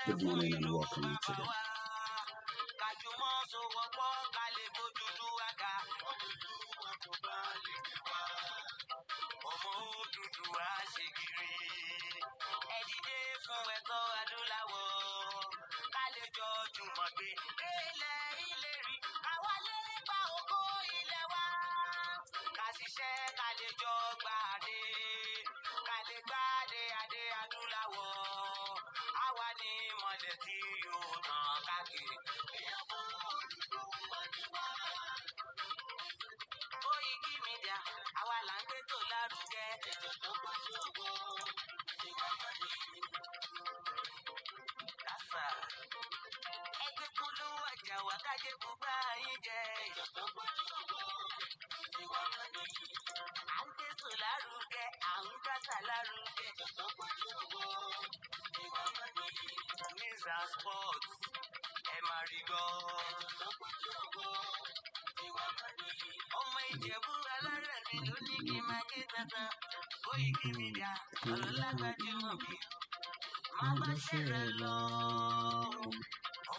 Good morning and welcome today.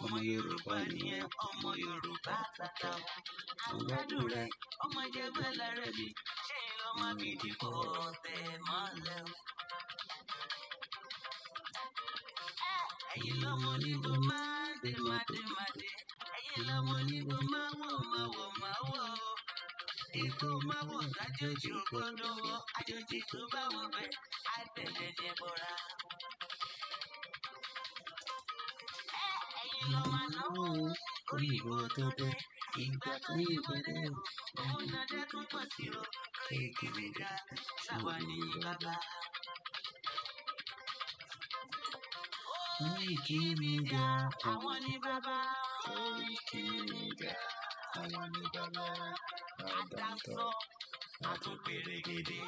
Ọmọ Yorùbá nìyẹn, ọmọ Yorùbá tata. Ọgbádùn rẹ̀, ọmọ Ìjẹ̀bú ẹlẹ́rẹ̀ mi. Ṣé ló máa fi dìbò tẹ̀ mọ́lẹ̀ o? Ẹ̀yin lọ́mọ níbo máa dé máa dé máa dé. Ẹ̀yin lọ́mọ níbo máa wọ̀ máa wọ̀ máa wọ̀ o. Èkó máa wọ̀ sájòjì ò gbọ́dọ̀ wọ̀. Àjòjì tó bá wọ̀ bẹ́ẹ̀ á tẹ̀lé jẹ bọ́ra. Ẹ̀yin lọ máa náwó òyìnbó tó dé. Ìgbà tó yìnbó dé o. Òun náà dẹ́kun pọ̀ sí o. KOIKIMEDIA ṣàwa ní bàbá. KOIKIMEDIA àwọn ní bàbá. KOIKIMEDIA àwọn ní bàbá. Àdàsọ àtúnpèrègèdè.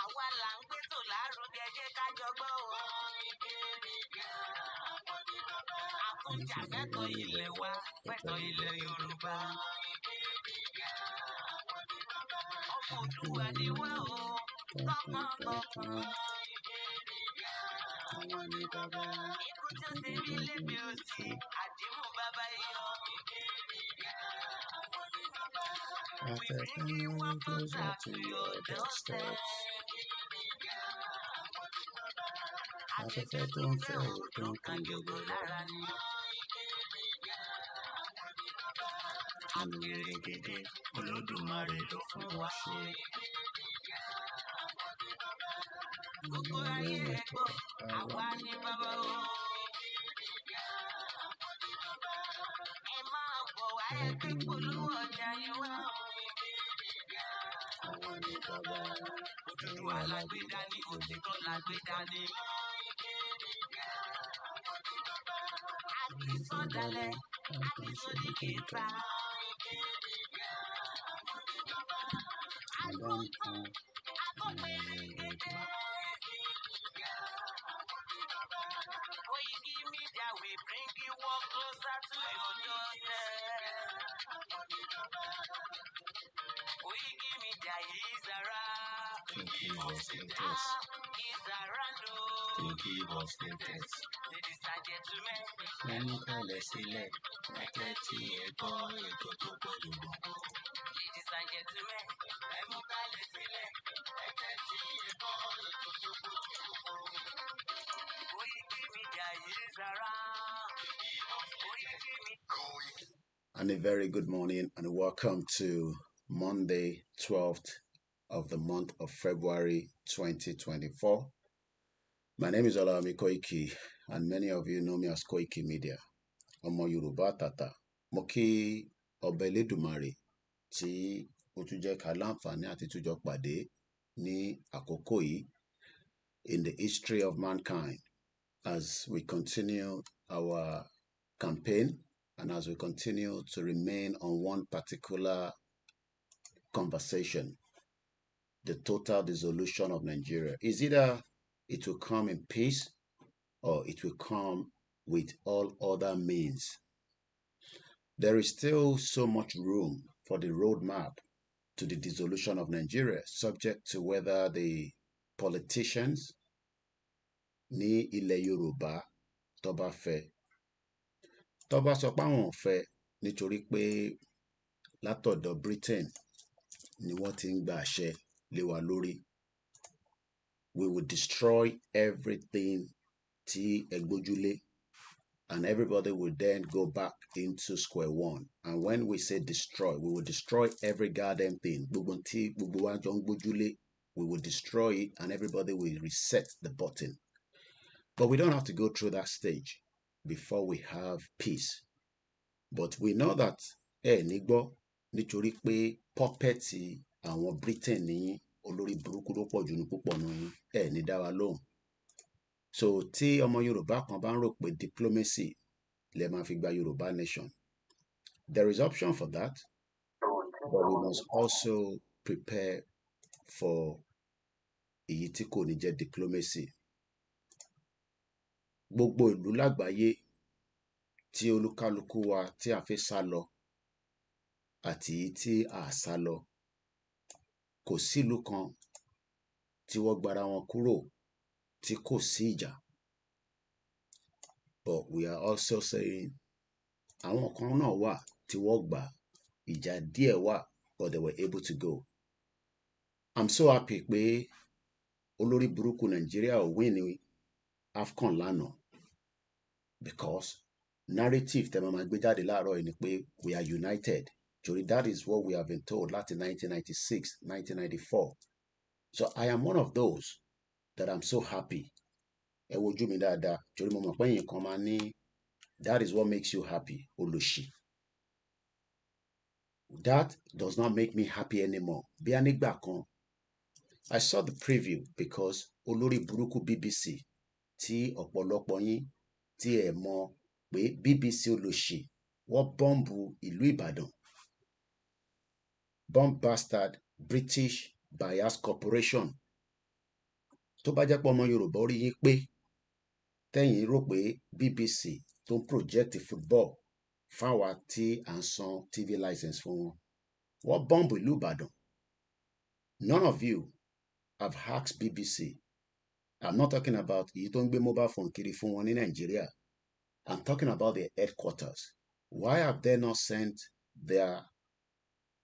Àwa là ń gbé tò lárugẹ jẹ́ ká jọ gbọ́ o. Àtúnjà fẹ́tọ̀ ilẹ̀ wa, fẹ́tọ̀ ilẹ̀ Yorùbá. Ọmọ Òdùwà ni wá o, tọkàntọkàn. Àwọn ní bàbá. Ikú tó ṣe mí lébi òsì, àdìmú bàbá iyọ̀. We bring you one closer to your doorstep. Afẹ́fẹ́ tó ń fẹ́ o, tó ń kan jògbó lára ni. Àpèrègèdè Olódùmarè ló fún wa ṣe. Gbogbo ayé ẹ gbọ́, àwa ní bàbá o. Ẹ máa bọ̀ wá ẹgbẹ́ polówó ọjà yín wá o. Àwọn ní bàbá. Òdùduwà la gbé dání, òtítọ́ la gbé dání. Àkìsàn dalẹ̀, àkìsàn ní kìíta. Àgùntàn, àgùnpèrègèdè. KOIKIMEDIA we bring you one closer to your doorstep. KOIKIMEDIA is around. To give us latest. Is around o. To give us latest. Ladies and gentlemen. Ẹnu kalẹ̀ sílẹ̀, ẹ̀kẹ́ tí ẹ gbọ́ ètò tó gbọ́dọ̀ gbọ́. Ladies and gentlemen. Ẹnu kalẹ̀ sílẹ̀, ẹ̀kẹ́ tí ẹ gbọ́ ètò tó gbọ́dọ̀ gbọ́. KOIKIMEDIA is around. And a very good morning and welcome to Monday, 12th of the month of February 2024. My name is OLAYOMI Koiki and many of you know me as KOIKIMEDIA. Ọmọ Yorùbá tata. Mo kí Ọba Elédùmarè tí ó tún jẹ́ ká láǹfààní àti tún jọ pàdé ní àkókò yìí in the history of mankind as we continue our campaign and as we continue to remain on one particular conversation, the total dissolution of Nigeria. Is either it will come in peace or it will come with all other means. There is still so much room for the roadmap to the dissolution of Nigeria, subject to whether the politicians ní ilẹ̀ Yorùbá tó bá fẹ́. Tó bá sọ pé àwọn ò fẹ́ nítorí pé látọ̀dọ̀ Britain ni wọ́n ti ń gba àṣẹ lé wa lórí. We will destroy everything tí ẹ gbójúlé, and everybody will then go back into square one. And when we say destroy, we will destroy every goddamn thing. Gbogbo tí gbogbo wa jọ ń gbójúlé, we will destroy it and everybody will reset the button. But we don't have to go through that stage before we have peace. But we know that ní gbọ́ nítorí pé puppet àwọn Britain ní olórí burúkú ló pọ̀ jù ní púpọ̀ nù yín ní dá wa lóhùn. So tí ọmọ Yorùbá kan bá ń rò pé diplomacy lè máa fi gba Yorùbá nation, there is option for that, but we must also prepare for èyí tí kò ní jẹ́ diplomacy. Gbogbo ìlú lágbàáyé tí olúkálukú wa tí a fẹ́ sá lọ àti tí a sá lọ, kò sílùú kan tí wọ́n gbara wọn kúrò tí kò sí ìjà. But we are also saying àwọn kan náà wà tí wọ́n gbà ìjà díẹ̀ wà, but they were able to go. I'm so happy pé olórí burúkú Nigeria ò win ní AFCON lánàá, because narrative tẹ́ máa gbé jáde láàárọ̀ yìí ni pé we are united. Torí that is what we have been told láti 1996, 1994. So I am one of those that I'm so happy. Ẹ wojú mi dáadáa, torí mo mọ̀ pé ẹ̀yin kan máa ní that is what makes you happy, olóṣì. That does not make me happy anymore. Bí a nígbà kan, I saw the preview because olórí burúkú BBC tí ọ̀pọ̀lọpọ̀ yín tí ẹ mọ̀ pé BBC olóṣì wọ́n bọ́ǹbù ìlú Ìbàdàn. Bomb bastard British Bias Corporation. Tó bá jẹ́ pé ọmọ Yorùbá orí yín pé tẹ́yìn rò pé BBC tó ń project football fáwa tí à ń san TV license fún wọn, wọ́n bọ́ǹbù ìlú Ìbàdàn. None of you have asked BBC. I'm not talking about èyí tó ń gbé mobile phone kiri fún wọn ní Nigeria. I'm talking about their headquarters. Why have they not sent their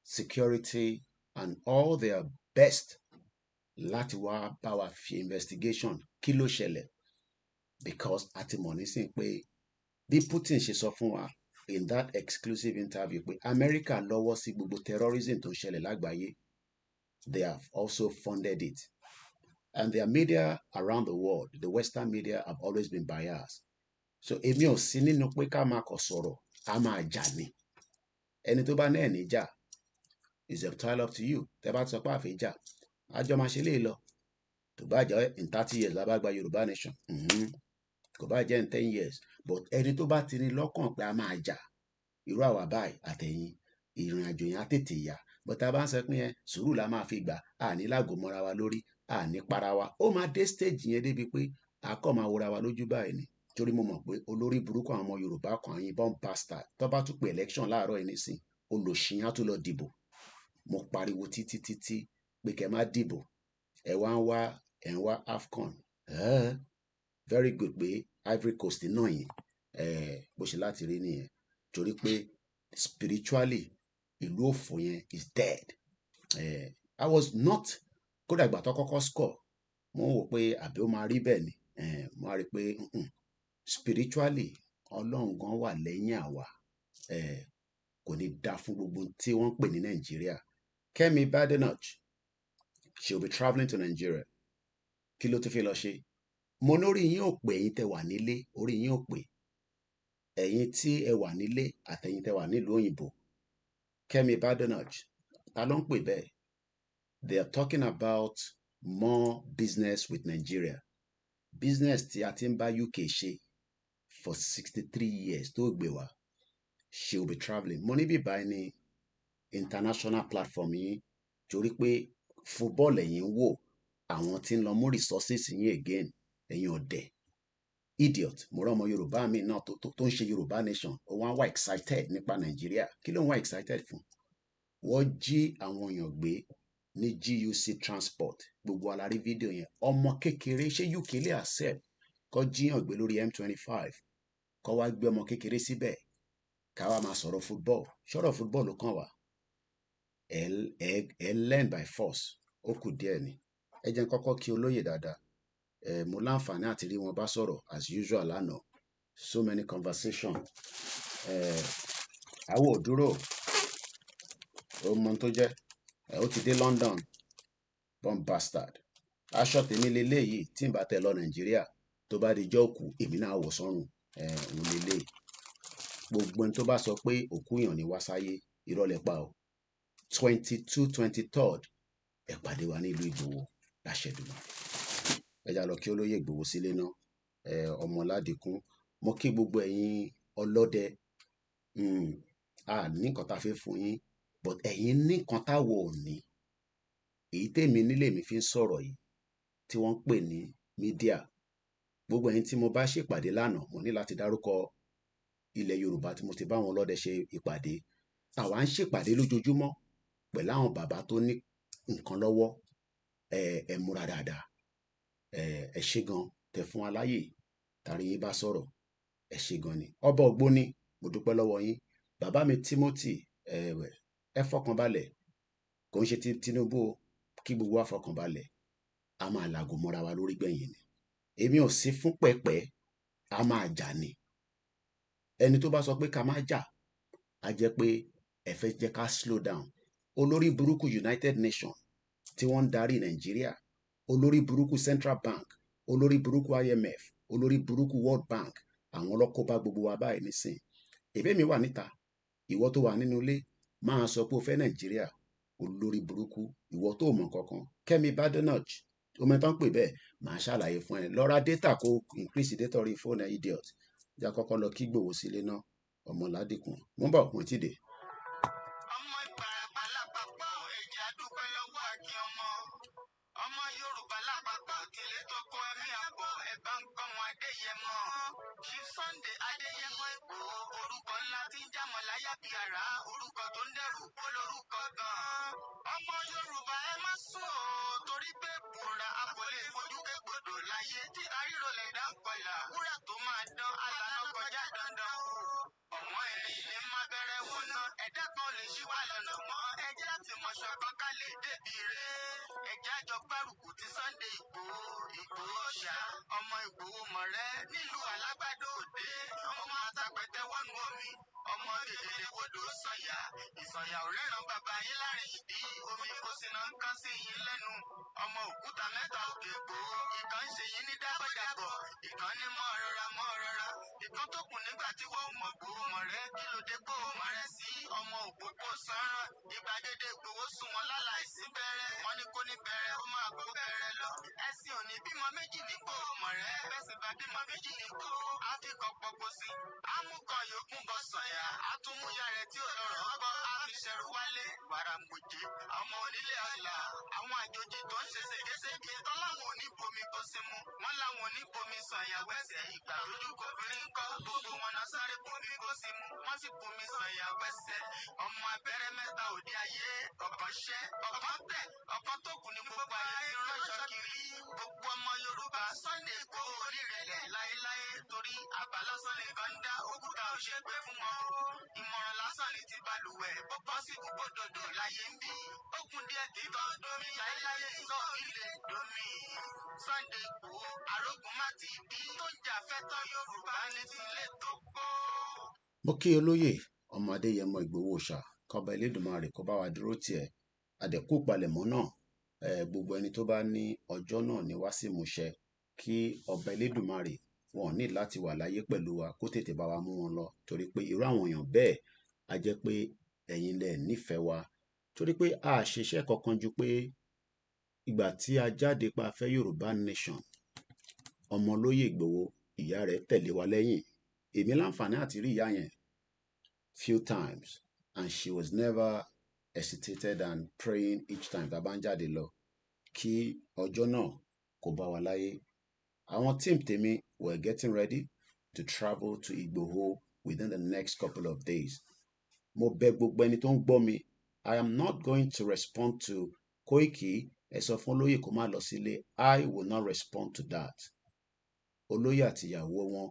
security and all their best láti wá bá wa fi investigation kí ló ṣẹlẹ̀? Because àti mọ̀ nísìn pé bí Putin ṣe sọ fún wa in that exclusive interview pé America lọ́wọ́ sí gbogbo terrorism tó ń ṣẹlẹ̀ lágbàáyé, they have also funded it. And their media around the world, the Western media, have always been biased. So èmi ò sí nínú pé ká máa kọ̀ sọ̀rọ̀, a máa jà ni. Ẹni tó bá ní ẹ̀ní jà is entirely up to you. Tẹ́ bá sọ pé àfẹ́ jà, àjọ máa ṣe lè lọ. Tó bá jẹ́ in 30 years la bá gba Yorùbá nation, kò bá jẹ́ in 10 years. But ẹni tó bá ti ní lọ́kàn pé a máa jà, irú àwa báyìí àtẹ̀yìn, ìrìn àjò yẹn á tètè yá. But tá a bá ń sọ pé yẹn sùúrù la máa fi gbà, a ní lágò mọ́ra wa lórí, a ní para wa. Ó máa dé stage yẹn débi pé a kọ́ máa wòra wa lójú báyìí ni. Torí mo mọ̀ pé olórí burúkú àwọn ọmọ Yorùbá kan yín bomb bastard tó bá tún pè election láàárọ̀ yìí nísìn, olóṣìyàn á tún lọ dìbò. Mo pariwo títí pé kẹ́ má dìbò. Ẹ ń wá AFCON. Very good pé Ivory Coast náà yẹn bó ṣe láti rí nìyẹn. Torí pé spiritually ìlú òfò yẹn is dead. I was not kódà ìgbà tó kọ́kọ́ score, mo wò pé àbí ó máa rí bẹ́ẹ̀ ni. Mo á rí pé spiritually Ọlọ́run gan wà lẹ́yìn àwa. Kò ní dá fún gbogbo tí wọ́n ń pè ní Nàìjíríà. Kemi Badenoch, she will be travelling to Nigeria. Kí ló tún fi lọ ṣe? Mo ní orí yín ò pé, ẹ̀yin tẹ́ wà nílé, orí yín ò pé. Ẹ̀yin tí ẹ wà nílé àtẹ̀yin tẹ́ wà nílùú òyìnbó. Kemi Badenoch, ta ló ń pè bẹ́ẹ̀? They are talking about more business with Nigeria. Business tí a ti ń bá UK ṣe for 63 years tó gbé wá. She will be travelling. Mo ní bí báyìí ní international platform yìí torí pé football ẹ̀yin wò, àwọn tí ń lọ mú resources yín again, ẹ̀yin ọ̀dẹ̀ idiot. Mo rán ọmọ Yorùbá mi náà tó ń ṣe Yorùbá nation, ó wá wá excited nípa Nàìjíríà. Kí ló ń wá excited fún? Wọ́n jí àwọn èèyàn gbé ní GUC transport, gbogbo wa la rí fídíò yẹn. Ọmọ kékeré, ṣé UK lè accept kó jíyàn gbé lórí M25, kó wá gbé ọmọ kékeré síbẹ̀, ká wá máa sọ̀rọ̀ football? Sọ̀rọ̀ football ló kàn wá. ẹ learn by force, ó kù díẹ̀ ni. Ẹ jẹ́ n kọ́kọ́ kí olóyè dáadáa. Mo láǹfààní àti rí wọn bá sọ̀rọ̀ as usual lánàá, so many conversation. Àwọn òdúró ó mọ tó jẹ́, ó ti dé London, bomb bastard. Aṣọ tèmi leléyìí tí n bá tẹ lọ Nàìjíríà, tó bá di jọ́ òkú èmi náà wọ̀ sọ́run. Òun leléyìí. Gbogbo ẹni tó bá sọ pé òkú yàn ní wá sáyé, irọ́ lẹ pa o. 22, 23rd ẹ pàdé wa nílùú Ìgbòho láṣẹdùmá. Ẹ já lọ kí olóyè Ìgbòho sílé náà. Ọmọ Ládìkún, mo kí gbogbo ẹ̀yin ọlọ́dẹ. A ní nǹkan tá a fẹ́ fún yín, but ẹ̀yin ní nǹkan táwọn ò ní. Èyí tèmi nílé mi fi ń sọ̀rọ̀ yìí, tí wọ́n ń pè ní mídíà. Gbogbo ẹ̀yin tí mo bá ṣèpàdé lánàá, mo ní láti dárúkọ ilẹ̀ Yorùbá tí mo ti bá àwọn ọlọ́dẹ ṣe ìpàdé. Àwa ń ṣèpàdé lójoojúmọ́ pẹ̀lú àwọn bàbá tó ní nǹkan lọ́wọ́. Ẹ múra dáadáa. Ẹ ṣé gan tẹ́ fún aláyè tàrí yín bá sọ̀rọ̀. Ẹ ṣé gan ni. Ọba Ògbóni, mo dúpẹ́ lọ́wọ́ yín. Bàbá mi Timothy, ẹ fọkànbalẹ̀. Kò ń ṣe ti Tinubu o, kí gbogbo wa fọkànbalẹ̀. A máa làgò mọ́ra wa lórí gbẹ̀yìn ni. Èmi ò sí fún pẹ̀pẹ́, a máa jà ni. Ẹni tó bá sọ pé ká má jà, a jẹ́ pé ẹ fẹ́ jẹ́ ká slow down. Olórí burúkú United Nations tí wọ́n ń darí Nàìjíríà, olórí burúkú Central Bank, olórí burúkú IMF, olórí burúkú World Bank, àwọn ọlọ́kọ́ bá gbogbo wa báyìí nísìn. Èbí mi wà níta, ìwọ tó wà nínú ilé máa sọ pé o fẹ́ Nàìjíríà. Olórí burúkú, ìwọ tó mọ̀ kankan. Kemi Badenoch, omi tán pè bẹ́ẹ̀, màá ṣàlàyé fún ẹ. Lọ ra data kó increase data orí fóònù ẹ, idiot. Já kọ́kọ́ lọ kí Ìgbòho sílé náà. Ọmọ Ládìkún, mo ń bọ̀, mo ti dé. Ọmọ Yorùbá lápapọ̀ kílé tó kó ẹ̀mí àpọ̀ ẹ̀bá ń gbọ́ wọn Adéyẹmọ. Chief Sunday Adéyẹmọ Ìgbòho, orúkọ ńlá tí ń jámọ̀ láyà bí ara, orúkọ tó ń dẹrù pọ̀ lórúkọ gan-an. Ọmọ Yorùbá ẹ má sùn o, torí pé bùrà a kò lè fojú kégbodò láyé. Títa ríro lè dá ń kọlà, wúrà tó máa dán alànà kọjá dandan o. Ọ̀wọ́n ẹ̀rí ilé má bẹ̀rẹ̀ wọn náà, ẹ̀dá kan lè ṣí wà lọ́nà mọ́. Ẹjẹ́ àti mọ̀ṣọ́ kan ká lè débi rẹ̀. Ẹjẹ́ àjọ gbárùkù ti Sunday Ìgbòho, Ìgbòho ṣá. Ọmọ Ìgbòho mọ̀rẹ́ nílùú Alágbàdo Òde. Ọmọ àtàpẹ̀tẹ̀ wọnú omi. Ọmọ gègèlè wodò sọ̀yà. Ìsọ̀yà ò rẹ́ràn bàbá yín láàrin ìdí. Omi kò sì náà ń kán sí yín lẹ́nu. Ọmọ òkúta mẹ́ta òkè Ìgbòho. Ìkan ń ṣe yín ní dábọ̀dàbọ̀. Ìkan ní mọ́ rọra mọ́ rọra. Ìkan tó kù nígbà tí wọ́n mọ̀ Ìgbòho mọ̀rẹ́. Kí ló dé Ìgbòho mọ̀rẹ́ sí? Ọmọ òpópó sánrán. Ìgbàgede Ìgbòho sùn wọn láláìsí bẹ̀rẹ̀. Wọ́n ní kó ní bẹ̀rẹ̀ ó máa gbó bẹ̀rẹ̀ lọ. Ẹ̀sìn òní bímọ méjì ní Ìgbòho mọ̀rẹ́. Bẹ́sìn bá bímọ méjì ní Ìgbòho. Á fi kọ́ pọ́pọ́ sí. Amúkọ yòókù bọ̀ sọ̀yà. Àtúmúyà rẹ̀ tí ò lọ́rọ̀ gbọ́. Á fi ṣẹ̀rù wálé. Wàrà mùjẹ́. Ọmọ onílé ọ̀la. Àwọn àjòjì tó ń ṣe ségesège. Tọ́láwọn ò ní bomi kó sí mu. Wọ́n láwọn ò ní bomi sọ̀yà wẹ́sẹ̀. Ìgbà lójú kò fi ń kọ́. Gbogbo wọn náà sáré bomi kó sí mu. Wọ́n sì bomi sọ̀yà wẹ́sẹ̀. Ọmọ abẹ́rẹ́ mẹ́ta òde ayé. Ọ̀kan ṣẹ́, ọ̀kan tẹ̀, ọ̀kan tó kù ní gbogbo ayé fi ránṣọ kiri. Gbogbo ọmọ Yorùbá Sunday Ìgbòho onírẹ̀lẹ̀ láéláé. Torí àbá lásán nìkan ń dá òkúta ò ṣe pé fún wọn o. Ìmọ̀ràn lásán ni ti balùwẹ̀. Bó bọ́ sí gbogbo dòdò láyé ń bí. Ó kún díẹ̀ kí tọ́ domi láéláé ìtọ́ ilé domi. Sunday Ìgbòho arógun má ti bí. Tó ń jà fẹ́tọ́ Yorùbá ní tilé tó gbó. Mo kí olóyè ọmọ Adéyẹmọ Ìgbòho ṣá, kọba Elédùmarè kó bá wa dúró tiẹ̀. Àdẹ̀kú palẹ̀mọ́ náà. Gbogbo ẹni tó bá ní ọjọ́ náà ní wá sí ìmúṣẹ, kí ọba Elédùmarè wọn ní láti wà láyé pẹ̀lú wa, kó tètè bá wa mú wọn lọ. Torí pé irú àwọn èèyàn bẹ́ẹ̀ a jẹ́ pé ẹ̀yin lẹ nífẹ̀ẹ́ wa. Torí pé a ṣiṣẹ́ kankan ju pé ìgbà tí a jáde pa fẹ́ Yorùbá nation, ọmọ olóyè Ìgbòho ìyá rẹ̀ tẹ̀lé wa lẹ́yìn. Èmi láǹfààní àti rí ìyá yẹn few times and she was never hesitated and praying each time tá a bá ń jáde lọ kí ọjọ́ náà kó bá wa láyé. Àwọn team tèmi were getting ready to travel to Igboho within the next couple of days. Mo bẹ̀ gbogbo ẹni tó ń gbọ́ mi, I am not going to respond to Koiki ẹ sọ fún olóyè kó má lọ sílé. I will not respond to that. Olóyè àti ìyàwó wọn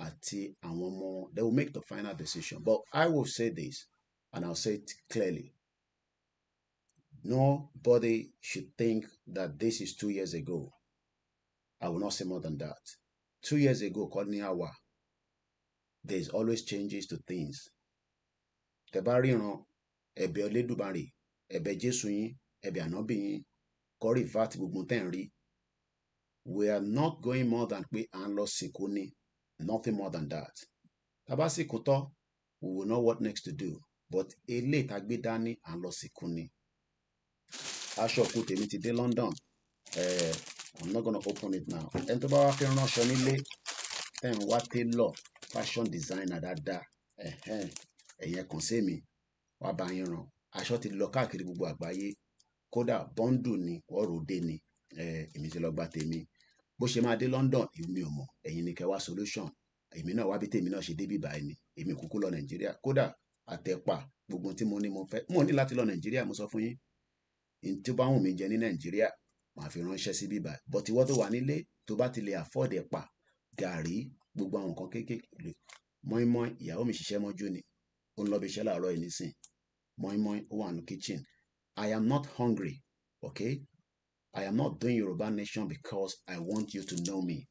àti àwọn ọmọ wọn, they will make the final decision. But I will say this, and I'll say it clearly. Nobody should think that this is 2 years ago. I will not say more than that. 2 years ago, Colonial, there's always changes to things. Tẹ́ bá ríran, ẹ̀bẹ̀ Olódùmarè, ẹ̀bẹ̀ Jésù yín, ẹ̀bẹ̀ ànábì yín, kó revert gbogbo tẹ́ ń rí. We are not going more than pé à ń lọ sìnkú ni, nothing more than that. Tá bá sìnkú tán, we will know what next to do. But eléyìí tá gbé dání à ń lọ sìnkú ni. Aṣọ òkú tèmi ti dé London. I'm not gonna open it now. Ẹni tó bá wá fẹ́ ránṣọ nílé, tẹ́ ń wá tailor, fashion designer dáadáa, ẹ̀yẹn kàn sí mi, wá bá yín rán. Aṣọ ti lọ káàkiri gbogbo àgbáyé. Kódà bọ́ńdù ni, ọ̀rọ̀dé ni, èmi ti lọ gba tèmi. Bó ṣe máa dé London, èmi ò mọ̀, ẹ̀yin ni kẹ́ wá solution. Èmi náà wá bí tèmi náà ṣe débí báyìí ni. Èmi kúkú lọ Nàìjíríà. Kódà àtẹ̀pà gbogbo tí mo ní mo fẹ́. Mo ní láti lọ Nàìjíríà, mo sọ fún yín. In tí ó bá wùn mí jẹ ní Nàìjíríà, màá fi ránṣẹ́ sí bíbá. But ìwọ tó wà nílé, tó bá ti lè afford ẹ̀pà, gàrí, gbogbo àwọn nǹkan kéékèèké. Mọ́ínmọ́ín, ìyàwó mi ṣiṣẹ́ mọ́jú ni. Ó ń lọ bí iṣẹ́ láàárọ̀ yìí nísìn. Mọ́ínmọ́ín, ó wà ní kitchen. I am not hungry, okay? I am not doing Yoruba Nation because I want you to know me.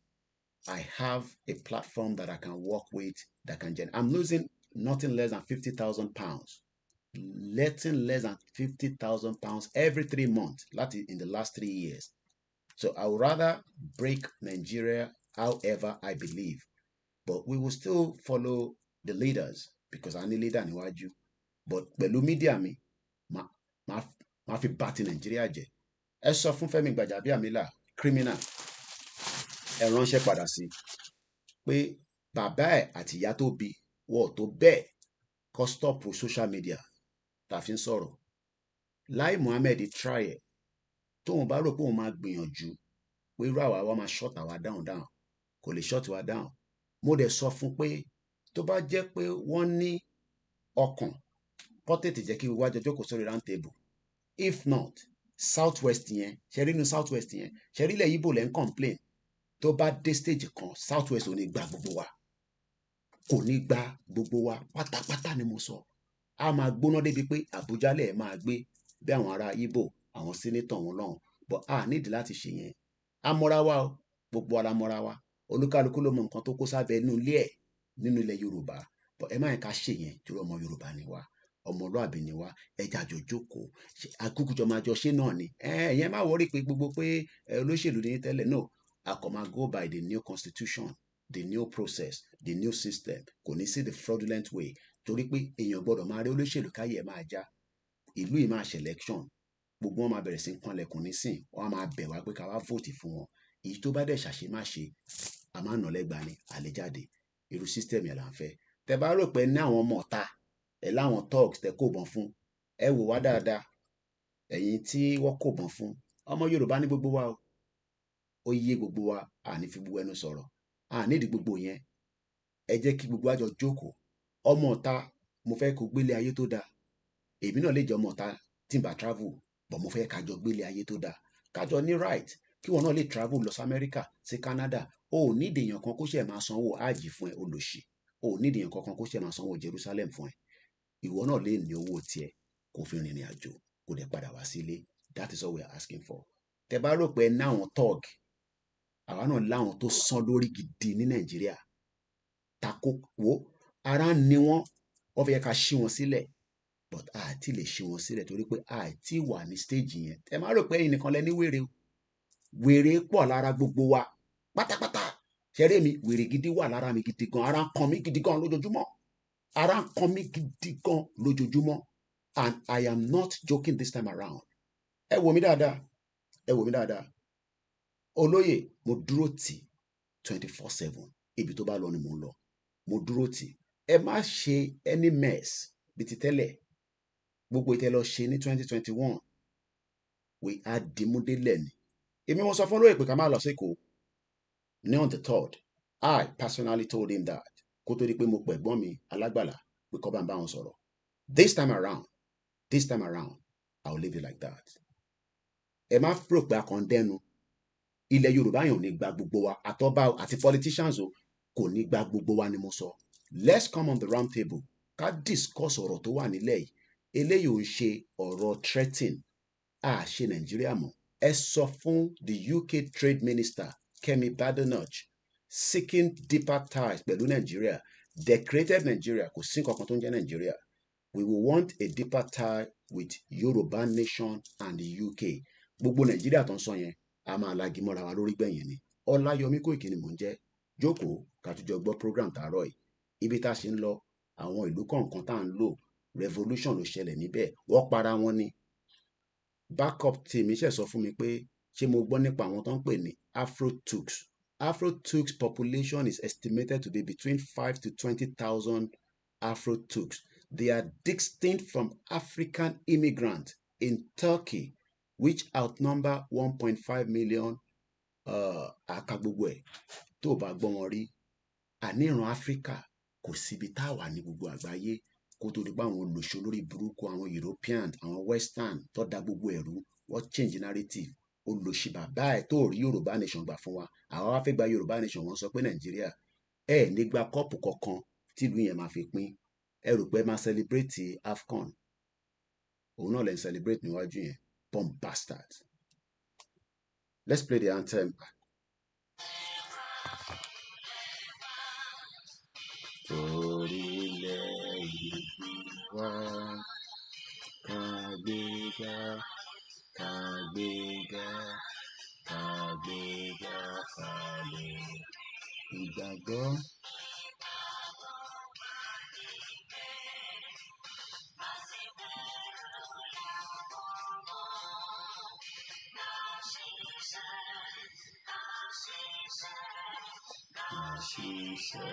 I have a platform that I can work with that can generate. I'm losing nothing less than 50,000 pounds. Letting less than 50,000 pounds every 3 months, in the last 3 years. So I would rather break Nigeria however I believe. But we will still follow the leaders because I need leader níwájú. But pẹ̀lú media mi, ma fi bá ti Nigeria jẹ́. Ẹ sọ fún Fẹ́mi Gbàjàbíàmílà, criminal, ẹ ránṣẹ́ padà sí pé bàbá ẹ̀ àti ìyá tó bí wọ́n tó bẹ́ẹ̀ kó stop social media tá fi ń sọ̀rọ̀. Lai Muhammed try ẹ̀ tóun bá rò pé òun máa gbìyànjú pé irú àwa wa máa shut àwa down kò lè shut wa down. Mo dẹ̀ sọ fún pé tó bá jẹ́ pé wọ́n ní ọkàn kó tètè jẹ́ kí wájú jókòó sórí round table. If not, southwest yẹn, ṣẹ́rí inú southwest yẹn, ṣẹ́rí ilẹ̀ Igbo lẹ́ ń complain. Tó bá dé stage kan, southwest ò ní gba gbogbo wa. Kò ní gba gbogbo wa pátápátá ni mo sọ. A máa gbóná débi pé Àbújá lẹ̀ máa gbé bí àwọn ará Igbo, àwọn senator wọn lọ́hùn. But a nídìí láti ṣe yẹn. A mọ́ra wa o, gbogbo ara mọ́ra wa. Olúkálukú ló mọ nǹkan tó kó sábẹ́ inú ilé ẹ̀ nínú ilẹ̀ Yorùbá. But ẹ má yẹn ká ṣe yẹn torí ọmọ Yorùbá ni wa. Ọmọlúàbí ni wa. Ẹja jọ jókòó. Akúkújọ máa jọ ṣe náà ni. Ẹ̀yẹn má wọrí pé gbogbo pé olóṣèlú ní tẹ́lẹ̀ náà. A kò máa go by the new constitution, the new process, the new system. Kò ní sí the fraudulent way. Torí pé èèyàn gbọ́dọ̀ máa rí olóṣèlú káyé ẹ̀ máa já. Ìlú yìí máa ṣe election. Gbogbo wọn máa bẹ̀rẹ̀ sí kanlẹ̀kùn nísìn. Wọ́n á máa bẹ̀ wá pé ká wá vote fún wọn. Èyí tó bá dẹ̀ ṣàṣe má ṣe, a máa nà lẹ́gbàá ni, àlè jáde. Irú system yẹn là ń fẹ́. Tẹ bá rò pé ní àwọn ọmọ ọ̀tá, ẹ láwọn thugs tẹ kó bọn fún. Ẹ wò wá dáadáa. Ẹ̀yin tí wọ́n kó bọn fún. Ọmọ Yorùbá ní gbogbo wa o. Ó yé gbogbo wa, a ní fi gbogbo ẹnu sọ̀rọ̀. A ní ìdí gbogbo yẹn. Ẹ jẹ́ kí gbogbo àjọ jókòó. Ọmọ ọ̀tá, mo fẹ́ kó gbélé ayé tó dáa. Èmi náà lè jẹ́ ọmọ ọ̀tá tí n bá travel, but mo fẹ́ kájọ gbélé ayé tó dáa. Kájọ ní right kí wọn náà lè travel lọ sí America, sí Canada. O ò ní ìdèyàn kan kó ṣe máa sanwó ájì fún ẹ olóṣì. O ò ní ìdèyàn kankan kó ṣe máa sanwó Jerusalem fún ẹ. Ìwọ náà lè ní owó tiẹ̀ kó fi rìnrìn àjò kó dẹ̀ padà wá sílé. That is all we are asking for. Tẹ bá rò pé ní àwọn thug, àwa náà láwọn tó sán lórí gidi ní Nàìjíríà. Tako wo ara ni wọ́n fẹ́ ká ṣí wọn sílẹ̀. But a ti lè ṣí wọn sílẹ̀ torí pé a ti wà ní stage yẹn. Ẹ má rò pé ẹ̀yin nìkan lẹ ní wèrè o. Wèrè pọ̀ lára gbogbo wa pátápátá. Ṣeré mi, wèrè gidi wà lára mi gidi gan. Ara ń kan mí gidi gan lójoojúmọ́. Ara ń kan mí gidi gan lójoojúmọ́. And I am not joking this time around. Ẹ wò mí dáadáa. Ẹ wò mí dáadáa. Olóyè, mo dúró tì 24/7. Ibi tó bá lọ ni mo ń lọ. Mo dúró tì. Ẹ má ṣe any mess bí ti tẹ́lẹ̀. gbogbo ìtẹ́ lọ ṣe ní 2021 we á dìmúdélẹ̀ ni èmi mo sọ fún olóyè pé ká má lọ sí Èkó ní on the 3rd I personally told him that kó tó di pé mo pẹ̀gbọ́n mi alágbàlá pé kó bá ń bá wọn sọ̀rọ̀ this time around I will leave it like that ẹ má rò pé a kàn ń dẹnu ilẹ̀ Yorùbá yẹn ò ní gba gbogbo wa àtọ́ba àti politicians o kò ní gba gbogbo wa ni mo sọ let's come on the round table ká discuss ọ̀rọ̀ tó wà nílẹ̀ yìí eléyìí ò ń ṣe ọ̀rọ̀ threatening a ṣe Nàìjíríà mọ́ ẹ sọ fún the UK Trade Minister Kemi Badenoch seeking deeper ties pẹ̀lú Nàìjíríà decorated Nigeria kò sí nǹkan kan tó ń jẹ́ Nàìjíríà we will want a deeper tie with Yoruba nation and the UK gbogbo Nàìjíríà tó ń sọ yẹn a máa lagi mọ́ra wa lórí gbẹ̀yìn ni Ọláyọmí Kóìkì ni mò ń jẹ́ jókòó kàtújọ gbọ́ program tààrọ̀ yìí ibi tá a ṣe ń lọ àwọn ìlú kọ̀ọ̀kan tá à ń lò revolution ló ṣẹlẹ̀ níbẹ̀ wọ́n para wọn ni backup team iṣẹ́ sọ fún mi pé ṣé mo gbọ́ nípa àwọn tó ń pè ní Afro-Turks population is estimated to be between 5 to 20,000 Afro-Turks they are distinct from African immigrants in Turkey which outnumber 1.5 million aka gbogbo ẹ̀ tó bá gbọ́ wọn rí àníran Áfíríkà kò síbi tá a wà ní gbogbo àgbáyé kó tó di pé àwọn olùṣó lórí burúkú àwọn European àwọn Western tó da gbogbo ẹ̀rú wọ́n change narrative olùṣí bàbá ẹ̀ tó rí Yorùbá nation gbà fún wa àwa wá fẹ́ gba Yorùbá nation wọ́n sọ pé Nàìjíríà ẹ̀ ní gba kọ́ọ̀pù kankan tìlú yẹn máa fi pín ẹ rò pé máa celebrate AFCON òun náà lè ń celebrate níwájú yẹn bomb bastard let's play the anthem. Orílẹ̀-èdè wa kàgbéga kàgbéga kàgbéga falẹ̀ ìgbàgbọ́. Àṣìṣe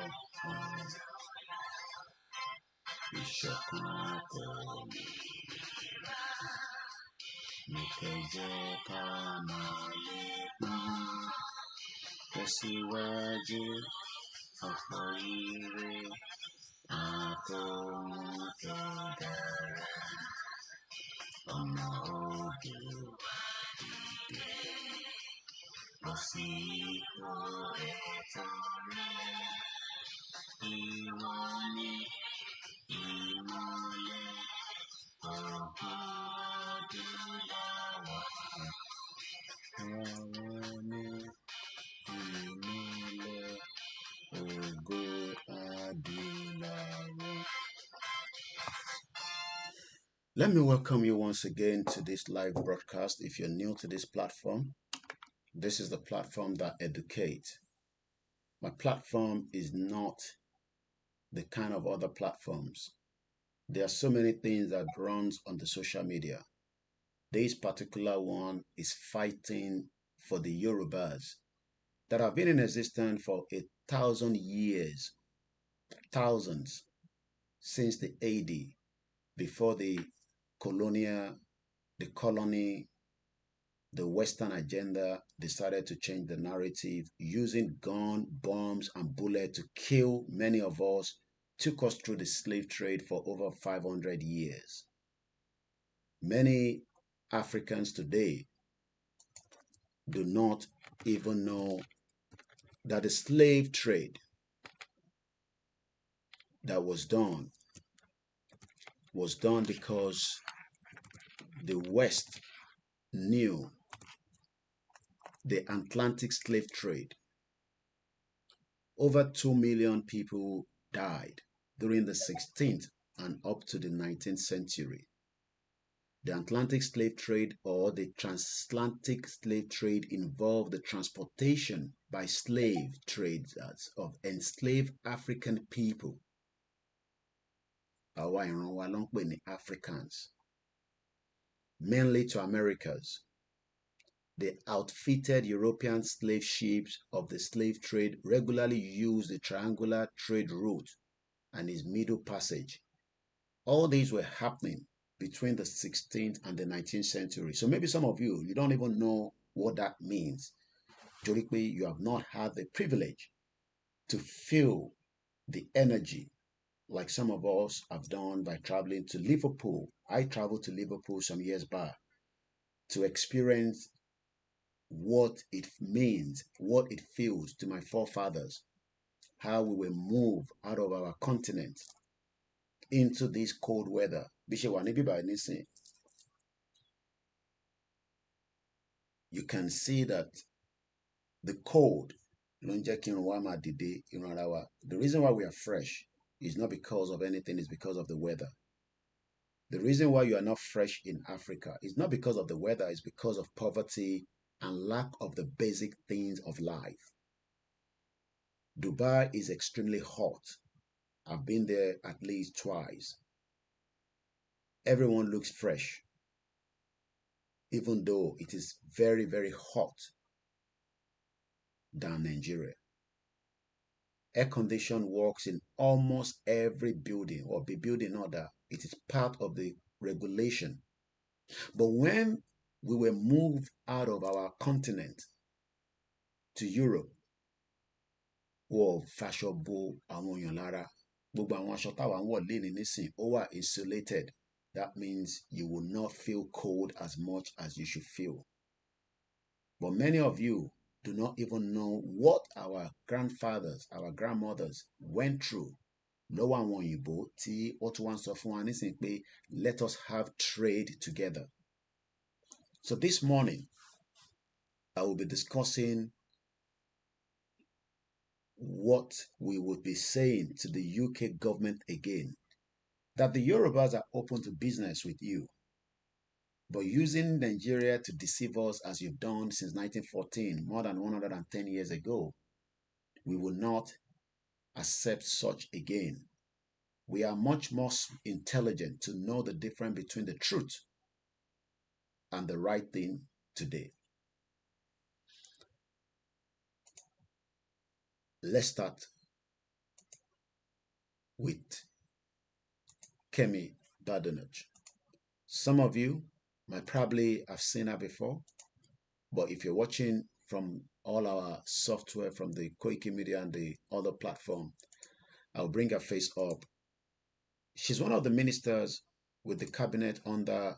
ìṣọ̀kan àtẹ̀lé nìkẹ́jẹ́ ká máa lè pín tẹ̀síwájú ọ̀pọ̀ ire àtòhun tó dára ọmọ òde dìde lọ sí ipò ẹ̀tọ́ rẹ̀ ìwọ ni ìmọ́lẹ̀ ọ̀gbọ́n adúláwọ̀ àwọn ni ìmọ́lẹ̀ ògo adúláwọ̀. Let me welcome you once again to this live broadcast. If you're new to this platform, this is the platform that educates. My platform is not the kind of other platforms. There are so many things that runs on the social media. This particular one is fighting for the Yorubas that have been in existence for 1,000 years, thousands, since the AD, before the Colonial, the colony, the Western agenda decided to change the narrative using gun, bombs, and bullets to kill many of us, took us through the slave trade for over 500 years. Many Africans today do not even know that the slave trade that was done because the West knew the Atlantic slave trade. Over 2 million people died during the 16th and up to the 19th century. The Atlantic slave trade or the transatlantic slave trade involved the transportation by slave traders of enslaved African people. Àwa ìran wa ló ń pè ní Africans. Mainly to Americas. The outfitted European slave ships of the slave trade regularly used the triangular trade route and its middle passage. All these were happening between the 16th and the 19th century. So maybe some of you don't even know what that means. Jorikwe, you have not had the privilege to feel the energy like some of us have done by traveling to Liverpool. I traveled to Liverpool some years back to experience what it means, what it feels to my forefathers, how we were moved out of our continent into this cold weather. You can see that the cold, the reason why we are fresh is not because of anything, it's because of the weather. The reason why you are not fresh in Africa is not because of the weather, it's because of poverty and lack of the basic things of life. Dubai is extremely hot. I've been there at least twice. Everyone looks fresh, even though it is very, very hot than Nigeria. Air condition works in almost every building or the building order. It is part of the regulation. But when we were moved out of our continent to Europe, fashionable àwọn èèyàn lára, gbogbo àwọn aṣọ táwa ń wọ̀ léni nísìn ó wà insulated. That means you will not feel cold as much as you should feel. But many of you do not even know what our grandfathers, our grandmothers went through. Lọ́wọ́ àwọn òyìnbó tí ó tún wá ń sọ fún wa nísìn pé let us have trade together. So this morning, I will be discussing what we would be saying to the UK government again, that the Yorubas are open to business with you, but using Nigeria to deceive us as you've done since 1914, more than 110 years ago, we will not accept such again. We are much more intelligent to know the difference between the truth and the right thing today. Let's start with Kemi Badenoch. Some of you might probably have seen her before, but if you're watching from all our software from the KOIKIMEDIA and the other platform, I'll bring her face up. She's one of the ministers with the cabinet under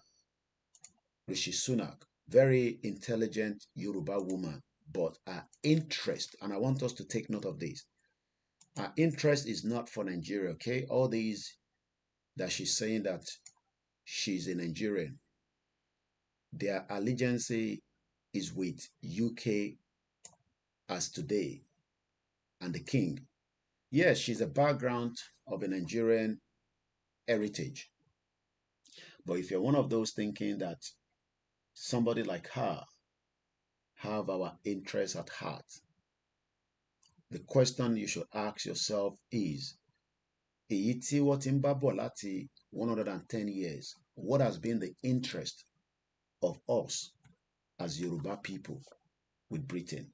Rishi Sunak. Very intelligent Yoruba woman, but her interest, and I want us to take note of this, her interest is not for Nigeria, okay? All these that she's saying that she's a Nigerian, their allegiance is with UK as today and the king. Yes, she's a background of a Nigerian heritage. But if you're one of those thinking that somebody like her have our interests at heart, the question you should ask yourself is, èyí tí wọ́n ti ń bá bọ̀ láti 110 years, what has been the interest of us as Yoruba people with Britain,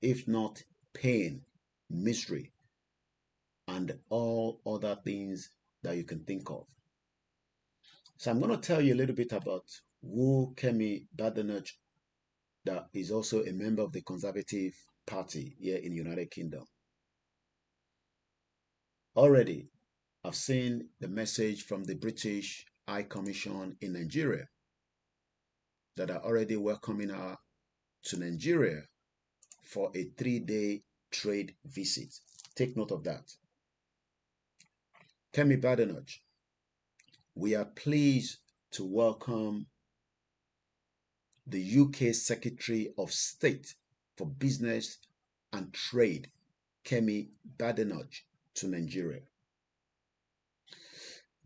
if not pain, misery, and all other things that you can think of? So I'm going to tell you a little bit about who Kemi Badenoch, that is also a member of the Conservative Party here in the United Kingdom. Already, I've seen the message from the British High Commission in Nigeria that are already welcoming her to Nigeria for a 3-day trade visit. Take note of that. Kemi Badenoch, we are pleased to welcome the UK Secretary of State for Business and Trade, Kemi Badenoch, to Nigeria.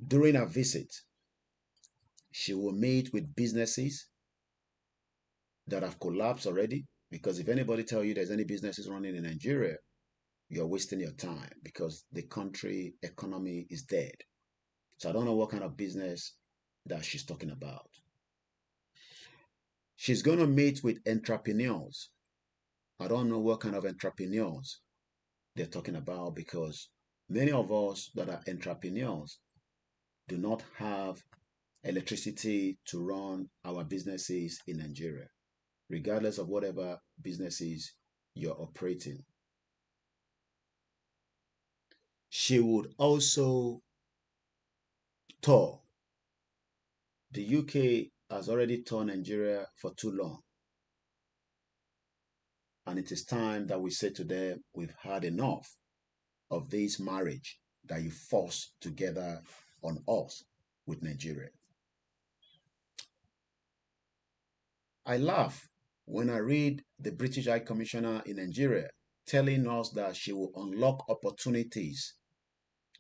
During her visit, she will meet with businesses that have collapsed already, because if anybody tells you there's any businesses running in Nigeria, you're wasting your time, because the country economy is dead. So I don't know what kind of business that she's talking about. She's going to meet with entrepreneurs. I don't know what kind of entrepreneurs they're talking about, because many of us that are entrepreneurs do not have electricity to run our businesses in Nigeria, regardless of whatever businesses you're operating. She would also tour. The UK has already toured Nigeria for too long. And it is time that we say to them, we've had enough of this marriage that you forced together on us with Nigeria. I laugh when I read the British High Commissioner in Nigeria telling us that she will unlock opportunities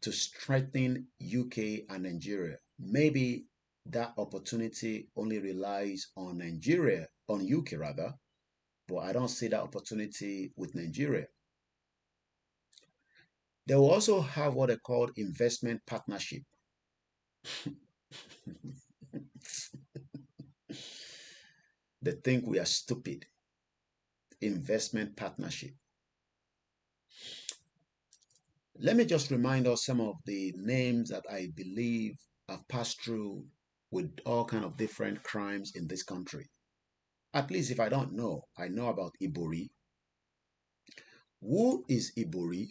to strengthen UK and Nigeria. Maybe that opportunity only relies on Nigeria, on UK rather, but I don't see that opportunity with Nigeria. They will also have what they call investment partnership. They think we are stupid. Investment partnership. Let me just remind us some of the names that I believe have passed through with all kind of different crimes in this country. At least if I don't know, I know about Ibori. Who is Ibori?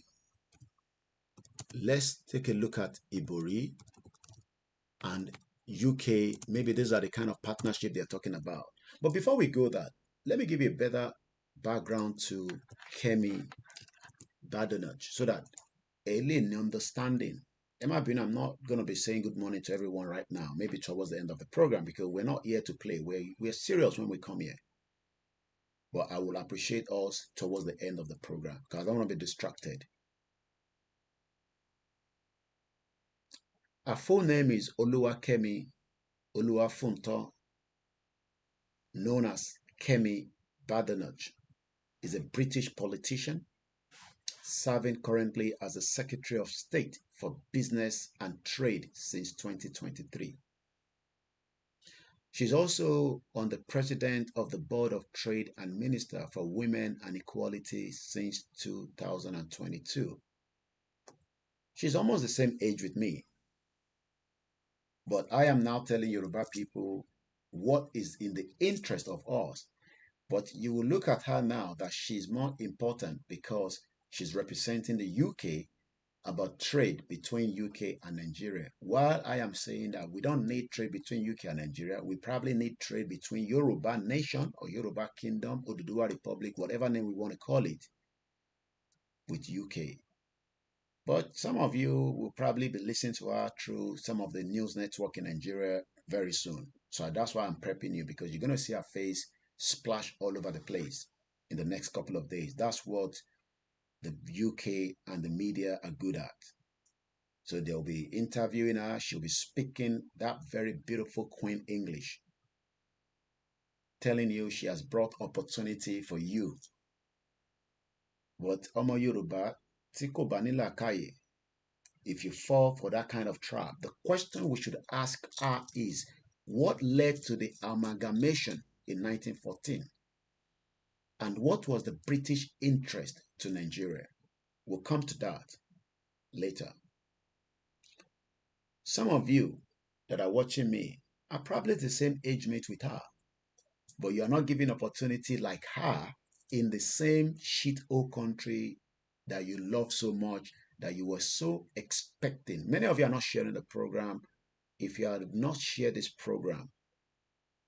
Let's take a look at Ibori and UK. Maybe these are the kind of partnership they're talking about. But before we go that, let me give you a better background to Kemi Badenoch so that a understanding. Emma Bin, I'm not going to be saying good morning to everyone right now, maybe towards the end of the program, because we're not here to play. We're serious when we come here. But I will appreciate us towards the end of the program because I don't want to be distracted. Her full name is Oluwakemi Oluwafunto, known as Kemi Badenoch. Is a British politician serving currently as the Secretary of State for Business and Trade since 2023. She's also on the President of the Board of Trade and Minister for Women and Equality since 2022. She's almost the same age with me. But I am now telling Yoruba people what is in the interest of us. But you will look at her now that she's more important because she's representing the UK about trade between UK and Nigeria. While I am saying that we don't need trade between UK and Nigeria, we probably need trade between Yoruba Nation or Yoruba Kingdom, Oduduwa Republic, whatever name we want to call it, with UK. But some of you will probably be listening to her through some of the news network in Nigeria very soon. So that's why I'm prepping you, because you're going to see her face splash all over the place in the next couple of days. That's what the UK and the media are good at. So they'll be interviewing her. She'll be speaking that very beautiful Queen English, telling you she has brought opportunity for you. But Omo Yoruba, Tiko Banila Kaye, if you fall for that kind of trap, the question we should ask her is, what led to the amalgamation in 1914? And what was the British interest to Nigeria? We'll come to that later. Some of you that are watching me are probably the same age mate with her, but you are not given opportunity like her in the same shithole country that you love so much, that you were so expecting. Many of you are not sharing the program. If you have not shared this program,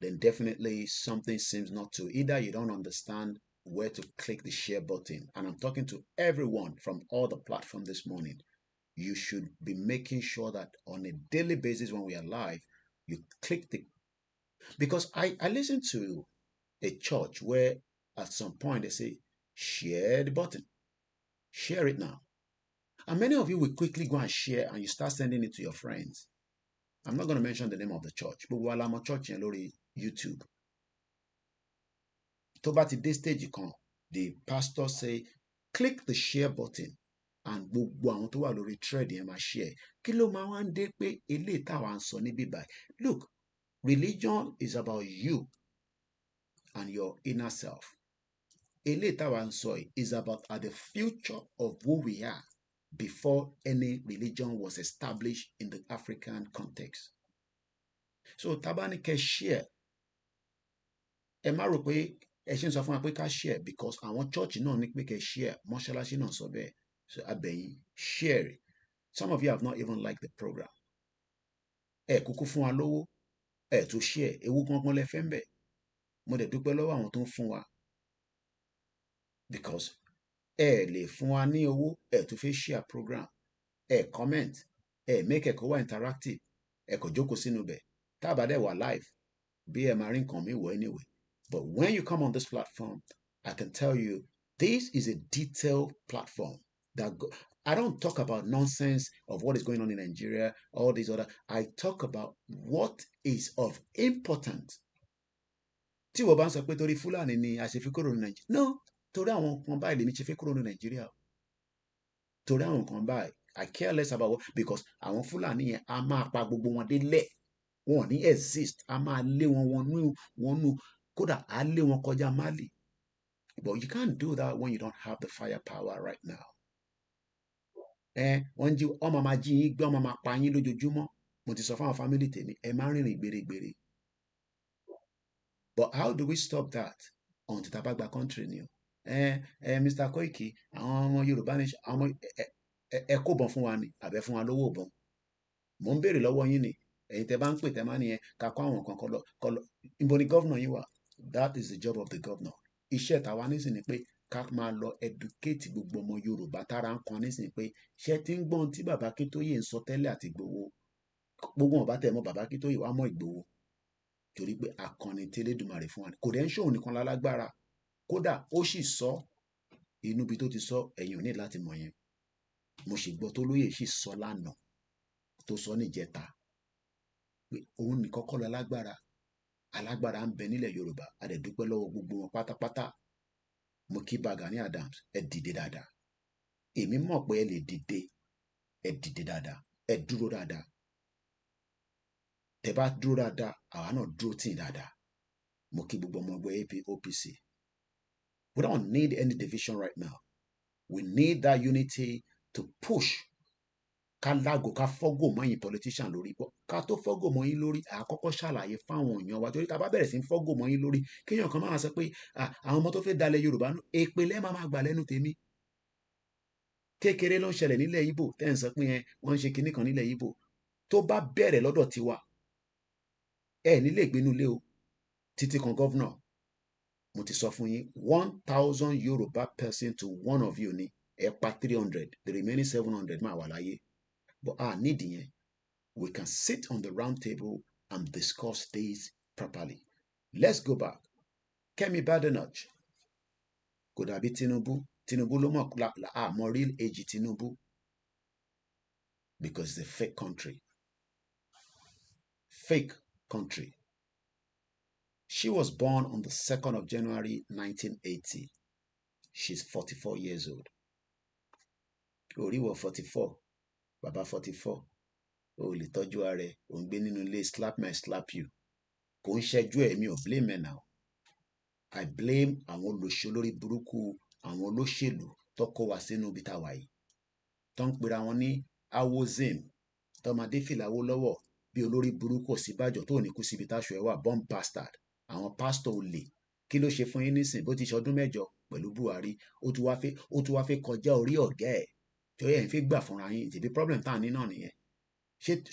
then definitely something seems not to. Either you don't understand where to click the share button. And I'm talking to everyone from all the platforms this morning. You should be making sure that on a daily basis when we are live, you click the... Because I listen to a church where at some point they say, share the button. Share it now. And many of you will quickly go and share and you start sending it to your friends. I'm not going to mention the name of the church, but while I'm a church in Lori YouTube, tó bá ti dé stage kan, the pastor say, click the share button and gbogbo àwọn tó wà lórí thread yẹn máa share. Kí ló máa wá ń dé pé eléyìí táwa ń sọ níbí báyìí? Look, religion is about you and your inner self. Eléyìí táwa ń sọ is about the future of who we are before any religion was established in the African context. So tá bá ní kẹ́ share, ẹ má rò pé ẹ ṣe ń sọ fún wa pé ká share because àwọn church náà ní pé kẹ́ share, mọ́ṣáláṣí náà sọ bẹ́ẹ̀. So abẹ́yìn share it. Some of you have not even liked the program. Ẹ kúkú fún wa lówó, ẹ tún share, ewu gangan lẹ fẹ́ ń bẹ̀. Mo dẹ̀ dúpẹ́ lọ́wọ́ àwọn tó ń fún wa because ẹ lè fún wa ní owó, ẹ tún fẹ́ share program, ẹ comment, ẹ make ẹ̀kọ́ wá interactive, ẹ kò jókòó sínú bẹ̀. Tá a bá dẹ̀ wà live, bí ẹ máa rí nǹkan mi wọ̀ anyway. But when you come on this platform, I can tell you, this is a detailed platform I don't talk about nonsense of what is going on in Nigeria, all these other. I talk about what is of importance. Tí wọ́n bá ń sọ pé torí Fúlàní ni a ṣe fi kúrò ní Nàìjíríà. No, torí àwọn kan báyìí lèmi ṣe fi kúrò ní Nàìjíríà. Torí àwọn kan báyìí, I care less about what, because àwọn Fúlàní yẹn a máa pa gbogbo wọn délẹ̀. Wọn ò ní exist, a máa lé wọn wọnú kódà a lé wọn kọjá Mali. But you can't do that when you don't have the firepower right now. Wọ́n jí ọmọ máa jí yín gbé, ọmọ máa pa yín lójoojúmọ́. Mo ti sọ fún àwọn family tèmi, ẹ má rìnrìn gbèrègbèrè. But how do we stop that? Until tá bá gba country ni o. Mr. Koiki, àwọn ọmọ Yorùbá ní àwọn ẹ kó bọ̀n fún wa ni, àbẹ fún wa lówó bọ̀n. Mo ń béèrè lọ́wọ́ yín ni, ẹ̀yin tẹ́ bá ń pè tẹ́ máa nìyẹn ká kó àwọn kan kọlọ. Ibo ni governor yín wà? That is the job of the governor. Iṣẹ́ tàwa nísìnyí pé ká máa lọ educate gbogbo ọmọ Yorùbá tára ń kan nísìnyí pé ṣé tí ń gbọ́n tí bàbá Akíntóyè ń sọ tẹ́lẹ̀ àti Ìgbòho. Gbogbo wọn bá tẹ̀ mọ́ bàbá Akíntóyè wá mọ́ Ìgbòho. Torí pé akọni tí Elédùmarè fún wa ni. Kò dẹ̀ ń ṣòun nìkan lálágbára. Kódà ó sì sọ inú ibi tó ti sọ ẹ̀yin ò ní láti mọ̀ yẹn. Mo sì gbọ́ tó lóye sì sọ lánàá tó sọ níjẹta pé òun nìkan kọ́ lálágbára. Alágbára ń bẹ nílẹ̀ Yorùbá. A dẹ̀ dúpẹ́ lọ́wọ́ gbogbo wọn pátápátá. Mo kí Gani Adams, ẹ dìde dáadáa. Èmi mọ̀ pé ẹ lè dìde, ẹ dìde dáadáa, ẹ dúró dáadáa. Tẹ́ bá dúró dáadáa, àwa náà dúró tì dáadáa. Mo kí gbogbo ọmọ ẹgbẹ́ OPC. We don't need any division right now. We need that unity to push. Ká lágò, ká fọ́gò mọ́ yín politician lórí. Ká tó fọ́gò mọ́ yín lórí, àkọ́kọ́ ṣàlàyé fáwọn èèyàn wa. Torí tá bá bẹ̀rẹ̀ sí ń fọ́gò mọ́ yín lórí, kéèyàn kan máa sọ pé àwọn ọmọ tó fẹ́ dalẹ̀ Yorùbá nù, èpè lẹ́ máa gbà lẹ́nu tèmi. Kékeré ló ń ṣẹlẹ̀ nílẹ̀ Ìgbò tẹ́ ń sọ pé wọ́n ń ṣe kinní kan nílẹ̀ Ìgbò. Tó bá bẹ̀rẹ̀ lọ́dọ̀ tiwa, ẹ ní lè gbénú lé o títí kan gọ́vnọ̀. Mo ti sọ fún yín 1,000 Yorùbá person to one of you ni ẹ pa 300, the remaining 700 máa wà láyé. But need yẹn. We can sit on the round table and discuss this properly. Let's go back. Kemi Badenoch kò dàbí Tinubu. Tinubu ló mọ̀ àmọ́ real age Tinubu because it's a fake country. Fake country. She was born on the 2nd of January 1980. She's 44 years old. Oríwọ̀ 44, bàbá 44. O lè tọ́jú ara ẹ̀, ò ń gbé nínú ilé slap me, slap you. Kò ń ṣẹ́jú ẹ̀, mi ò blame ẹ̀ now. I blame àwọn olórí burúkú, àwọn olóṣèlú tó kó wa sínú ibi tá a wà yìí. Tó ń pera wọn ní awozim, tọmọdé fìlàwó lọ́wọ́ bí olórí burúkú Ọ̀ṣínbàjò tó ní kú síbi táṣọ ẹ̀ wà, bomb bastard. Àwọn pásítọ̀ olè. Kí ló ṣe fún yín nísìn bó ti ṣe ọdún 7 pẹ̀lú Buhari? Ó tún wá fẹ́ kọjá orí ọ̀gá ẹ̀. Tí ó yẹ ń fi gbà fúnra yín. Tìbí problem tá à ní náà nìyẹn.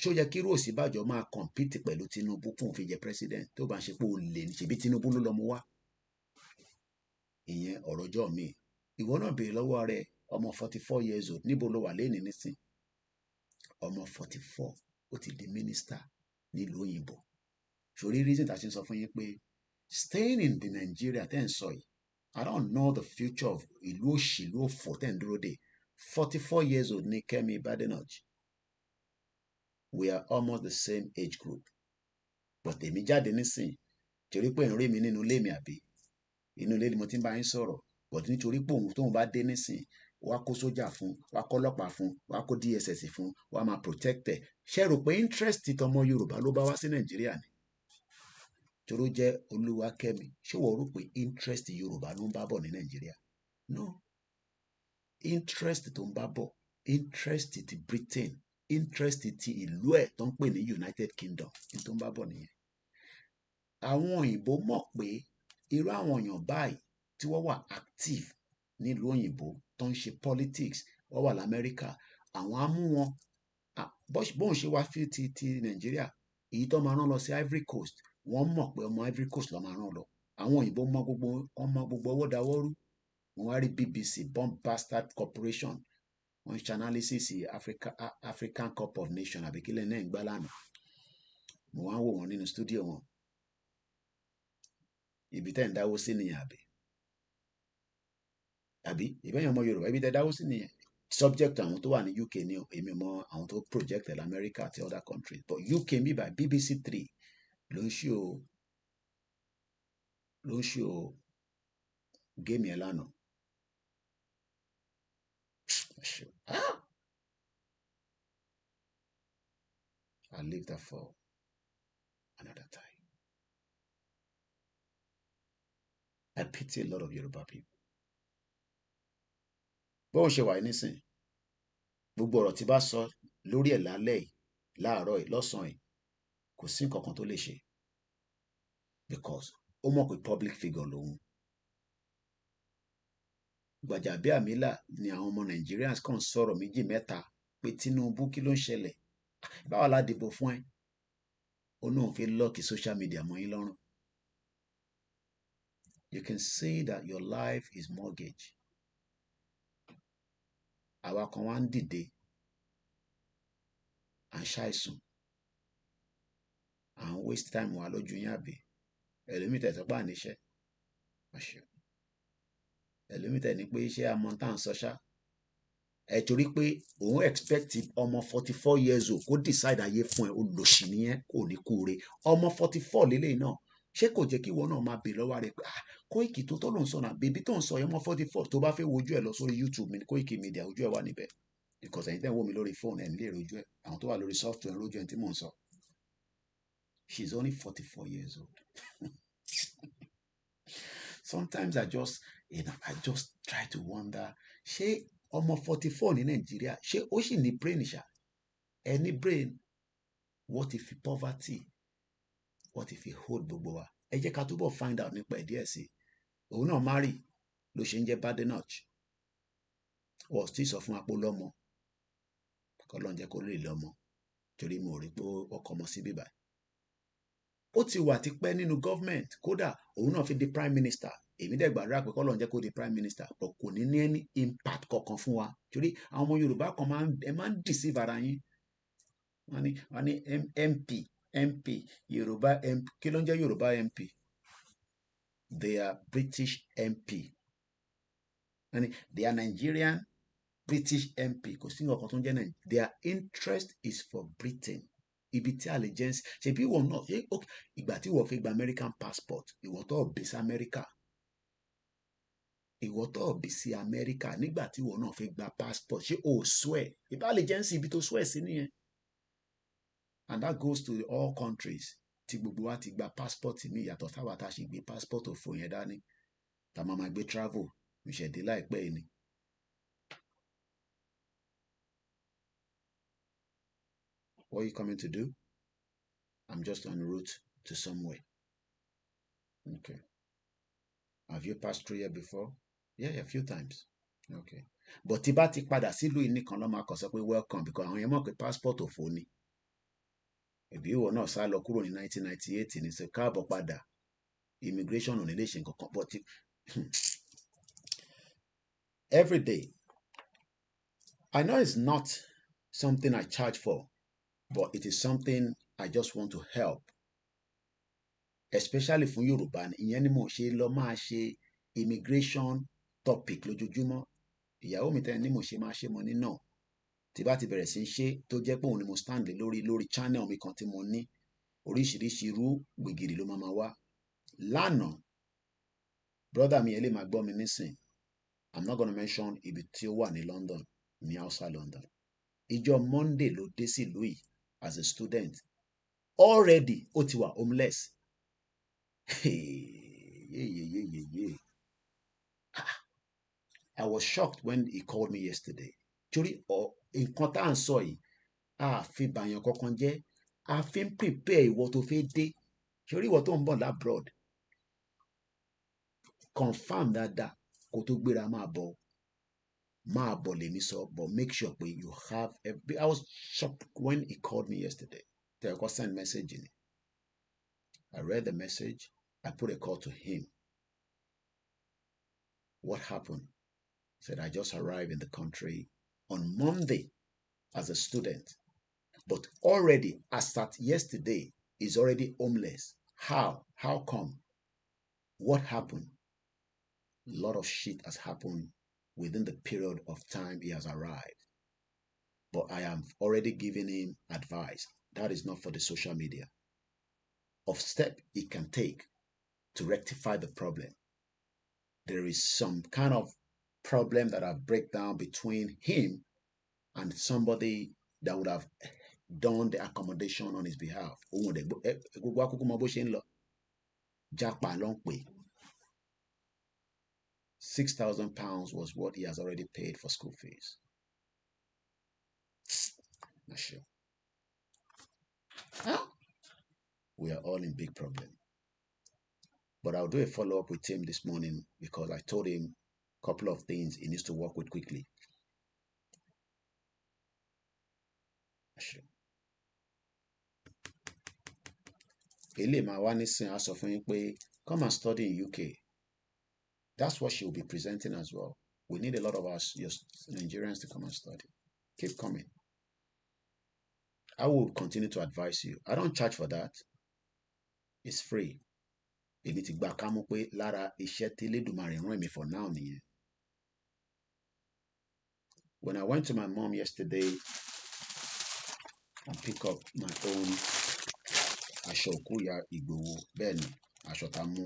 Ṣó yẹ kí Ọ̀ṣínbàjò máa compete pẹ̀lú Tinubu fún òfin jẹ president tó bá ń ṣe pé ó lè ní ṣebí Tinubu ló lọ mú wá? Ìyẹn ọ̀rọ̀ ọjọ́ mi. Ìwọ náà béèrè lọ́wọ́ rẹ, ọmọ 44 years old, níbo ló wà lẹ́ni nísìn? Ọmọ 44 ó ti di minister nílùú òyìnbó. Ṣòrí reason tá a ṣe ń sọ fún yín pé staying in the Nigeria tẹ́ ń sọ yìí, I don't know the future of ìlú òṣì, ìlú òfò tẹ́ ń dúró dè. 44 years old ní Kemi Badenoch. We are almost the same age group. But èmi jáde nísìn, torí pé ń rí mi nínú ilé mi àbí? Inú ilé ni mo ti ń bá yín sọ̀rọ̀. But nítorí pé òun tóun bá dé nísìn, wá kó sójà fún, wá kó ọlọ́pàá fún, wá kó DSS fún, wá máa protect ẹ̀. Ṣé rò pé interest tọmọ Yorùbá ló bá wá sí Nàìjíríà ni? Toro jẹ́ Olúwakẹ́mi. Ṣé wọ́n rò pé interest Yorùbá ló ń bá bọ̀ ní Nàìjíríà? No. Interest tó ń bá bọ̀, interest ti Britain, interest ti ìlú ẹ̀ tó ń pè ní United Kingdom ní tó ń bá bọ̀ nìyẹn. Àwọn òyìnbó mọ̀ pé irú àwọn èèyàn báyìí tí wọ́n wà active nílùú òyìnbó tó ń ṣe politics wọ́n wà lamẹ́ríkà, àwọn á mú wọn bóun ṣe wá fi ti Nàìjíríà èyí tó máa rán lọ sí Ivory Coast wọ́n mọ̀ pé ọmọ Ivory Coast ló máa rán lọ. Àwọn òyìnbó mọ gbogbo owó dáwọ́rú. Wọ́n wá rí BBC Bomb Bastard Corporation wọ́n ṣe analysis African Cup of Nations àbí kílẹ̀ náà ń gbá lánàá. Mo wá ń wò wọ́n nínú studio wọn. Ibi tẹ́ ń dáwó sí nìyẹn àbí ìbẹ́yàn ọmọ Yorùbá ibi tẹ́ dáwó sí nìyẹn. Subject àwọn tó wà ní UK ní èmi mọ àwọn tó project ẹ̀ lamẹ́ríkà àti other countries, but UK mi by BBC 3 ló ń ṣe o géèmì ẹ̀ lánàá. I'll leave that for another time. I pity a lot of Yoruba people. Bó ṣe wà nísìn gbogbo ọ̀rọ̀ tí bá sọ lórí ẹ̀ lálẹ́ yìí láàárọ̀ yìí lọ́sàn-án yìí kò sí nǹkan kan tó lè ṣe because ó mọ̀ pé public figure lòun. Gbàjàbíàmílà ni àwọn ọmọ Nigerians kàn sọ̀rọ̀ méjì mẹ́ta pé Tinubu kí ló ń ṣẹlẹ̀, báwo la dìbò fún ẹ, ó náà fi lọ́ọ̀kì social media mọ́ yín lọ́rùn. You can see that your life is mortgage. Àwa kan wá ń dìde à ń ṣàìsùn à ń waste time wa lójú yín àbí ẹlòmíì tẹ̀ sọ́pà níṣẹ́ ẹlòmíì tẹ̀ ní pé iṣẹ́ amọ̀ tá à ń sọ ṣá ẹ torí pé òun expect ọmọ 44 years old kó decide ayé fún ẹ olòṣì nìyẹn kò ní kúure. Ọmọ 44 lélẹ́yìn náà ṣé kò jẹ́ kí ìwọ náà máa bè lọ́wọ́ rẹ pé Koiki tó ló ń sọ náà bèbí tó ń sọ ọmọ 44 tó bá fẹ́ wojú ẹ lọ sórí YouTube mi ní Koiki Media ojú ẹ wà níbẹ̀ because ẹ̀yin tẹ́ ń wò mí lórí fóònù ẹ̀ ń lè rojú ẹ àwọn tó wà lórí software rojú ẹ tí mò ń sọ. She's only 44 years old. Sometimes I just try to wonder ṣé ọmọ 44 ní Nàìjíríà ṣé ó sì ní brain ṣá ẹ ní brain. What if poverty, what if he hold gbogbo wa? Ẹ jẹ́ ká túbọ̀ find out nípa ẹ̀ díẹ̀ sí. Òun náà marry ló ṣe ń jẹ́ Badenoch. Wọ́n sì sọ fún apò lọ́mọ kọ́ ló ń jẹ́ kó lè lọ́mọ torí mo rí pé ọkọ̀ ọmọ sí bíbá. Ó ti wà tipẹ́ nínú government kódà òun náà fi di prime minister. Èmi dẹ̀ gbàdúrà pé kọ́ ló ń jẹ́ kó di prime minister but kò ní any impact kankan fún wa torí àwọn ọmọ Yorùbá kan máa ń deceive ara yín. Wọ́n ní MP Yorùbá MP kí ló ń jẹ́ Yorùbá MP? They are British MP. They are Nigerian British MP. Kò sí nǹkan tó ń jẹ́ Nàìjíríà. Their interest is for Britain. Ibi tí allegiance ṣe bí wọn náà ìgbà tí wọ́n fi gba American passport ìwọ tó bí sí America. Ìwọ tó bí sí America nígbà tí wọ́n náà fi gba passport ṣé o swear ìbá allegiance ibi tó swear sí nìyẹn. And that goes to all countries. Tí gbogbo wa ti gba passport mi yàtọ̀ táwa tá a ṣe gbé passport òfò yẹn dání. Tá máa gbé travel ìṣẹ̀dé láìpẹ́ yìí ni. What are you coming to do? I'm just en route to somewhere. Okay. Have you passed through here before? Yeah, a few times. Okay. But tí bá ti padà sílùú yìí nìkan ló máa kàn sọ pé welcome because àwọn yẹn mọ̀ pé passport òfò ni. Ìbí ìwọ náà sá lọ kúrò ní 1998 ní sọ káàbọ̀ padà. Immigration ò ní lè ṣe nǹkan kan but every day I know it's not something I charge for, but it is something I just want to help. Especially fún Yorùbá ìyẹn ni mo ṣe lọ máa ṣe immigration topic lójoojúmọ́. Ìyàwó mi tẹ́lẹ̀ ni mo ṣe máa ṣe mọ́ ní náà. Tí bá ti bẹ̀rẹ̀ sí í ṣe tó jẹ́ pé òun ni mo stand lórí channel mi kan tí mo ní oríṣiríṣi irú gbègìrì ló máa wá. Lánàá brother mi ẹ lè máa gbọ́ mi nísìn. I'm not gonna mention ibi tí ó wà ní London ní outside London. Ìjọ Monday ló dé sí ìlú yìí as a student. Already ó ti wà homeless. I was shocked when he called me yesterday. Torí nǹkan tá à ń sọ yìí a fi bàyàn kankan jẹ́, a fi ń prepare ìwọ tó fẹ́ dé. Ṣorí ìwọ tó ń bọ̀ labroad, confirm dáadáa kó tó gbéra máa bọ̀ lèmi sọ, but make sure pé you have I was shocked when he called me yesterday. Tell me, send message in it. I read the message. I put a call to him. What happened? He said, I just arrived in the country on Monday as a student, but already, as at yesterday, is already homeless. How? How come? What happened? A lot of shit has happened within the period of time he has arrived. But I am already giving him advice. That is not for the social media. Of step he can take to rectify the problem. There is some kind of problem that have breakdown between him and somebody that would have done the accommodation on his behalf. £6,000 was what he has already paid for school fees. Not sure. Huh? We are all in big problem. But I'll do a follow-up with him this morning because I told him a couple of things he needs to work with quickly. Sure. Come and study in UK. That's what she will be presenting as well. We need a lot of us, Nigerians, to come and study. Keep coming. I will continue to advise you. I don't charge for that. It's free. Èmi ti gbà kámú pé lára iṣẹ́ tí Elédùmarè rán mi for now nìyẹn. When I went to my mom yesterday and pick up my own aṣọ òkú ìyá Ìgbòho, bẹ́ẹ̀ ni aṣọ tá mú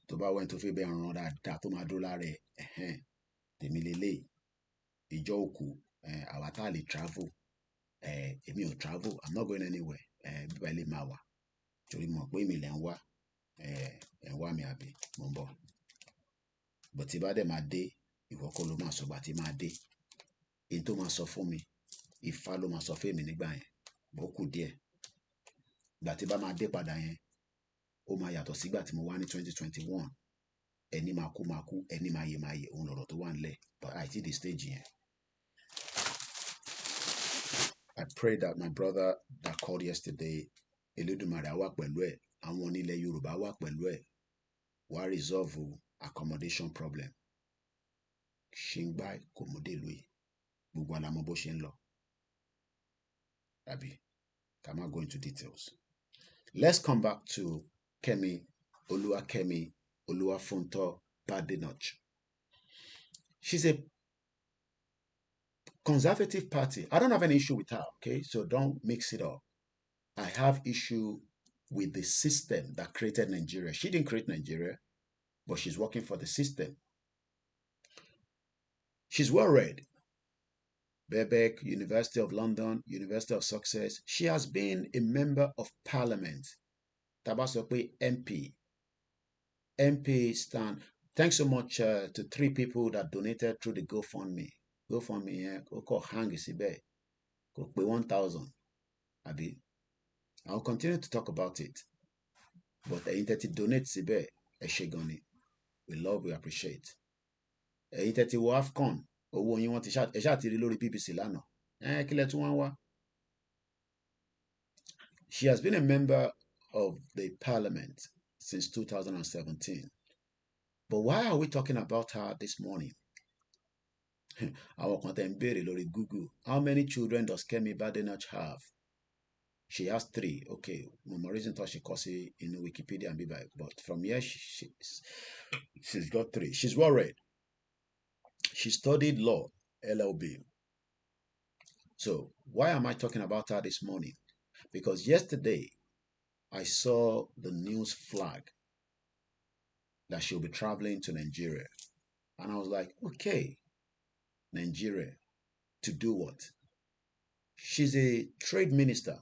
tó bá wẹ́n tó fi bẹ́ẹ̀ ràn dáadáa tó máa dúró lára ẹ̀ tèmi lélẹ̀ ìjọ òkú àwa tá lè travel èmi ò travel, I'm not going anywhere bíbá ilé máa wà torí mọ̀ pé èmi lẹ̀ ń wá ẹ̀ ń wá mi àbí mo ń bọ̀ but tí bá dẹ̀ máa dé ìwọ kọ́ ló máa sọ gbà tí máa dé èyí tó máa sọ fún mi Ifá ló máa sọ fún èmi nígbà yẹn bó kù díẹ̀ gbà tí bá máa dé padà yẹn ó máa yàtọ̀ sígbà tí mo wá ní 2021 ẹni máa kú ẹni máa yè òun lọ̀rọ̀ tó wà nílẹ̀ but àìtí the stage yẹn. I pray that my brother that called yesterday Elédùmarè á wà pẹ̀lú ẹ̀ àwọn onílẹ̀ Yorùbá wà pẹ̀lú ẹ̀ wá resolve accommodation problem ṣe ń gbá kò mú dé lóye gbogbo àlámọ̀ bó ṣe ń lọ àbí ká má go into details. Let's come back to Kemi Oluwafunto Badenoch. She's a conservative party. I don't have any issue with her, okay? So don't mix it up. I have issue with the system that created Nigeria. She didn't create Nigeria, but she's working for the system. She's well read. Birkbeck, University of London, University of Sussex. She has been a member of parliament. Tabasope MP. MP stand. Thanks so much to 3 people that donated through the GoFundMe. GoFundMe, yeah, go hang isibe. Go pay 1,000. Abi. I'll continue to talk about it. But the entity donate sibe eshegoni. We love, we appreciate. The entity will AFCON. Owó yín wọ́n ti ṣáà ti rí lórí BBC lánàá. Kílẹ̀ tí wọ́n wá. She has been a member of the parliament since 2017. But why are we talking about her this morning? Àwọn kan tẹ̀ ń béèrè lórí Google. How many children does Kemi Badenoch have? She has 3. Okay, mo reason thought she calls it in Wikipedia and be by, but from here she's got 3. She's well read. She studied law, LLB. So why am I talking about her this morning? Because yesterday I saw the news flag that she'll be traveling to Nigeria. And I was like, okay, Nigeria, to do what? She's a trade minister.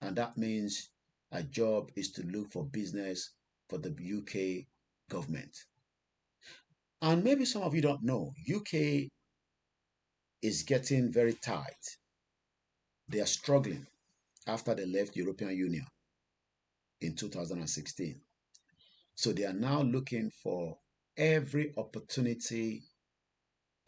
And that means her job is to look for business for the UK government. And maybe some of you don't know, UK is getting very tight They are struggling after they left European Union in 2016. So they are now looking for every opportunity,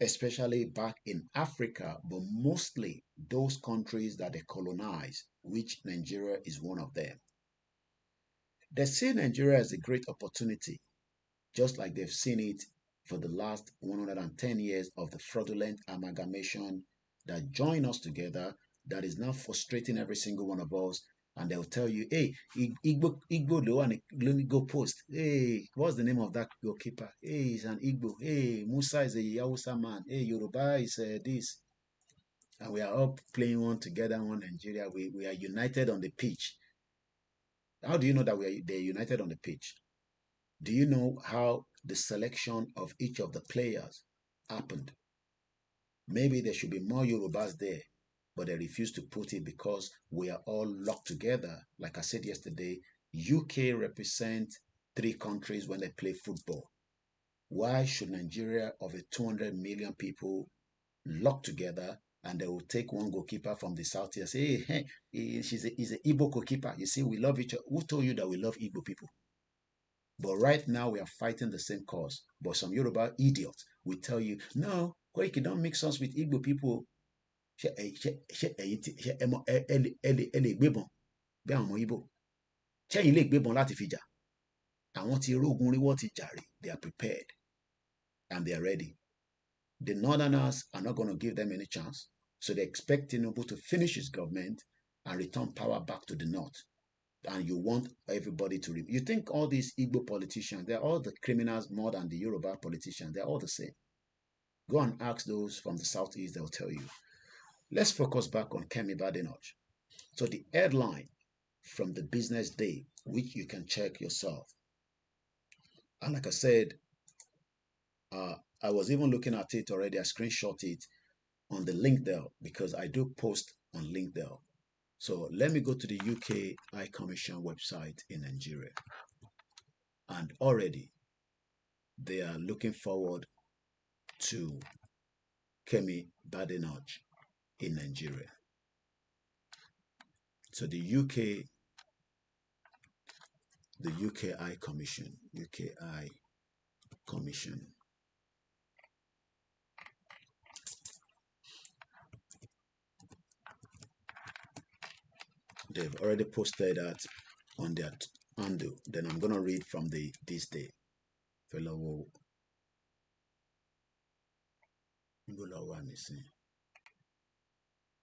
especially back in Africa, but mostly those countries that they colonized, which Nigeria is one of them. They see Nigeria as a great opportunity, just like they've seen it for the last 110 years of the fraudulent amalgamation that join us together, that is now frustrating every single one of us. And they'll tell you, hey, Igbo the go post. Hey, what's the name of that goalkeeper? Hey, he's an Igbo. Hey, Musa is a Yausa man. Hey, Yoruba is this. And we are all playing one together, one Nigeria. We are united on the pitch. How do you know that they're united on the pitch? Do you know how the selection of each of the players happened? Maybe there should be more Yorubas there, but they refuse to put it because we are all locked together. Like I said yesterday, UK represents 3 countries when they play football. Why should Nigeria, of a 200 million people, lock together and they will take one goalkeeper from the south and say, hey, he's an Igbo goalkeeper. You see, we love each other. Who told you that we love Igbo people? But right now we are fighting the same cause. But some Yoruba idiots will tell you, no, Koiki, don't mix us with Igbo people. They are prepared and they are ready. The Northerners are not going to give them any chance. So they expect Tinubu to finish his government and return power back to the North. And you want everybody to... You think all these Igbo politicians, they're all the criminals more than the Yoruba politicians. They're all the same. Go and ask those from the Southeast, they'll tell you. Let's focus back on Kemi Badenoch. So the headline from the Business Day, which you can check yourself. And like I said, I was even looking at it already. I screenshot it on the link there because I do post on link there. So let me go to the UK High Commission website in Nigeria. And already they are looking forward to Kemi Badenoch in Nigeria. So the UK High Commission, they've already posted that on their handle. Then I'm going to read from this day. Fellow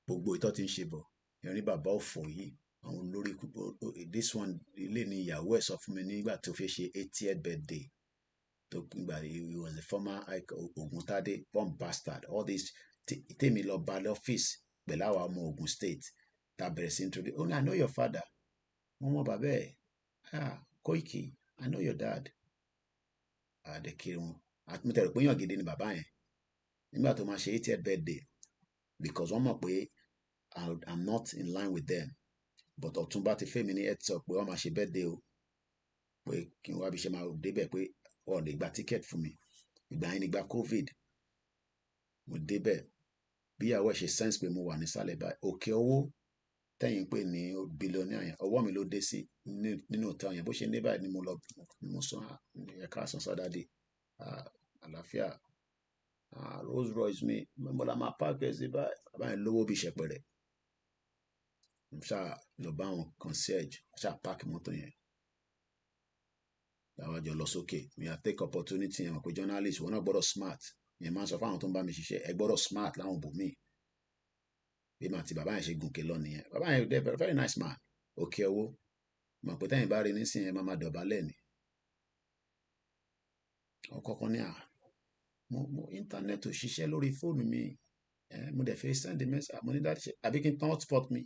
gbogbo ìtọ́ ti ń ṣe bọ̀ ìrìn bàbá ọ̀fọ̀ yìí àwọn olórí this one ilé ni ìyàwó ẹ̀ sọ fún mi nígbà tó fi ṣe 80th birthday tó gbà he was the former Ògúntádé bomb bastard all this tèmi lọ bá lọ́fíìsì pẹ̀lú àwọn ọmọ Ògùn state tá a bẹ̀rẹ̀ sí introduce I know your father wọ́n mọ̀ bàbá ẹ̀ Koiki I know your dad àdèkiri wọn àtúntẹ̀rẹ̀ pé yàn gidi ni bàbá yẹn nígbà tó máa ṣe 80th birthday because wọ́n mọ̀ pé I'm not in line with them but Ọ̀túnba ti fẹ́ mi ní heads up pé wọ́n máa ṣe birthday o pé kí n wá bí ṣe máa débẹ̀ pé wọ́n lè gba ticket fún mi ìgbà yẹn ni gba COVID mo débẹ̀ bí ìyàwó ẹ̀ ṣe sense pé mo wà nísàlẹ̀ báyìí òkè owó tẹ̀yìn pé ní billionaire yẹn ọwọ́ mi ló dé sí nínú hotel yẹn bó ṣe ní báyìí ni mo lọ ni mo sọ ẹ̀ka àsán sọ́dádì àlàáfíà Rolls Royce mi mo la máa park ẹ̀ sí báyìí lówó bí ṣẹpẹrẹ ṣáà lọ bá àwọn concierge ṣáà park mọ́tò yẹn làwọn jọ lọ sókè mi à take opportunity yẹn pé journalist wọn náà gbọ́dọ̀ smart yẹn máa ń sọ fáwọn tó ń bá mi ṣiṣẹ́ ẹ gbọ́dọ̀ smart láwọn bòmíì bí màá ti bàbá yẹn ṣe gùnkè lọ nìyẹn bàbá yẹn dé very nice man òkè owó mọ̀ pé tẹ́yìn bá rí nísìnyẹn máa dọ̀bálẹ̀ ni ọkọ̀ọ̀kan ní mo internet ò ṣiṣẹ́ lórí fóònù mi mo dẹ̀ fẹ́ send the message mo ní dáàdì ṣe àbí kí n tán hotspot mi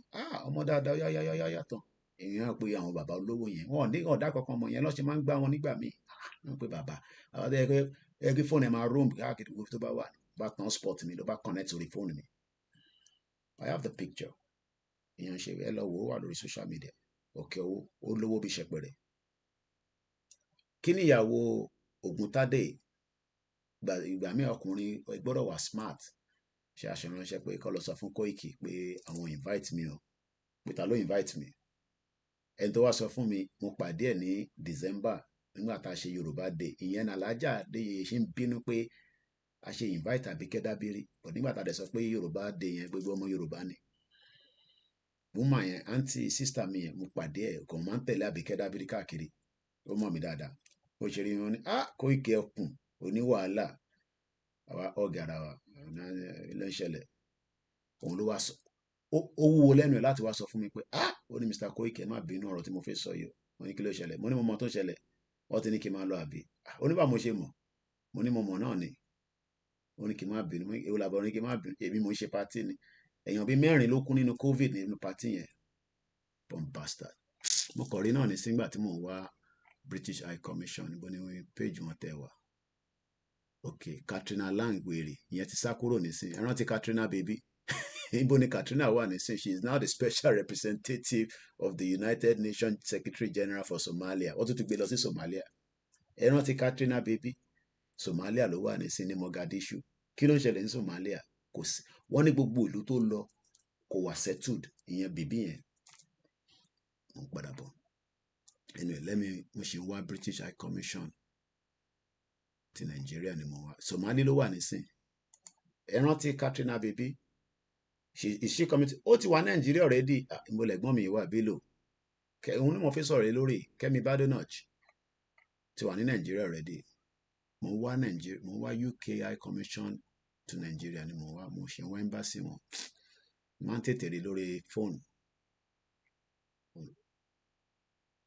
ọmọ dáadáa yá tán èèyàn pé àwọn bàbá olówó yẹn wọn ní ọ̀dà kankan mọ̀ yẹn lọ́sẹ̀ máa ń gbá wọn nígbà míì wọ́n pé bàbá àwọn ẹgbẹ́ fóònù ẹ̀ máa roam káàkiri gbogbo tó bá wà bá tán hotspot mi ló bá connect sórí fóònù mi I have the picture èèyàn ṣe ẹ lọ wò ó wà lórí social media òkè owó ó lówó bí ṣẹpẹrẹ kí ni ìyàwó Ògúntádé ìgbà míì ọkùnrin gbọ́dọ̀ wà smart ṣe àṣẹránṣẹ́ pé kó lọ sọ fún Koiki pé àwọn invite mi o, pé ta ló invite mi. Ẹni tó wá sọ fún mi, mo pàdé ẹ̀ ní December nígbà tá a ṣe Yorùbá Day. Ìyẹn Alájà Adéyẹyẹ ṣe ń bínú pé a ṣe invite Àbíkẹ́ Dábírí, but nígbà tá a dẹ̀ sọ pé Yorùbá Day yẹn gbogbo ọmọ Yorùbá ni. Woman yẹn, aunty sister mi yẹn, mo pàdé ẹ̀, kò máa ń tẹ̀lé Àbíkẹ́ Dábírí káàkiri, ó mọ̀ mí dáadáa. Ó ṣe rí wọn ní Koiki ẹkùn oní wàhálà, àwa ọ̀gá ara wa ló ń ṣẹlẹ̀. Òun ló wá sọ, ó wúwo lẹ́nu ẹ̀ láti wá sọ fún mi pé ó ní Mr. Koiki ẹ má bínú ọ̀rọ̀ tí mo fẹ́ sọ yìí. Mo ní kí ló ṣẹlẹ̀? Mo ní mo mọ tó ṣẹlẹ̀, wọ́n ti ní kí n máa lọ àbí. Ó ní bá mo ṣe mọ̀, mo ní mo mọ̀ náà ni. Ó ní kí n má bínú, èwo làbọ̀ ní kí n má bínú, èmi mo ń ṣe party ni. Èèyàn bíi 4 ló kú nínú COVID nínú party yẹn. Bomb bastard. Mo kọ̀ rí náà ní sígbà tí mò ń wá British High Commission níbo ni page wọn tẹ̀ wá. Okay, Katrina Lang wèrè ìyẹn ti sá kúrò nísìn. Ẹ rántí Katrina baby? Níbo ni Katrina wà nísìn? She is now the special representative of the United Nations Secretary General for Somalia. Wọ́n tún ti gbé lọ sí Somalia. Ẹ rántí Katrina baby? Somalia ló wà nísìn ní Mogadishu. Kí ló ń ṣẹlẹ̀ ní Somalia? Kò sí. Wọ́n ní gbogbo ìlú tó lọ kò wà settled. Ìyẹn bèbí yẹn. Mo ń padà bọ̀. Anyway, mo ṣe ń wá British High Commission ti Nigeria ni mo wá. Somali ló wà nísìn. Ẹ rántí Katrina baby? Is she coming to? Ó ti wà Nigeria already. Mo lẹ̀gbọ́n mi wà Bello. Òun ni mo fi sọ̀rọ̀ lórí Kemi Badenoch. Ti wà ní Nigeria already. Mo wá UK High Commission to Nigeria ni mo wá. Mo ṣe ń wá embassy wọn. Máa ń tètè rí lórí fóònù.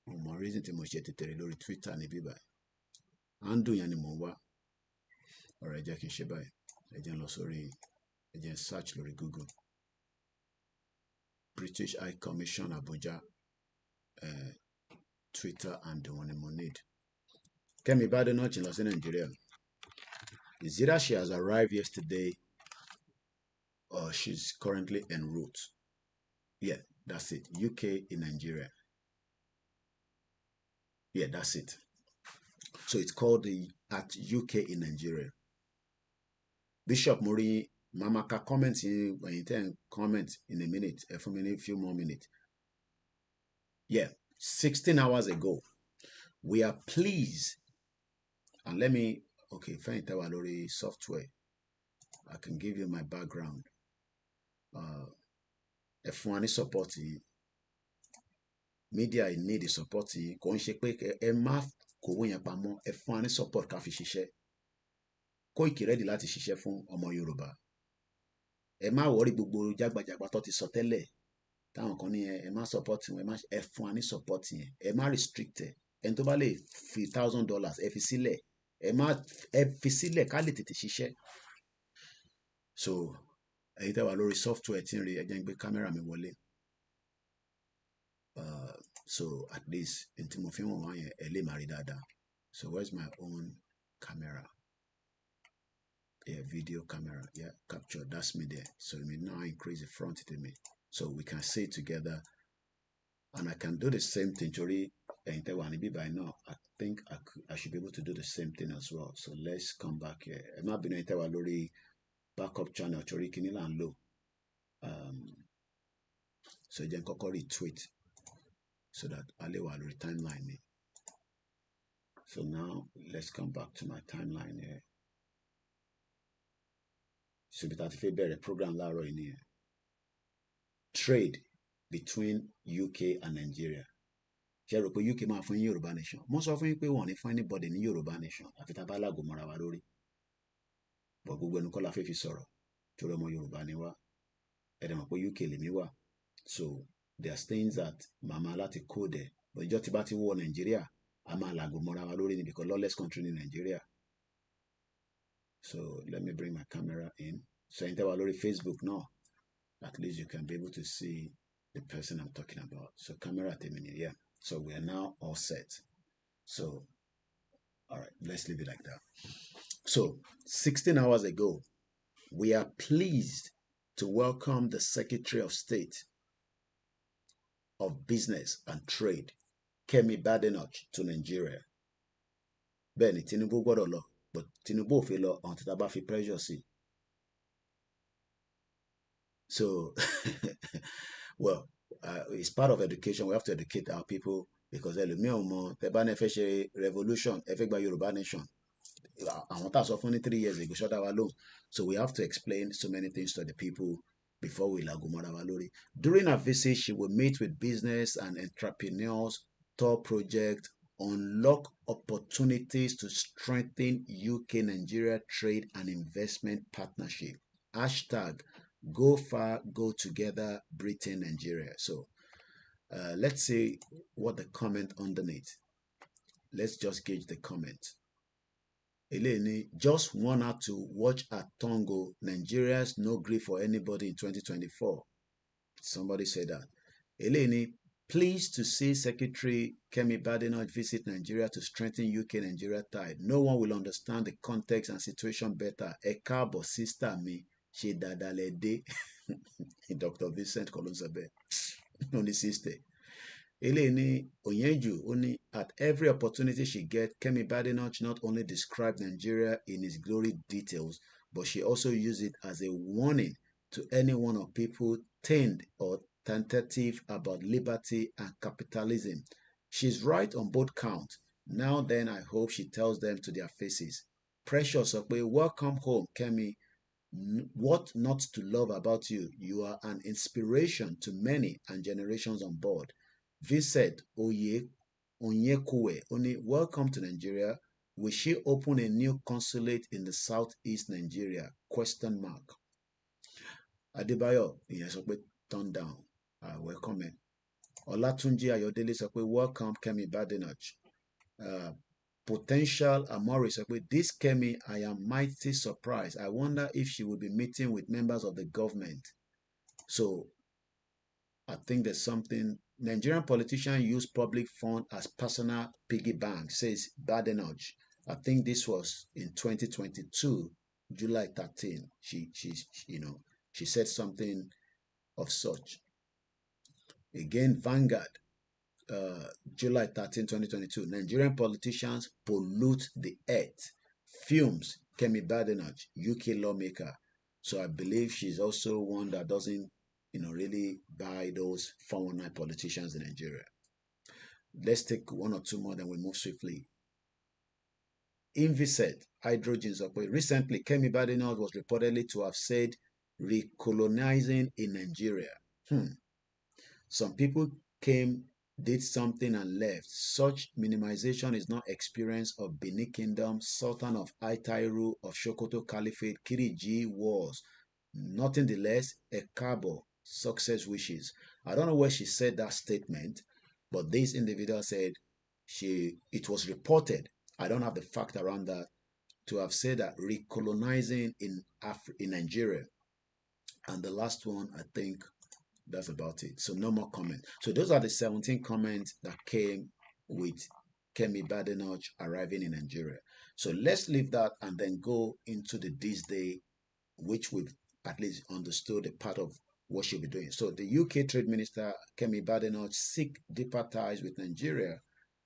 Mo mọ reason tí mo ṣe tètè rí lórí Twitter ní bíbá. Handle yẹn ni mo wá. Ọ̀rọ̀ ẹ jẹ́ kí n ṣe báyìí. Ẹ jẹ́ n lọ sórí, ẹ jẹ́ n search lórí Google. British High Commission Abuja, Twitter and the one mo need. Kemi Badenoch lọ sí Nigeria. It's either she has arrived yesterday or she's currently en route. Yeah, that's it. UK in Nigeria. Yeah, that's it. So it's called at UK in Nigeria. Bishop Mori, Mama ka comment in comment in a minute, for a few more minutes. Yeah, 16 hours ago, we are pleased. And let me, okay, find Tawalori software. I can give you my background. If one is supporting media, in need the support. Kò ń ṣe pé ẹ má kówó yẹn pamọ́, ẹ fún wa ní support ká fi ṣiṣẹ́. Koiki ready láti ṣiṣẹ́ fún ọmọ Yorùbá. Ẹ má worry gbogbo jágbajàgba tó ti sọ tẹ́lẹ̀. Táwọn kan ní ẹ má support wọn, ẹ fún wa ní support yẹn. Ẹ má restrict ẹ. Ẹni tó bá lè fi $1,000 ẹ fi sílẹ̀. Ẹ fi sílẹ̀ ká lè tètè ṣiṣẹ́. So, ẹ̀yin tẹ́ wà lórí software tí ń rí, ẹ jẹ́ n gbé kámẹ́rà mi wọlé. So at least ntí mo fi wọ̀n wá yẹn ẹ lè máa rí dáadáa. So where's my own camera? Yeah, video camera. Yeah, capture. That's me there. So let me now increase the front to me, so we can see it together. And I can do the same thing. Torí ẹ̀yin tẹ́ wà níbí by now, I think I should be able to do the same thing as well. So let's come back here. Ẹ má bínú ẹ̀yin tẹ́ wà lórí backup channel. Torí kíní là ń lò. So ẹ jẹ́ n kọ́kọ́ retweet so that a lè wà lórí timeline mi. So now let's come back to my timeline here. So bí ta ti fẹ́ bẹ̀rẹ̀ program láàárọ̀ yìí nìyẹn. Trade between UK and Nigeria. Ṣé rò pé UK máa fún yín Yorùbá nation? Mo sọ fún yín pé wọ́n ní fún anybody ní Yorùbá nation àfi tá a bá lágò mọ́ra wa lórí. But gbogbo ẹnu kọ́ la fẹ́ fi sọ̀rọ̀. Torí ọmọ Yorùbá ni wá. Ẹ dẹ̀ mọ̀ pé UK lèmi wà. So there are things that màmá láti kó dẹ̀. But ìjọ́ tí bá ti wọ Nigeria, a máa làgò mọ́ra wa lórí ni because lawless country ní Nigeria. So let me bring my camera in. So ẹ̀yin tẹ́ wà lórí Facebook now, at least you can be able to see the person I'm talking about. So camera tèmi ni, yeah. So we are now all set. So, all right, let's leave it like that. So 16 hours ago, we are pleased to welcome the Secretary of State of Business and Trade, Kemi Badenoch, to Nigeria. Bẹ́ẹ̀ni, Tinubu gbọ́dọ̀ lọ, but Tinubu ò fi lọ until tá bá fi pressure sí. So, well, it's part of education. We have to educate our people because ẹlòmíì ò mọ̀ tẹ́ bá ní ẹ fẹ́ ṣe revolution, ẹ fẹ́ gba Yorùbá nation. Àwọn tá a sọ fún ní 3 years ago ṣọ́dá wa lóhùn. So we have to explain so many things to the people before we lago mọ́ra wa lórí. During her visit, she will meet with business and entrepreneurs, tour project, unlock opportunities to strengthen UK-Nigeria trade and investment partnership. Hashtag go far, go together, Britain, Nigeria. So let's see what the comment underneath. Let's just gauge the comment. Eleni just want her to watch at Tongo. Nigerians no grief for anybody in 2024. Somebody said that. Eleni, pleased to see Secretary Kemi Badenoch visit Nigeria to strengthen UK-Nigeria tie. No one will understand the context and situation better. Ẹ káàbọ̀ sister mi, ṣe dáadáa lẹ dé. Dr. Vincent Kolonsabe. No, the sister. Eleni Onyeju only at every opportunity she gets, Kemi Badenoch not only described Nigeria in its glory details, but she also used it as a warning to any one of people tend or tentative about liberty and capitalism. She's right on both counts. Now then, I hope she tells them to their faces. Precious Okwe, welcome home, Kemi. What not to love about you? You are an inspiration to many and generations on board. Vincent Onyekwe, only welcome to Nigeria. Will she open a new consulate in the southeast Nigeria? Question mark. Adebayo, ìyẹn sọ pé turn down. Welcome. Olatunji Ayodele sọ pé welcome Kemi Badenoch. Potential Amori sọ pé this Kemi, I am mighty surprised. I wonder if she will be meeting with members of the government. So I think there's something. Nigerian politicians use public fund as personal piggy bank, says Badenoch. I think this was in 2022, July 13. She said something of such. Again, Vanguard, July 13, 2022. Nigerian politicians pollute the earth. Fumes, Kemi Badenoch, UK lawmaker. So I believe she's also one that doesn't really buy those 419 politicians in Nigeria. Let's take one or two more, then we move swiftly. Inviset, hydrogens. Recently, Kemi Badenoch was reportedly to have said recolonizing in Nigeria. Some people came, did something and left. Such minimization is not experience of Benin Kingdom, Sultan of Aitairu, of Sokoto Caliphate, Kiriji wars. Nothing the less, Ekabo, success wishes. I don't know where she said that statement, but this individual said it was reported, I don't have the fact around that, to have said that recolonizing in Nigeria. And the last one, I think that's about it. So no more comment. So those are the 17 comments that came with Kemi Badenoch arriving in Nigeria. So let's leave that and then go into the this day, which we've at least understood a part of what she'll be doing. So the UK Trade Minister Kemi Badenoch seek deeper ties with Nigeria,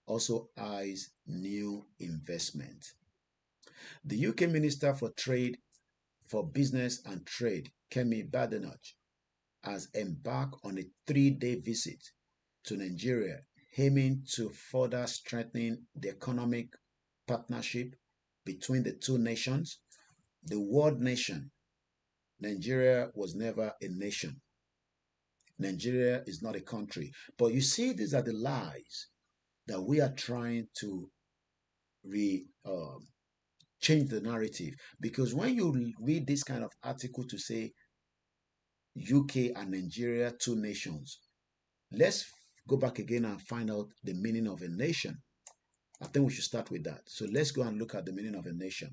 also eyes new investment. The UK Minister for Trade, for Business and Trade, Kemi Badenoch, has embarked on a 3-day visit to Nigeria, aiming to further strengthen the economic partnership between the two nations. The word nation, Nigeria was never a nation. Nigeria is not a country. But you see, these are the lies that we are trying to change the narrative. Because when you read this kind of article to say UK and Nigeria, two nations, let's go back again and find out the meaning of a nation. I think we should start with that. So let's go and look at the meaning of a nation.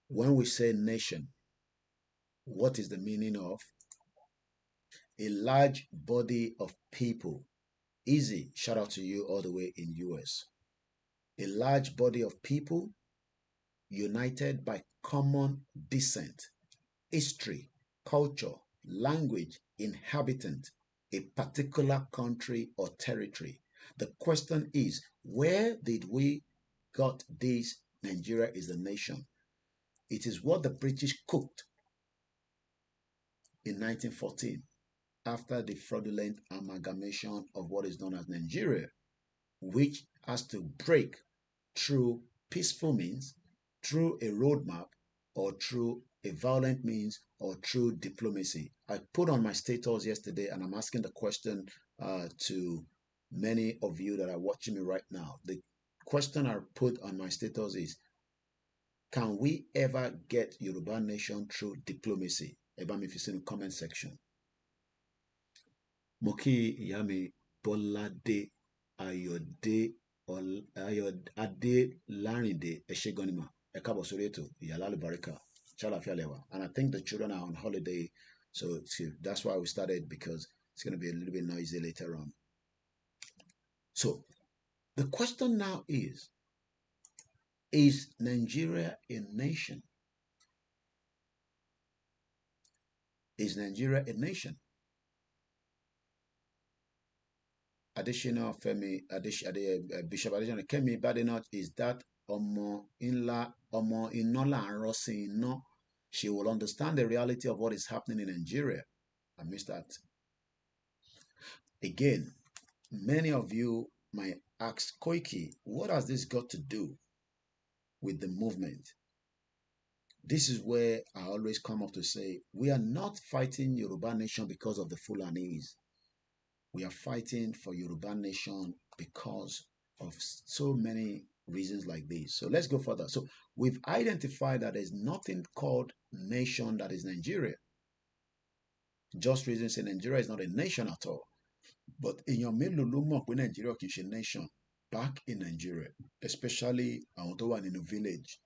When we say nation, what is the meaning of? A large body of people. Easy, shout out to you all the way in US. A large body of people united by common descent, history, culture, language, inhabitant, a particular country or territory. The question is, where did we got this Nigeria is a nation? It is what the British cooked in 1914 after the fraudulent amalgamation of what is known as Nigeria, which has to break through peaceful means, through a roadmap, or through a violent means, or through diplomacy. I put on my status yesterday, and I'm asking the question to many of you that are watching me right now. The question I put on my status is, can we ever get Yoruba nation through diplomacy? Ebami, if you see in the comment section. Moki Yami Bolade Ayode Ayọ̀adé Lárìndé Ẹ̀ṣẹ́ganimọ̀ ẹ káàbọ̀ sórí ètò Ìyálà Àlùbáríkà ṣàlàfíà lẹ́wà. And I think the children are on holiday, so that's why we started, because it's going to be a little bit noisy later on. So the question now is Nigeria a nation? Is Nigeria a nation? Additional Femi, Bishop Additional Kemi Badenoch, is that Omo Inla, Omo Inola and Rossi no? She will understand the reality of what is happening in Nigeria. I missed that. Again, many of you might ask, Koiki, what has this got to do with the movement? This is where I always come up to say, we are not fighting Yoruba nation because of the Fulanis. We are fighting for Yoruba nation because of so many reasons like this. So let's go further. So we've identified that there's nothing called nation that is Nigeria. Just reasons say Nigeria is not a nation at all. But in your Nigeria is a nation back in Nigeria, especially in a village,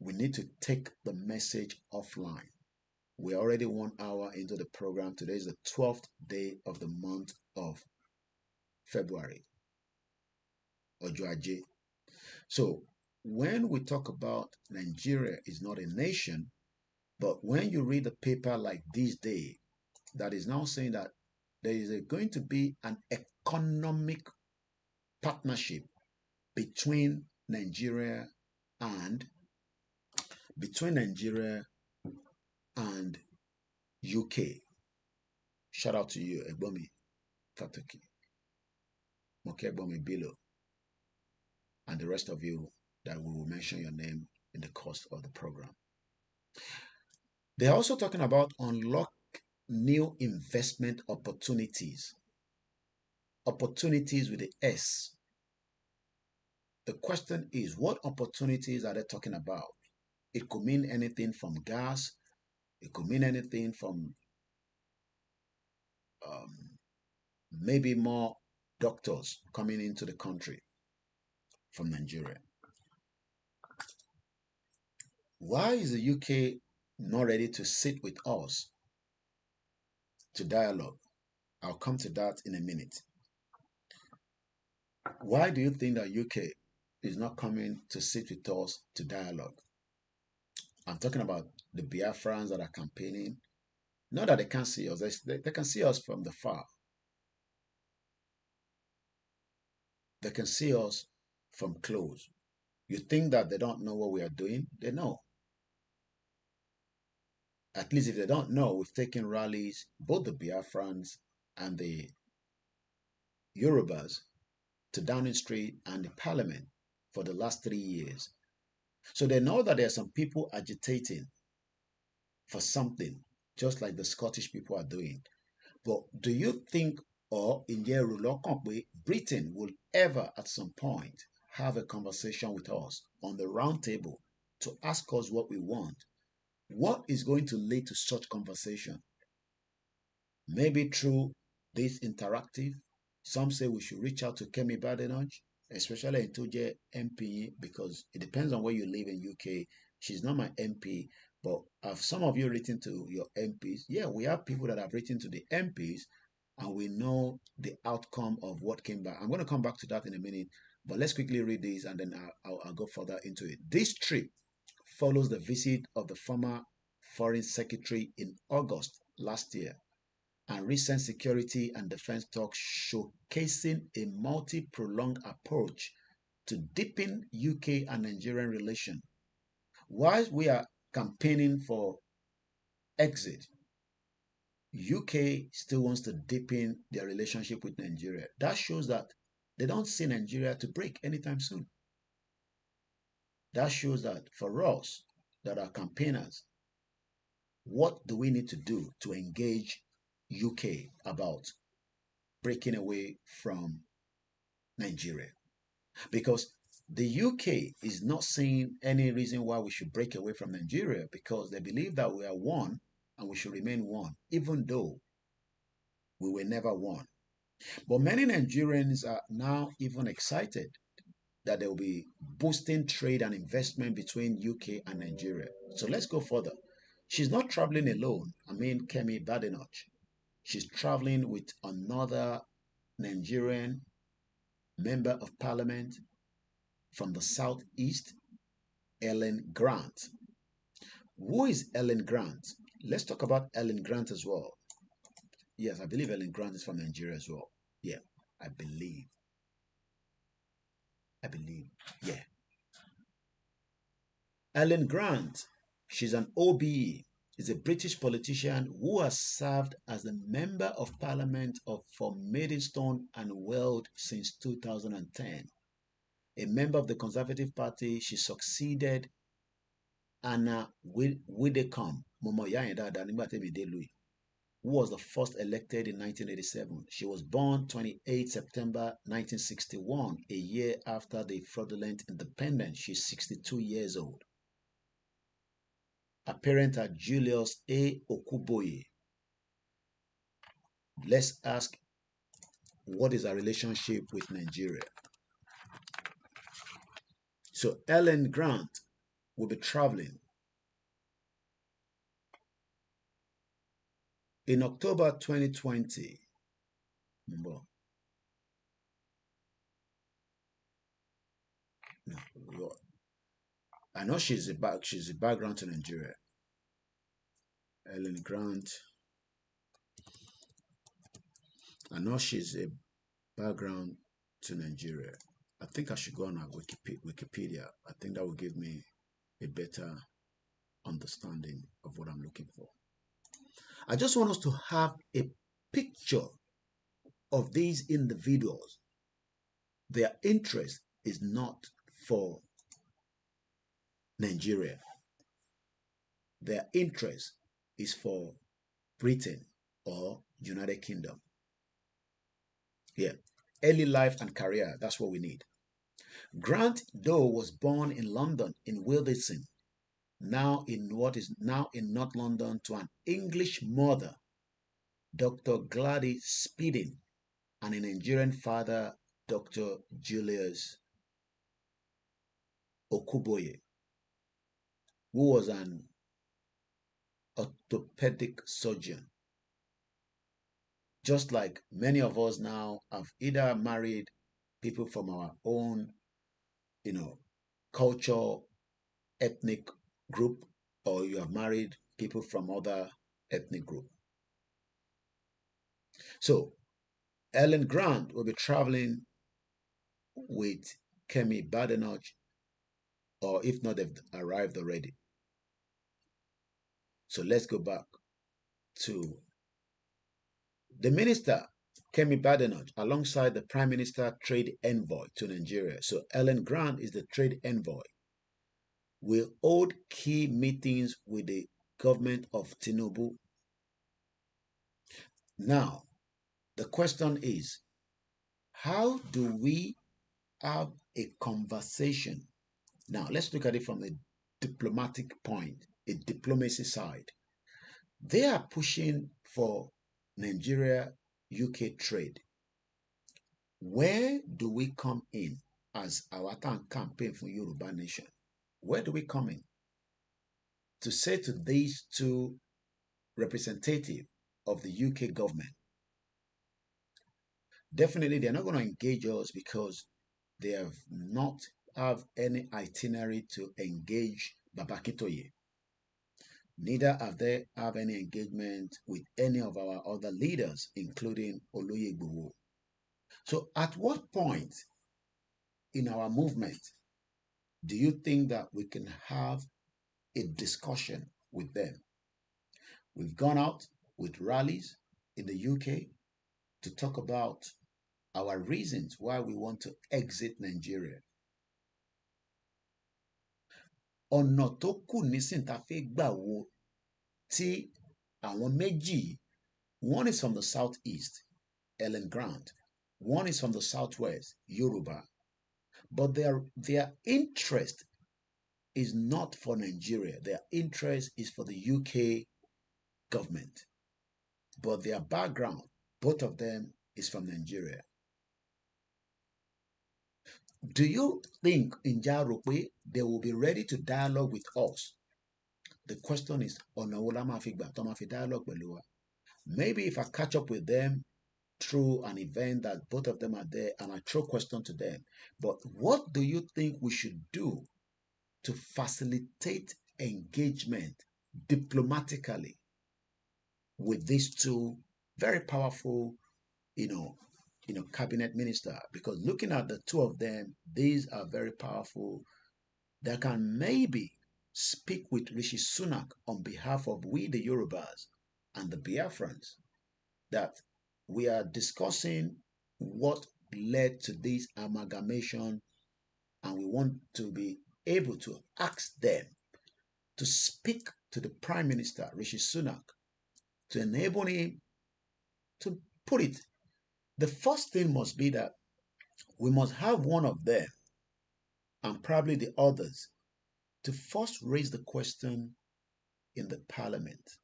we need to take the message offline. We're already 1 hour into the program. Today is the 12th day of the month of February. Ojuaje. So when we talk about Nigeria is not a nation, but when you read the paper like this day, that is now saying that there is going to be an economic partnership between Nigeria and UK. Shout out to you, Egbomi Tatoki, Moke Egbomi Bilo, and the rest of you that we will mention your name in the course of the program. They're also talking about unlock new investment opportunities. Opportunities with the S. The question is, what opportunities are they talking about? It could mean anything from gas. It could mean anything from maybe more doctors coming into the country from Nigeria. Why is the UK not ready to sit with us to dialogue? I'll come to that in a minute. Why do you think that UK is not coming to sit with us to dialogue? I'm talking about the Biafrans that are campaigning. Not that they can't see us. They can see us from the far. They can see us from close. You think that they don't know what we are doing? They know. At least if they don't know, we've taken rallies, both the Biafrans and the Yorubas, to Downing Street and the Parliament for the last 3 years. So they know that there are some people agitating for something, just like the Scottish people are doing. But do you think, or in Britain will ever at some point have a conversation with us on the round table to ask us what we want? What is going to lead to such conversation? Maybe through this interactive. Some say we should reach out to Kemi Badenoch, especially in Toje MP, because it depends on where you live in UK. She's not my MP, but have some of you written to your MPs? Yeah, we have people that have written to the MPs, and we know the outcome of what came back. I'm going to come back to that in a minute, but let's quickly read this, and then I'll go further into it. This trip follows the visit of the former Foreign Secretary in August last year, and recent security and defense talks showcasing a multi-pronged approach to deepen UK and Nigerian relations. While we are campaigning for exit, UK still wants to deepen their relationship with Nigeria. That shows that they don't see Nigeria to break anytime soon. That shows that for us that are campaigners, what do we need to do to engage UK about breaking away from Nigeria? Because the UK is not seeing any reason why we should break away from Nigeria, because they believe that we are one and we should remain one, even though we were never one. But many Nigerians are now even excited that there will be boosting trade and investment between UK and Nigeria. So let's go further. She's not traveling alone. I mean, Kemi Badenoch. She's traveling with another Nigerian member of parliament from the southeast, Ellen Grant. Who is Ellen Grant? Let's talk about Ellen Grant as well. Yes, I believe Ellen Grant is from Nigeria as well. Yeah, I believe. Yeah. Ellen Grant, she's an OBE, is a British politician who has served as the Member of Parliament for Maidstone and Weald since 2010. A member of the Conservative Party, she succeeded Anna Widdecombe, who was the first elected in 1987. She was born 28 September 1961, a year after the fraudulent independence. She's 62 years old. Her parents are Julius A. Okuboye. Let's ask, what is her relationship with Nigeria? So Ellen Grant will be traveling. In October 2020, no, I know she's a background to Nigeria. Ellen Grant. I know she's a background to Nigeria. I think I should go on our Wikipedia. I think that will give me a better understanding of what I'm looking for. I just want us to have a picture of these individuals. Their interest is not for Nigeria. Their interest is for Britain or United Kingdom. Yeah. Early life and career, that's what we need. Grant Doe was born in London in Wilderson, now in what is now in North London, to an English mother, Dr. Gladys Spedding, and a Nigerian father, Dr. Julius Okuboye, who was an orthopedic surgeon. Just like many of us now have either married people from our own, culture, ethnic group, or you have married people from other ethnic group. So Ellen Grant will be traveling with Kemi Badenoch, or if not, they've arrived already. So let's go back to the minister, Kemi Badenoch, alongside the Prime Minister Trade Envoy to Nigeria. So Ellen Grant is the Trade Envoy. Will hold key meetings with the government of Tinubu. Now, the question is, how do we have a conversation? Now, let's look at it from a diplomatic point, a diplomacy side. They are pushing for Nigeria-UK trade. Where do we come in as our campaign for Yoruba Nation? Where do we come in to say to these two representatives of the UK government? Definitely, they're not going to engage us because they have not have any itinerary to engage Babakitoye. Neither have they have any engagement with any of our other leaders, including Oloyegbowo. So at what point in our movement do you think that we can have a discussion with them? We've gone out, with rallies in the UK to talk about our reasons why we want to exit Nigeria. Ọ̀nà tó kù nísìn tá fẹ́ gbà wo tí àwọn méjì, one is from the southeast, Ellen Grant, one is from the southwest, Yoruba, but their interest is not for Nigeria. Their interest is for the UK government. But their background, both of them, is from Nigeria. Do you think in Jarope they will be ready to dialogue with us? The question is, dialogue. Maybe if I catch up with them through an event that both of them are there and I throw question to them, but what do you think we should do to facilitate engagement diplomatically with these two very powerful, cabinet minister? Because looking at the two of them, these are very powerful. They can maybe speak with Rishi Sunak on behalf of we the Yorubas and the Biafrans, that we are discussing what led to this amalgamation, and we want to be able to ask them to speak to the Prime Minister, Rishi Sunak, to enable him to put it. The first thing must be that we must have one of them, and probably the others, to first raise the question in the parliament.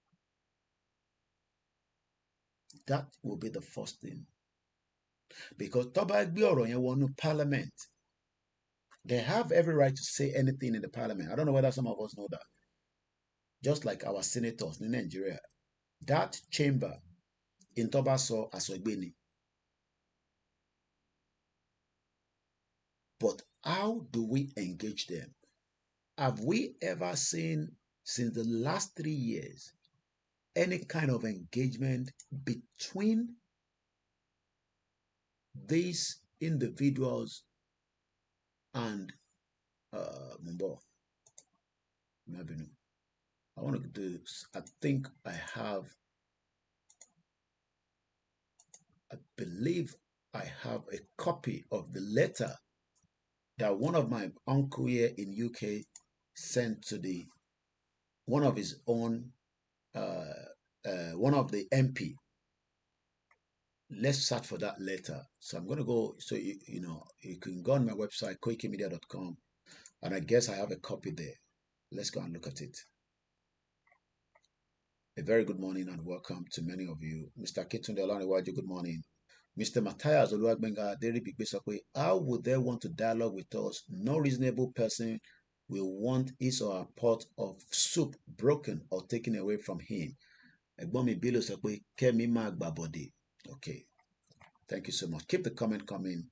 That will be the first thing. Because parliament, they have every right to say anything in the parliament. I don't know whether some of us know that. Just like our senators in Nigeria, that chamber in Tobaso Asogbeni. But how do we engage them? Have we ever seen, since the last 3 years, any kind of engagement between these individuals and Mumbo? I want to do, I think I believe I have a copy of the letter that one of my uncle here in UK sent to one of his own, one of the MP. Let's search for that letter. So I'm going to go, so you can go on my website, KOIKIMEDIA.com, and I guess I have a copy there. Let's go and look at it. A very good morning and welcome to many of you. Mr. Kitunde Olaniwaju, good morning. Mr. Matthias Oluwagbenga Deribigbesope, how would they want to dialogue with us? No reasonable person will want his or her pot of soup broken or taken away from him. Egbomi Bilo Sope, Kemi Badenoch. Okay, thank you so much. Keep the comment coming.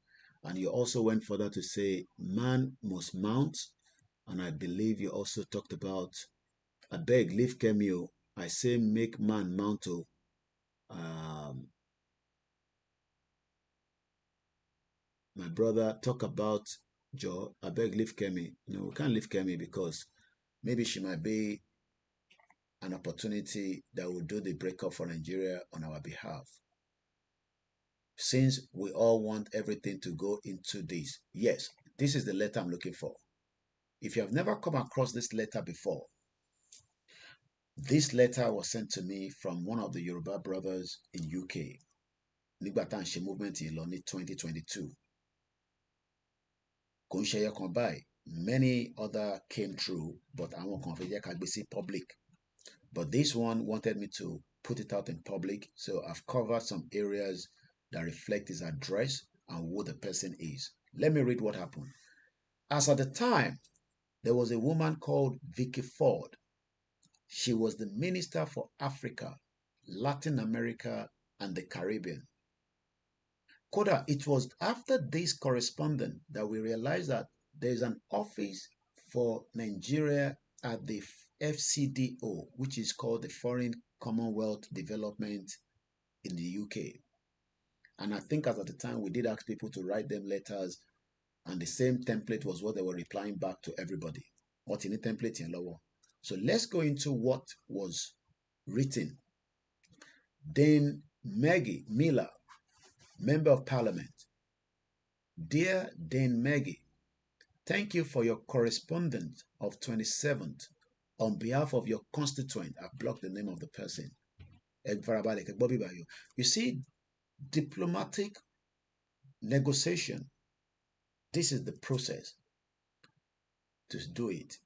And you also went further to say, man must mount. And I believe you also talked about, I beg, leave Kemi. I say, make man mount. My brother, talk about Joe. I beg, leave Kemi. No, we can't leave Kemi because maybe she might be an opportunity that will do the breakup for Nigeria on our behalf. Since we all want everything to go into this. Yes, this is the letter I'm looking for. If you have never come across this letter before, this letter was sent to me from one of the Yoruba brothers in UK. Nígbà she movement in London 2022. Many other came through, but I won't confess public. But this one wanted me to put it out in public, so I've covered some areas that reflect his address and who the person is. Let me read what happened. As at the time, there was a woman called Vicky Ford. She was the Minister for Africa, Latin America, and the Caribbean. Koda, it was after this correspondence that we realized that there's an office for Nigeria at the FCDO, which is called the Foreign Commonwealth Development in the UK. And I think as at the time we did ask people to write them letters, and the same template was what they were replying back to everybody. What in the template in lower. So let's go into what was written. Dame Maggie Miller, Member of Parliament. Dear Dame Maggie, thank you for your correspondence of 27th on behalf of your constituent. I blocked the name of the person. You see, diplomatic negotiation, this is the process to do it,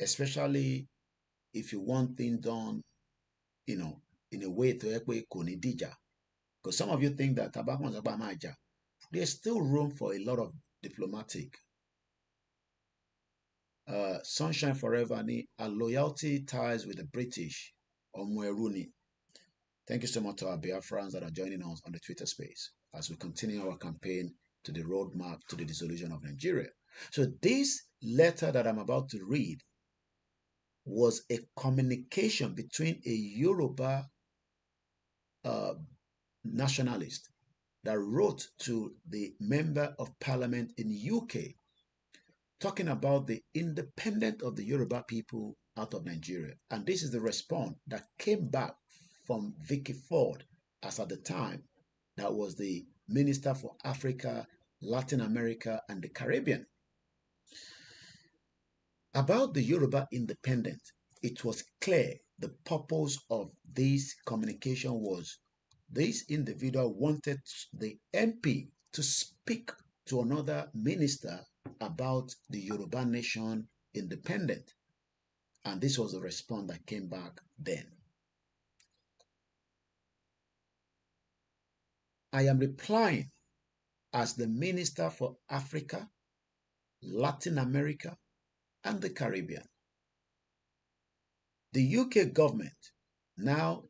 especially if you want things done, in a way to help dija. Because some of you think that there's still room for a lot of diplomatic. Sunshine Forever ni a loyalty ties with the British or Mweruni. Thank you so much to our Biafrans that are joining us on the Twitter space as we continue our campaign to the roadmap to the dissolution of Nigeria. So this letter that I'm about to read was a communication between a Yoruba nationalist that wrote to the member of parliament in UK talking about the independence of the Yoruba people out of Nigeria. And this is the response that came back from Vicky Ford, as at the time, that was the Minister for Africa, Latin America, and the Caribbean. About the Yoruba independence, it was clear the purpose of this communication was this individual wanted the MP to speak to another minister about the Yoruba nation independent. And this was the response that came back then. I am replying as the Minister for Africa, Latin America, and the Caribbean. The UK government, now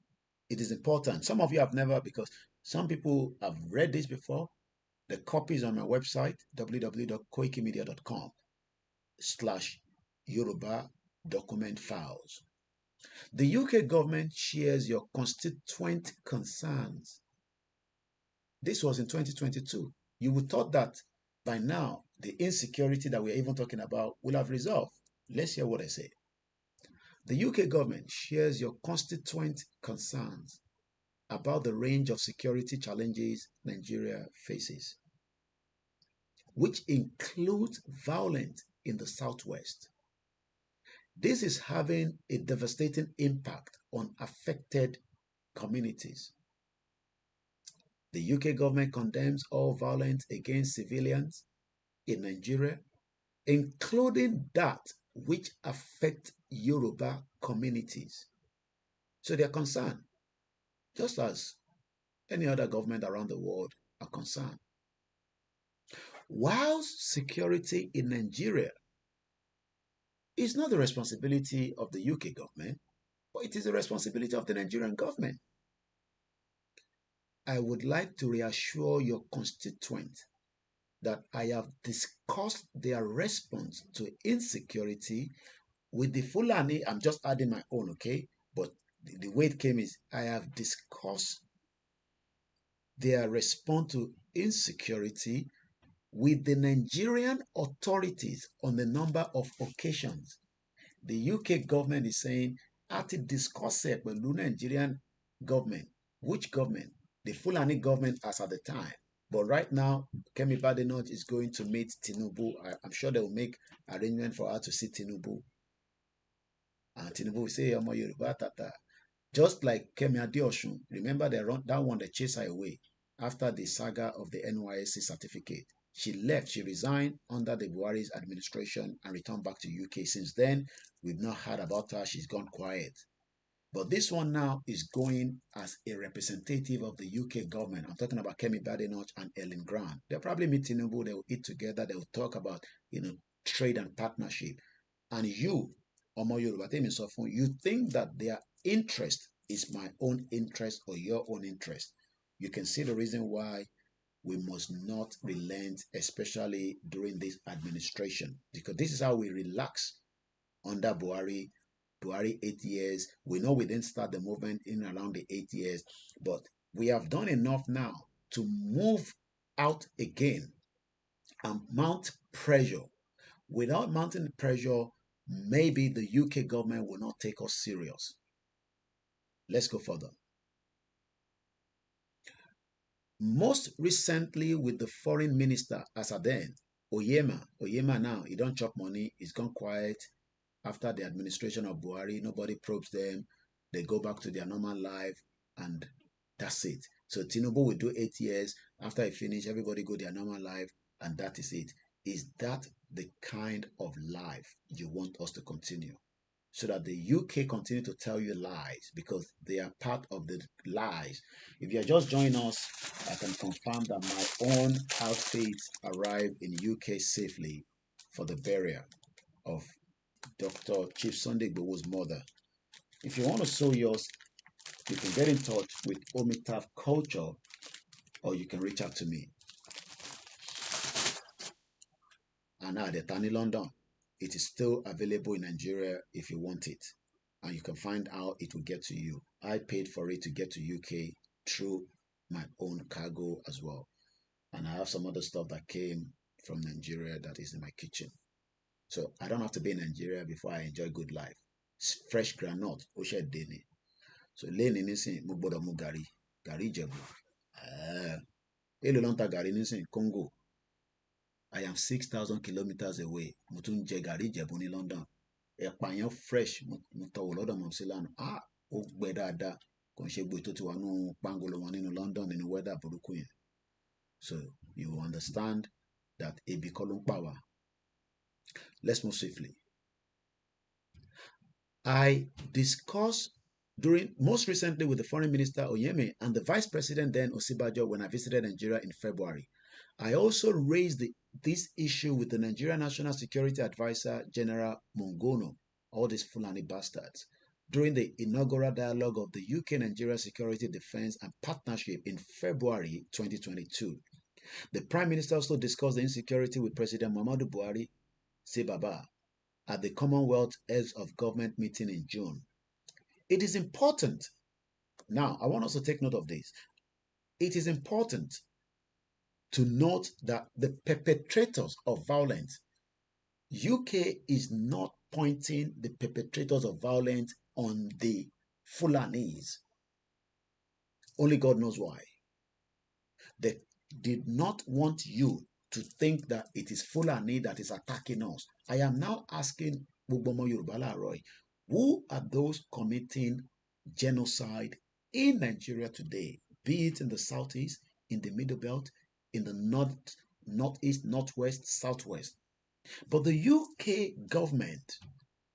it is important. Some of you have never, because some people have read this before. The copy is on my website, www.koikimimedia.com/Yoruba document files. The UK government shares your constituent concerns. This was in 2022. You would thought that by now, the insecurity that we're even talking about will have resolved. Let's hear what I say. The UK government shares your constituent concerns about the range of security challenges Nigeria faces, which includes violence in the southwest. This is having a devastating impact on affected communities. The UK government condemns all violence against civilians in Nigeria, including that which affect Yoruba communities. So they are concerned, just as any other government around the world are concerned. Whilst security in Nigeria is not the responsibility of the UK government, but it is the responsibility of the Nigerian government. I would like to reassure your constituents that I have discussed their response to insecurity with the Fulani. I'm just adding my own, okay? But the way it came is I have discussed their response to insecurity with the Nigerian authorities on a number of occasions. The UK government is saying, at it discuss it with the Nigerian government. Which government? The Fulani government as at the time. But right now, Kemi Badenoch is going to meet Tinubu. I'm sure they will make arrangement for her to see Tinubu. And Tinubu will say, Omo Yoruba Tata. Just like Kemi Adeosun, remember that one that chased her away after the saga of the NYSC certificate. She left, she resigned under the Buhari's administration and returned back to UK. Since then, we've not heard about her. She's gone quiet. But this one now is going as a representative of the UK government. I'm talking about Kemi Badenoch and Ellen Grant. They'll probably meet Tinubu. They'll eat together. They'll talk about, trade and partnership. And you, Omo Yoruba, you think that their interest is my own interest or your own interest. You can see the reason why we must not relent, especially during this administration, because this is how we relax under Buhari. Buhari 8 years. We know we didn't start the movement in around the 8 years, but we have done enough now to move out again and mount pressure. Without mounting pressure, maybe the UK government will not take us serious. Let's go further. Most recently with the foreign minister, as at then, Oyema now, he don't chop money, he's gone quiet. After the administration of Buhari, nobody probes them. They go back to their normal life, and that's it. So Tinubu will do 8 years. After he finish, everybody go their normal life, and that is it. Is that the kind of life you want us to continue? So that the UK continue to tell you lies because they are part of the lies. If you're just joining us, I can confirm that my own outfits arrived in UK safely for the burial of Dr. Chief Sunday Igboho's mother. If you want to sew yours, you can get in touch with Omitaf Culture, or you can reach out to me. And at the Tani London, it is still available in Nigeria if you want it. And you can find out it will get to you. I paid for it to get to UK through my own cargo as well. And I have some other stuff that came from Nigeria that is in my kitchen. So I don't have to be in Nigeria before I enjoy good life. Fresh granite, Osha Dene. So lẹ́ni nísìn mo gbọ́dọ̀ mu gàrí Ìjẹ̀bú. Èló ló ń ta gàrí nísìn Congo. I am 6,000 kilometers away. Mo tún jẹ gàrí Ìjẹ̀bú ní London. Ẹ̀pà yẹn fresh mo tọwọ́ lọ́dọ̀ mọ̀ sí lánàá. Ó gbẹ dáadáa. Kò ń ṣe gbé tó ti wà nínú pangolo wọn nínú London nínú weather burúkú yẹn. So you understand that ebi kọ́ ló ń pa wá. Let's move swiftly. I discussed most recently with the foreign minister Oyemi and the vice president then Osibajo when I visited Nigeria in February. I also raised this issue with the Nigerian National Security Advisor General Mongono, all these Fulani bastards, during the inaugural dialogue of the UK-Nigeria Security Defense and Partnership in February 2022. The Prime Minister also discussed the insecurity with President Muhammadu Buhari, Sebaba, at the Commonwealth Heads of Government meeting in June. It is important. Now, I want us to take note of this. It is important to note that the perpetrators of violence, UK is not pointing the perpetrators of violence on the Fulanis. Only God knows why. They did not want you to think that it is Fulani that is attacking us. I am now asking Bugbomo Yoruba Laroy, who are those committing genocide in Nigeria today, be it in the southeast, in the middle belt, in the north, northeast, northwest, southwest? But the UK government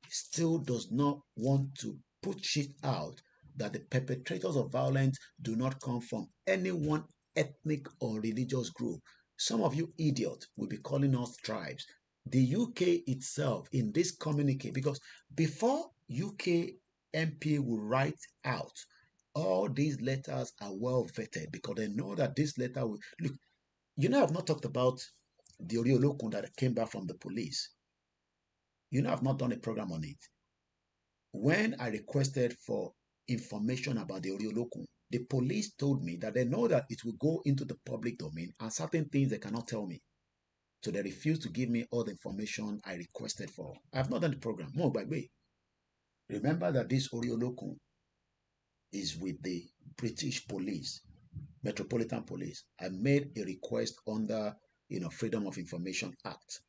still does not want to put shit out that the perpetrators of violence do not come from any one ethnic or religious group. Some of you idiots will be calling us tribes. The UK itself in this communique, because before UK MP will write out, all these letters are well vetted because they know that this letter will... Look, you know I've not talked about the Oriolokun that came back from the police. You know I've not done a program on it. When I requested for information about the Oriolokun, the police told me that they know that it will go into the public domain and certain things they cannot tell me. So they refused to give me all the information I requested for. I have not done the program. More by way. Remember that this Oriolokun is with the British police, Metropolitan Police. I made a request under Freedom of Information Act.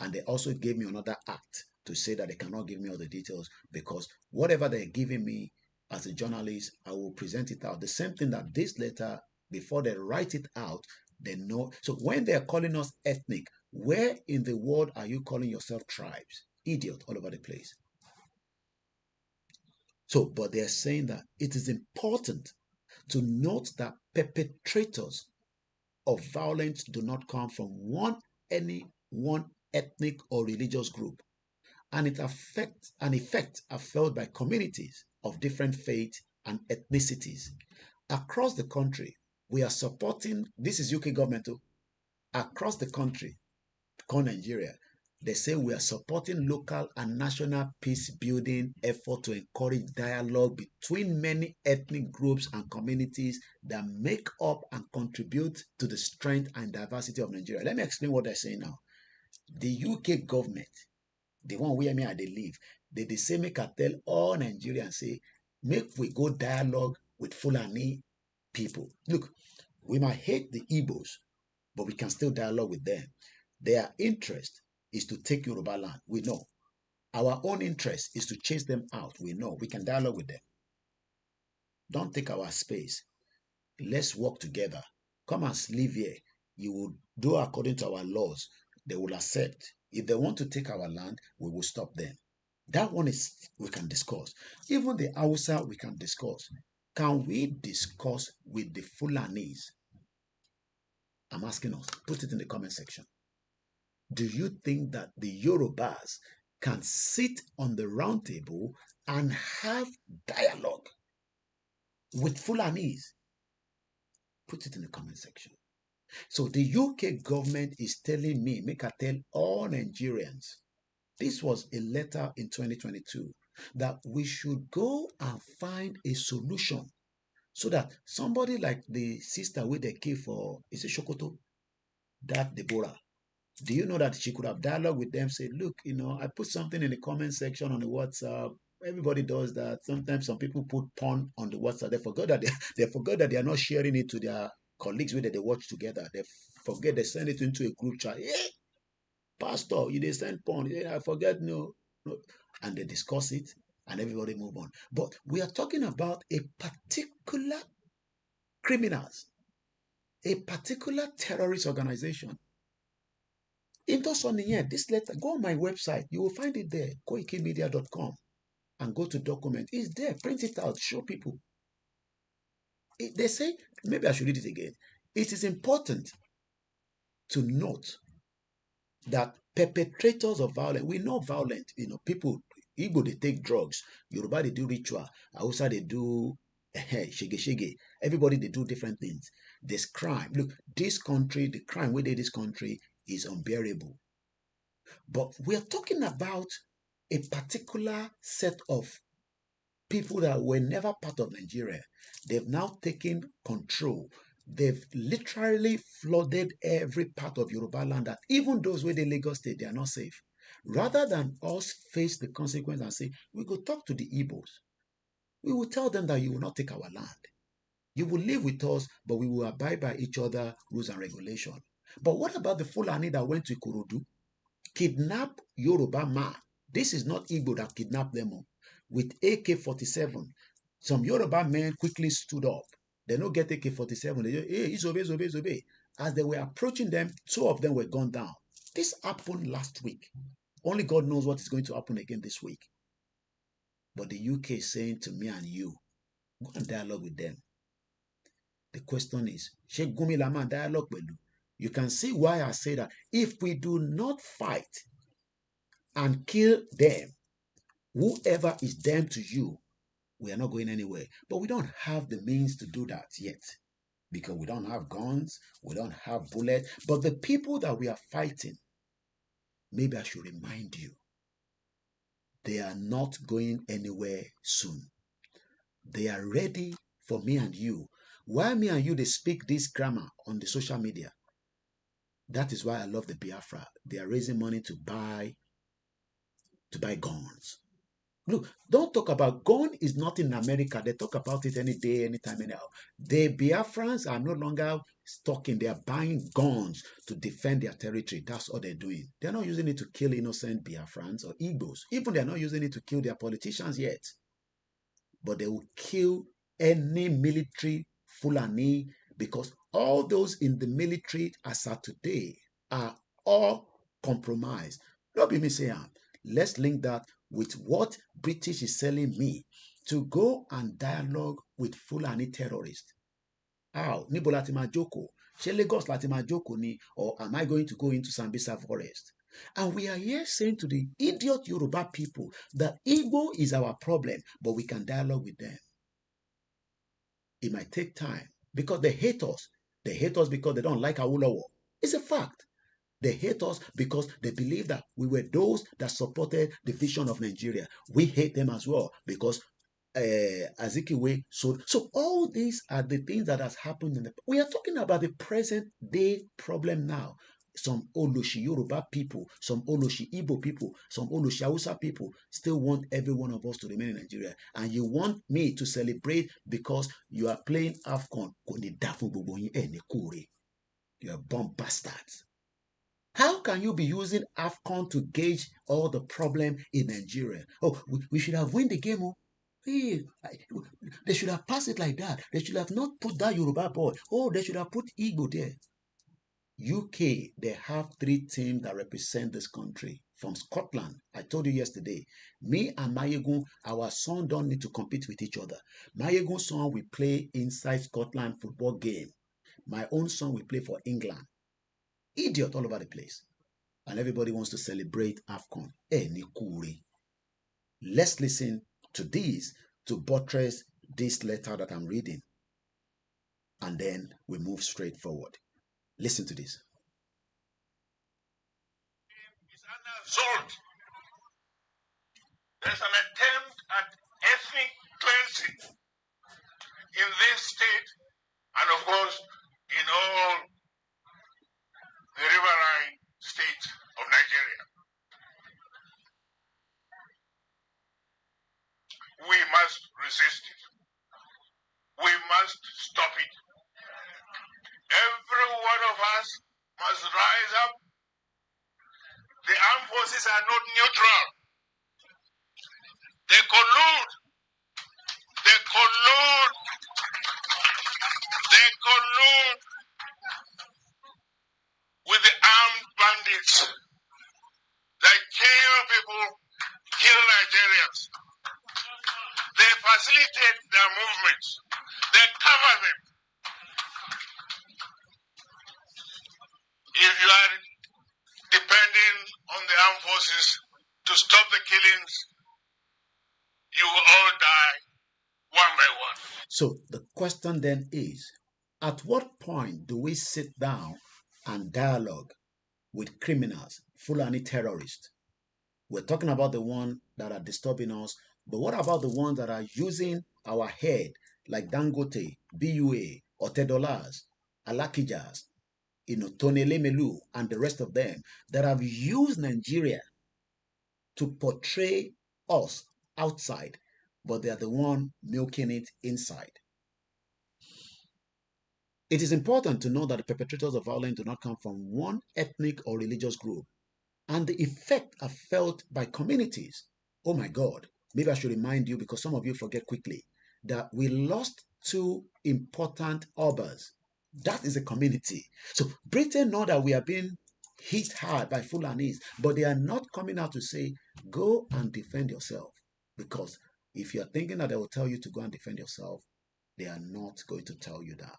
And they also gave me another act to say that they cannot give me all the details because whatever they're giving me as a journalist, I will present it out. The same thing that this letter, before they write it out, they know. So when they're calling us ethnic, where in the world are you calling yourself tribes? Idiot all over the place. So, but they're saying that it is important to note that perpetrators of violence do not come from any one ethnic or religious group. And it affects an effect are felt by communities of different faith and ethnicities. Across the country, we are supporting, this is UK government too, across the country, called Nigeria, they say we are supporting local and national peace building effort to encourage dialogue between many ethnic groups and communities that make up and contribute to the strength and diversity of Nigeria. Let me explain what they're saying now. The UK government, the one where me I they live, they say make I tell all Nigerians say make we go dialogue with Fulani people. Look, We might hate the Igbos, but we can still dialogue with them. Their interest is to take Yoruba land. We know. Our own interest is to chase them out. We know. We can dialogue with them. Don't take our space. Let's work together. Come and live here. You will do according to our laws. They will accept. If they want to take our land, we will stop them. That one is we can discuss. Even the Hausa we can discuss. Can we discuss with the Fulanis? I'm asking us. Put it in the comment section. Do you think that the Yorubas can sit on the round table and have dialogue with Fulanis? Put it in the comment section. So the UK government is telling me, make I tell all Nigerians, this was a letter in 2022, that we should go and find a solution so that somebody like the sister with the key for, is it Shokoto? That Deborah. Do you know that she could have dialogue with them, say, look, I put something in the comment section on the WhatsApp. Everybody does that. Sometimes some people put porn on the WhatsApp. They forgot that they forgot that they are not sharing it to their colleagues where they watch together. They forget they send it into a group chat. Hey, pastor, you they send porn. Yeah, I forget, no. And they discuss it and everybody move on. But we are talking about a particular criminals, a particular terrorist organization. Into on here, this letter, go on my website. You will find it there, KOIKIMEDIA.com, and go to document. It's there. Print it out. Show people. They say, maybe I should read it again. It is important to note that perpetrators of violence, we're not violent. People, Igbo, they take drugs. Yoruba, they do ritual. Hausa, they do shege. Everybody, they do different things. There's crime. Look, this country, the crime within this country is unbearable. But we are talking about a particular set of people that were never part of Nigeria. They've now taken control. They've literally flooded every part of Yoruba land, that even those where the Lagos State, they are not safe. Rather than us face the consequence and say, we go talk to the Igbos. We will tell them that you will not take our land. You will live with us, but we will abide by each other rules and regulations. But what about the Fulani that went to Ikorodu? Kidnap Yoruba man. This is not Igbo that kidnapped them with AK-47. Some Yoruba men quickly stood up. They don't get AK-47. They say, hey, it's obey. As they were approaching them, 2 of them were gunned down. This happened last week. Only God knows what is going to happen again this week. But the UK is saying to me and you, go and dialogue with them. The question is, Sheikh Gumi Lama dialogue with you. You can see why I say that if we do not fight and kill them, whoever is them to you, we are not going anywhere. But we don't have the means to do that yet, because we don't have guns, we don't have bullets. But the people that we are fighting, maybe I should remind you, they are not going anywhere soon. They are ready for me and you. While me and you, they speak this grammar on the social media. That is why I love the Biafra. They are raising money to buy guns. Look, don't talk about gun is not in America. They talk about it any day, anytime, anyhow. The Biafrans are no longer talking. They are buying guns to defend their territory. That's all they're doing. They're not using it to kill innocent Biafrans or Igbos. Even they're not using it to kill their politicians yet. But they will kill any military Fulani, because all those in the military as of today are all compromised. Not be me saying, let's link that with what British is selling me to go and dialogue with Fulani terrorists. How? Níbo láti máa jókòó? Ṣé Lagos láti máa jókòó ni? Or am I going to go into Sambisa forest? And we are here saying to the idiot Yoruba people that Igbo is our problem, but we can dialogue with them. It might take time because they hate us. They hate us because they don't like Awolowo. It's a fact. They hate us because they believe that we were those that supported the vision of Nigeria. We hate them as well because Azikiwe. So all these are the things that has happened we are talking about the present day problem now. some Oloshi Yoruba people, some Oloshi Igbo people, some Oloshi Hausa people still want every one of us to remain in Nigeria. And you want me to celebrate because you are playing AFCON. You are bomb bastards. How can you be using AFCON to gauge all the problem in Nigeria? Oh, we should have won the game. Oh. Hey, they should have passed it like that. They should have not put that Yoruba boy. Oh, they should have put Igbo there. UK, they have 3 teams that represent this country. From Scotland, I told you yesterday, me and Mayegun, our son don't need to compete with each other. Mayegun's son will play inside Scotland football game. My own son will play for England. Idiot all over the place. And everybody wants to celebrate AFCON. Let's listen to this to buttress this letter that I'm reading. And then we move straight forward. Listen to this. It's an assault. There's an attempt at ethnic cleansing in this state and, of course, in all the riverine states of Nigeria. We must resist it. We must stop it. Every one of us must rise up. The armed forces are not neutral. They collude. They collude. They collude with the armed bandits that kill people, kill Nigerians. They facilitate their movements. They cover them. If you are depending on the armed forces to stop the killings, you will all die one by one. So the question then is, at what point do we sit down and dialogue with criminals, Fulani terrorists? We're talking about the ones that are disturbing us, but what about the ones that are using our head, like Dangote, BUA, Otedolas, Alakijas, Tonele Melu, and the rest of them that have used Nigeria to portray us outside, but they are the one milking it inside. It is important to know that the perpetrators of violence do not come from one ethnic or religious group, and the effect are felt by communities. Oh my God, maybe I should remind you, because some of you forget quickly, that we lost 2 important Obas. That is a community. So Britain know that we are being hit hard by Fulanis, but they are not coming out to say, go and defend yourself. Because if you're thinking that they will tell you to go and defend yourself, they are not going to tell you that.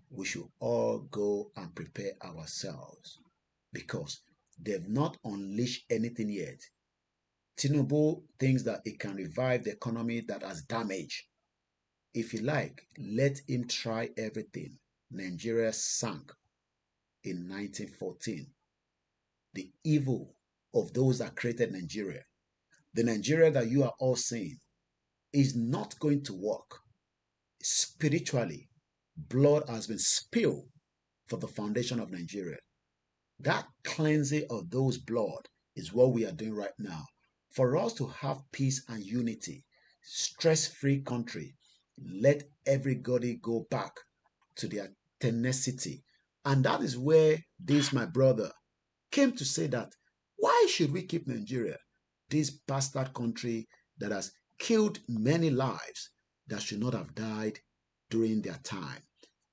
We should all go and prepare ourselves, because they've not unleashed anything yet. Tinubu thinks that it can revive the economy that has damaged. If you like, let him try everything. Nigeria sank in 1914. The evil of those that created Nigeria, the Nigeria that you are all seeing, is not going to work. Spiritually, blood has been spilled for the foundation of Nigeria. That cleansing of those blood is what we are doing right now. For us to have peace and unity, stress-free country, let everybody go back to their tenacity. And that is where this, my brother, came to say that, why should we keep Nigeria, this bastard country that has killed many lives that should not have died during their time?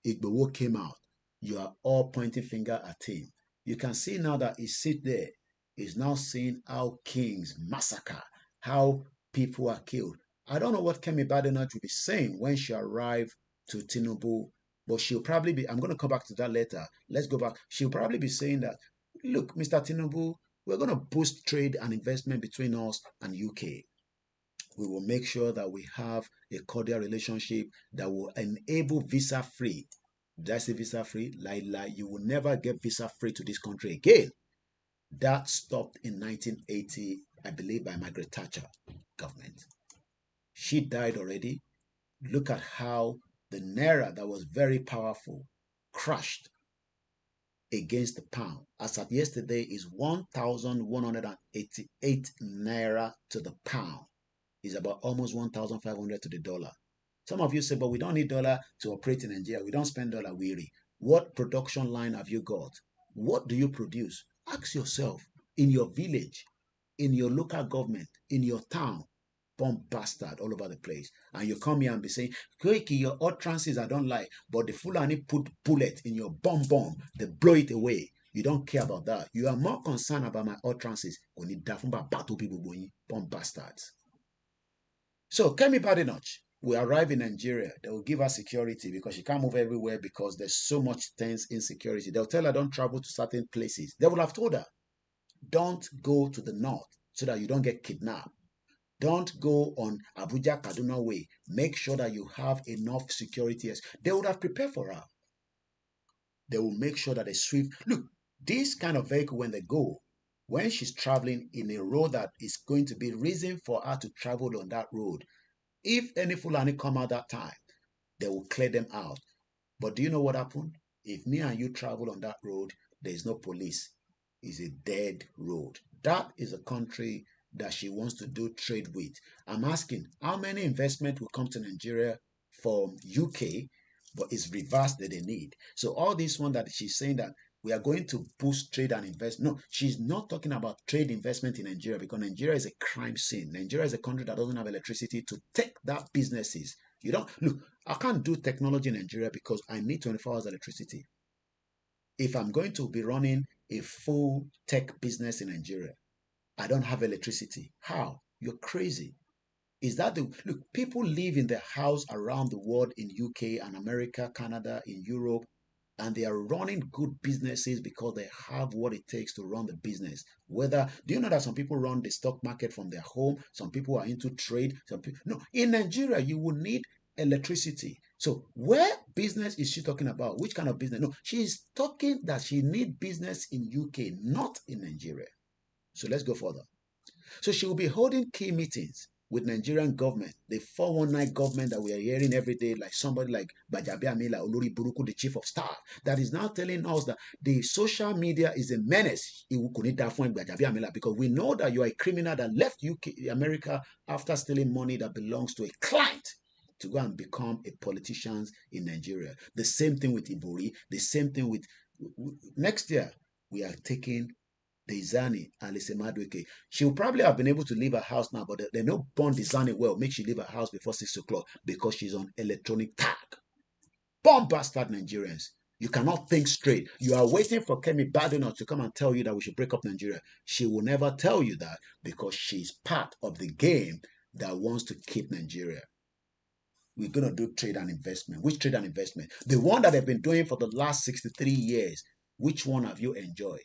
Igbowo came out. You are all pointing finger at him. You can see now that he sit there. He's now seeing how kings massacre, how people are killed. I don't know what Kemi Badenoch will be saying when she arrives to Tinubu, but she'll probably be, I'm going to come back to that later. Let's go back. She'll probably be saying that, look, Mr. Tinubu, we're going to boost trade and investment between us and UK. We will make sure that we have a cordial relationship that will enable visa-free. Did I say visa-free? Lie. You will never get visa-free to this country again. That stopped in 1980, I believe, by Margaret Thatcher government. She died already. Look at how the Naira that was very powerful crashed. against the pound. As at yesterday, is 1,188 naira to the pound. Is about almost 1,500 to the dollar. Some of you say, but we don't need dollar to operate in Nigeria. We don't spend dollar, weary. What production line have you got? What do you produce? Ask yourself, in your village, in your local government, in your town, bomb bastard all over the place. And you come here and be saying, Koiki, your utterances I don't like, but the Fulani put bullet in your bomb, they blow it away. You don't care about that. You are more concerned about my utterances. Bomb bastards. So Kemi Badenoch will arrive in Nigeria. They will give her security because she can't move everywhere because there's so much tense insecurity. They'll tell her don't travel to certain places. They will have told her, don't go to the north so that you don't get kidnapped. Don't go on Abuja Kaduna way. Make sure that you have enough security. They would have prepared for her. They will make sure that they swift. Look, this kind of vehicle, when they go, when she's traveling in a road that is going to be reason for her to travel on that road, if any Fulani come out that time, they will clear them out. But do you know what happened? If me and you travel on that road, there is no police. It's a dead road. That is a country that she wants to do trade with. I'm asking, how many investment will come to Nigeria from UK, but it's reverse that they need. So all this one that she's saying that we are going to boost trade and investment. No, she's not talking about trade investment in Nigeria because Nigeria is a crime scene. Nigeria is a country that doesn't have electricity to take that businesses. You don't, look, I can't do technology in Nigeria because I need 24 hours electricity. If I'm going to be running a full tech business in Nigeria, I don't have electricity. How? You're crazy. Is that the look? People live in their house around the world in UK and America, Canada, in Europe, and they are running good businesses because they have what it takes to run the business. Whether do you know that some people run the stock market from their home? Some people are into trade. Some people no. In Nigeria, you will need electricity. So where business is she talking about? Which kind of business? No, she is talking that she need business in UK, not in Nigeria. So let's go further. So she will be holding key meetings with Nigerian government, the 419 government that we are hearing every day, like somebody like Bajabi Amila, Olori Buruku, the chief of staff, that is now telling us that the social media is a menace. Because we know that you are a criminal that left UK, America after stealing money that belongs to a client to go and become a politician in Nigeria. The same thing with Ibori, the same thing with next year, we are taking Dezani and Lisemadweke. She will probably have been able to leave her house now, but they know born Dezani well, make she leave her house before 6 o'clock because she's on electronic tag. Bomb bastard Nigerians. You cannot think straight. You are waiting for Kemi Badenoch to come and tell you that we should break up Nigeria. She will never tell you that because she's part of the game that wants to keep Nigeria. We're going to do trade and investment. Which trade and investment? The one that they've been doing for the last 63 years. Which one have you enjoyed?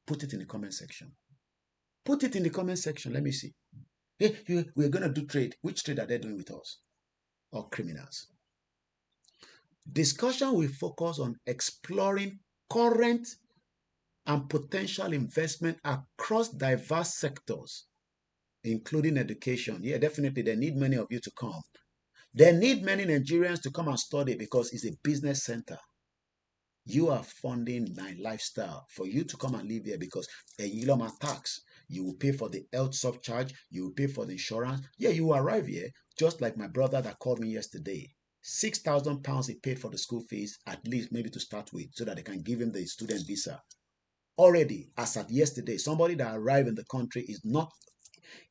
Put it in the comment section. Put it in the comment section. Let me see. Hey, we're going to do trade. Which trade are they doing with us? Or criminals? Discussion will focus on exploring current and potential investment across diverse sectors, including education. Yeah, definitely. They need many of you to come. They need many Nigerians to come and study because it's a business center. You are funding my lifestyle for you to come and live here because a Yiloma tax, you will pay for the health subcharge, you will pay for the insurance. Yeah, you will arrive here, just like my brother that called me yesterday. £6,000 he paid for the school fees, at least maybe to start with, so that they can give him the student visa. Already, as at yesterday, somebody that arrived in the country is not,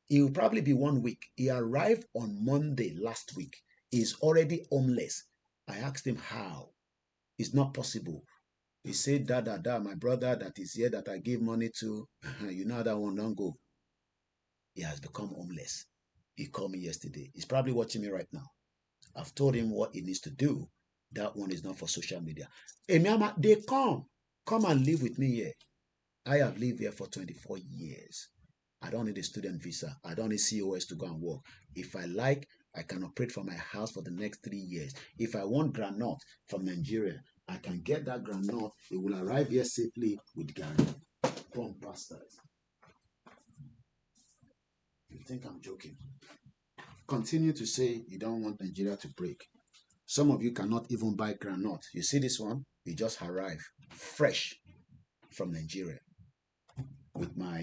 he will probably be 1 week. He arrived on Monday last week. He's already homeless. I asked him how. It's not possible. He said, my brother that is here that I give money to, you know that one don't go. He has become homeless. He called me yesterday. He's probably watching me right now. I've told him what he needs to do. That one is not for social media. Hey, Mama, they come and live with me here. I have lived here for 24 years. I don't need a student visa. I don't need COS to go and work. If I like, I can operate from my house for the next 3 years. If I want granite from Nigeria, I can get that granite. It will arrive here safely with Gary. Bomb bastards. You think I'm joking? Continue to say you don't want Nigeria to break. Some of you cannot even buy granite. You see this one? You just arrive fresh from Nigeria with my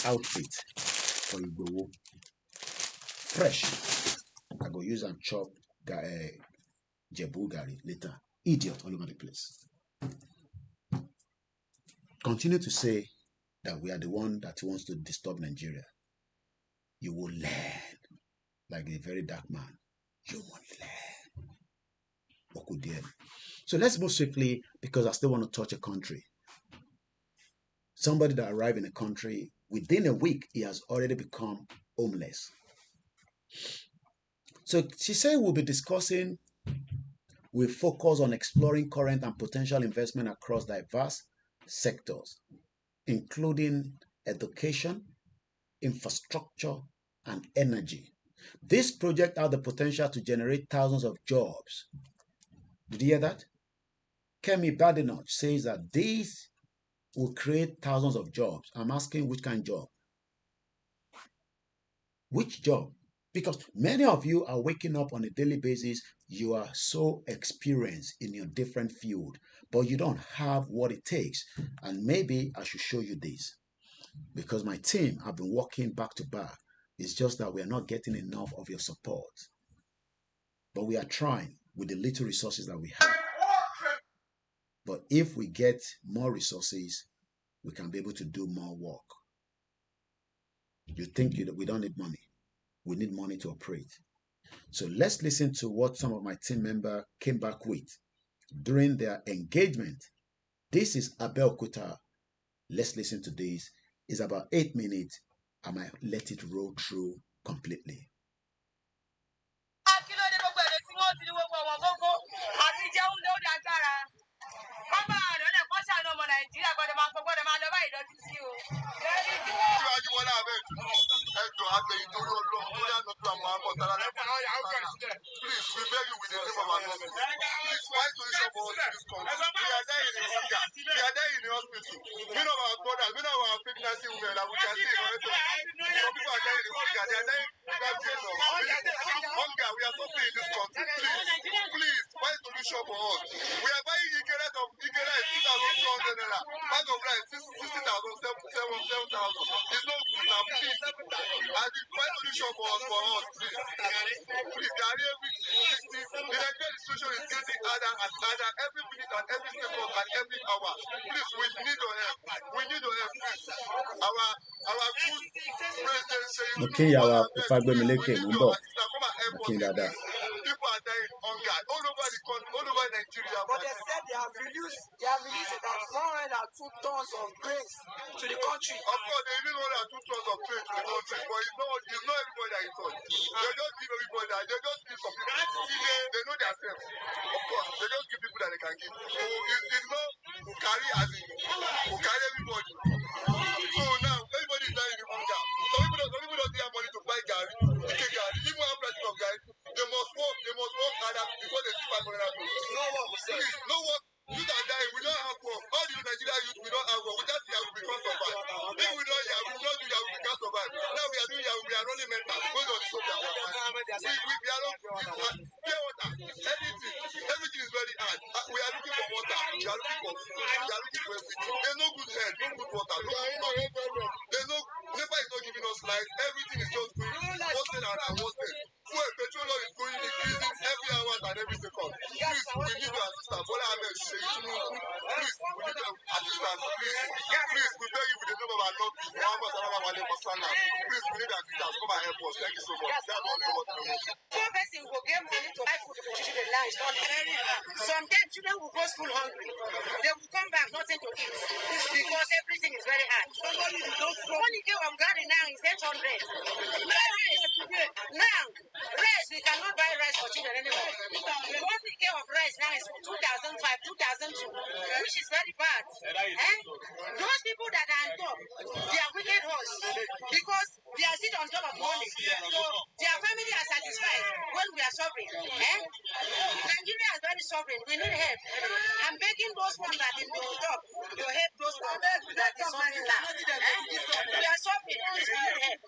outfit for Igbo. Fresh. I go use and chop Jebu Gari later. Idiot all over the place. Continue to say that we are the one that wants to disturb Nigeria. You will learn like a very dark man. You will learn. Okudiem. So let's move swiftly because I still want to touch a country. Somebody that arrived in a country, within a week, he has already become homeless. So she said we'll be discussing, we focus on exploring current and potential investment across diverse sectors, including education, infrastructure, and energy. This project has the potential to generate thousands of jobs. Did you hear that? Kemi Badenoch says that this will create thousands of jobs. I'm asking which kind of job? Which job? Because many of you are waking up on a daily basis. You are so experienced in your different field, but you don't have what it takes. And maybe I should show you this. Because my team have been working back to back. It's just that we are not getting enough of your support. But we are trying with the little resources that we have. But if we get more resources, we can be able to do more work. You think we don't need money. We need money to operate. So let's listen to what some of my team members came back with during their engagement. This is Abeokuta. Let's listen to this. It's about 8 minutes. I might let it roll through completely. Please, we beg you with the name of our Lord. Please find solution for us in this country. We are there in the hunger. We are there in the hospital. Many of our brothers, many of our pregnancy women that we can see in our some people are there in the hunger. They are there without getting hunger. We are suffering in this country. Please, find solution for us. We are buying Ikera is 2,200 naira. Bag of rice 60,000, 7,000. It's not good now, please. And the find solution for us, please. Please, the Nigerian situation is getting harder and harder every minute and every second and every hour. Please, we need your help. We need your help. Our good president Okay, our Ifagbemileke Mumbo. Okay, Dada. People are dying hunger all over the country, all over Nigeria. But they said they have released about 402 tons of grains to the country. Of course, they released 102 tons of grains to the country, but it's not everybody that is on. They just give everybody that. They just give some people. They know themselves. Of course, they just give people that they can give. So it's not to carry everybody. So now everybody is dying in hunger. Some people don't have money to buy Gary, even have prices of Gary. They must work harder before they see 500 people. No work, please, no work. Youth are dying. We don't have work. All the Nigerian youth, we don't have work. Without Yahoo, we can't survive. If we don't Yahoo, we can't survive. Now we are doing Yahoo, we are running mental. Going on the social media. We are not pure water. Everything is very hard. We are looking for water. We are looking for food. We are looking for everything. There's no good air, no good water, no good nothing. There's no NEPA is not giving us light. Everything is just going worse and worse. Fuel, petrol is going increasing every hour and every second. Please, we need your assistance. Bola Ahmed Sheikh Tinubu. Please, we need your assistance. Please, we beg you with the name of our Lord, Muhammad Sallallahu Alaihi Wasallam. Please, we need your assistance. Come and help us. Thank you so much. That's all we want to know. Poor person will get money to buy food for children now. It's not very hard. Sometimes children will go school hungry. They will come back nothing to eat because everything is very hard. Only give of Ghana now is 800. Now, rice, we cannot buy rice for children anymore. Only give of rice now is 2005, 2002, which is very bad. Those people that are on top, they are wicked ones because they are still on top of money. So their family are satisfied when we are suffering. Nigeria is very suffering. We need help. I'm begging those ones that is on top to help those ones that is suffering now. We are suffering. Please, we need help.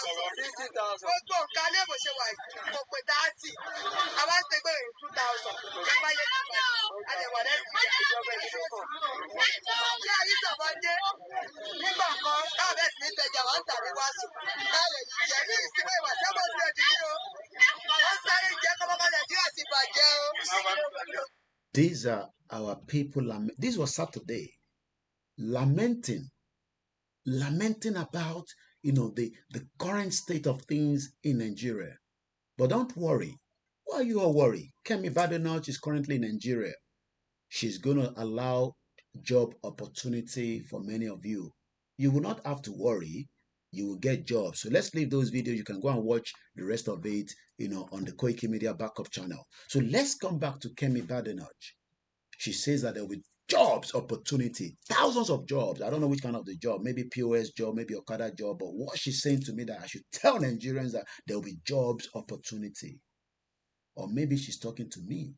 Gbogbo nǹkan lè bó ṣe wà yìí, kò pé 30. Àwa ń tẹgbẹ́ 2,000. Àbáyé ti bàjẹ́. Àdẹ̀wà lẹ́sìn ìjọba ìdílé kan. Ṣé àyíṣàbọ̀ dé? Nígbà kan, káàbẹ̀ sí ní tẹ̀jà wá ń tàbí wá sùn. Káàbẹ̀ jẹ́ ní ìsinmi ìwà sábà sí ẹ̀dí yìí o. Wọ́n sáré jẹ́ kọ́kọ́ Nàìjíríà ti bàjẹ́ o. These are our people. This was Saturday, lamenting about the current state of things in Nigeria. But don't worry. Why are you all worried? Kemi Badenoch is currently in Nigeria. She's going to allow job opportunity for many of you. You will not have to worry. You will get jobs. So let's leave those videos. You can go and watch the rest of it, on the KOIKIMEDIA backup channel. So let's come back to Kemi Badenoch. She says that there will be jobs opportunity, thousands of jobs. I don't know which kind of the job, maybe POS job, maybe Okada job, but what she's saying to me that I should tell Nigerians that there will be jobs opportunity. Or maybe she's talking to me,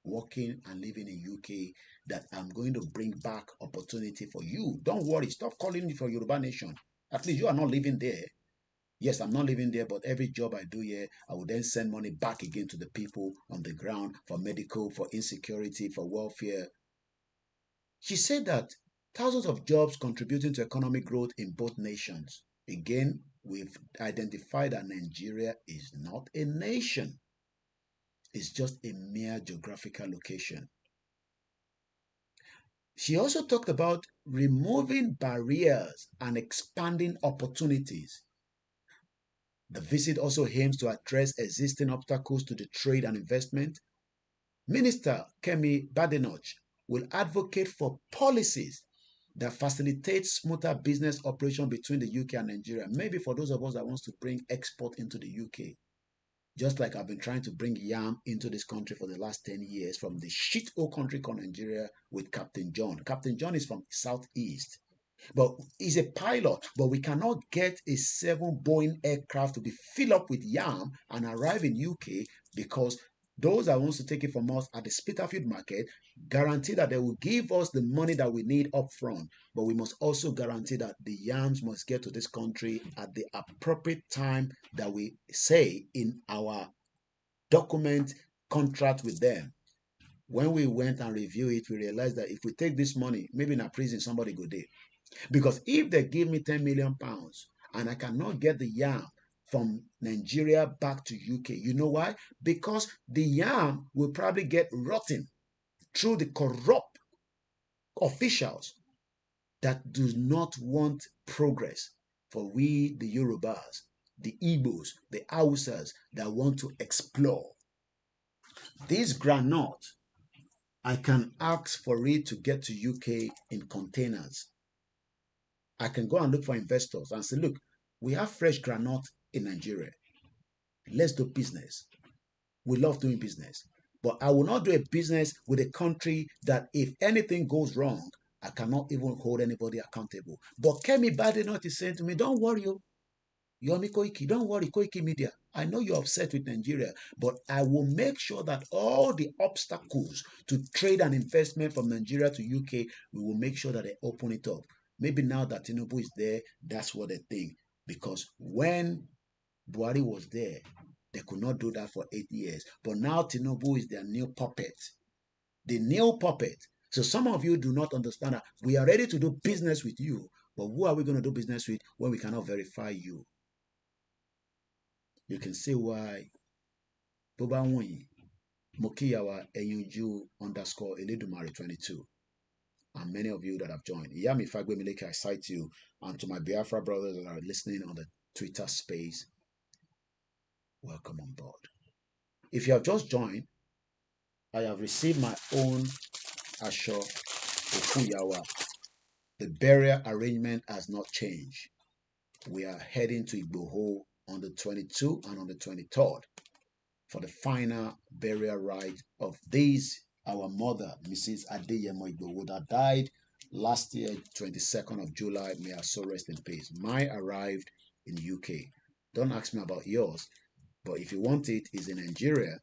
working and living in UK, that I'm going to bring back opportunity for you. Don't worry. Stop calling me for Yoruba Nation. At least you are not living there. Yes, I'm not living there, but every job I do here, I will then send money back again to the people on the ground for medical, for insecurity, for welfare. She said that thousands of jobs contributing to economic growth in both nations. Again, we've identified that Nigeria is not a nation. It's just a mere geographical location. She also talked about removing barriers and expanding opportunities. The visit also aims to address existing obstacles to the trade and investment. Minister Kemi Badenoch will advocate for policies that facilitate smoother business operation between the UK and Nigeria. Maybe for those of us that wants to bring export into the UK. Just like I've been trying to bring yam into this country for the last 10 years from the shithole country called Nigeria with Captain John. Captain John is from Southeast. But he's a pilot, but we cannot get a 7 Boeing aircraft to be filled up with yam and arrive in UK because those that wants to take it from us at the Spitalfield market guarantee that they will give us the money that we need up front. But we must also guarantee that the yams must get to this country at the appropriate time that we say in our document contract with them. When we went and reviewed it, we realized that if we take this money, maybe in a prison, somebody go there. Because if they give me 10 million pounds and I cannot get the yam from Nigeria back to UK, you know why? Because the yam will probably get rotten through the corrupt officials that do not want progress for we, the Yorubas, the Igbos, the Hausas that want to explore. This granite, I can ask for it to get to UK in containers. I can go and look for investors and say, look, we have fresh granite in Nigeria. Let's do business. We love doing business. But I will not do a business with a country that if anything goes wrong, I cannot even hold anybody accountable. But Kemi Badenoch is saying to me, don't worry, Yomi Koiki, don't worry, KOIKIMEDIA. I know you're upset with Nigeria, but I will make sure that all the obstacles to trade and investment from Nigeria to UK, we will make sure that they open it up. Maybe now that Tinubu is there, that's what they think. Because when Buhari was there, they could not do that for 8 years. But now Tinubu is their new puppet. The new puppet. So some of you do not understand that we are ready to do business with you. But who are we going to do business with when we cannot verify you? You can see why Boba Wunyi, Mokiyawa Enyuju _ Eledumare 22. And many of you that have joined. Iyami Fagbemileke, I cite you. And to my Biafra brothers that are listening on the Twitter space, welcome on board. If you have just joined, I have received my own Asho Okuyawa. The burial arrangement has not changed. We are heading to Igboho on the 22nd and on the 23rd for the final burial rite of these, our mother, Mrs. Adeyemo Igboho, that died last year, 22nd of July. May her soul rest in peace. Mine arrived in UK. Don't ask me about yours, but if you want it, it's in Nigeria,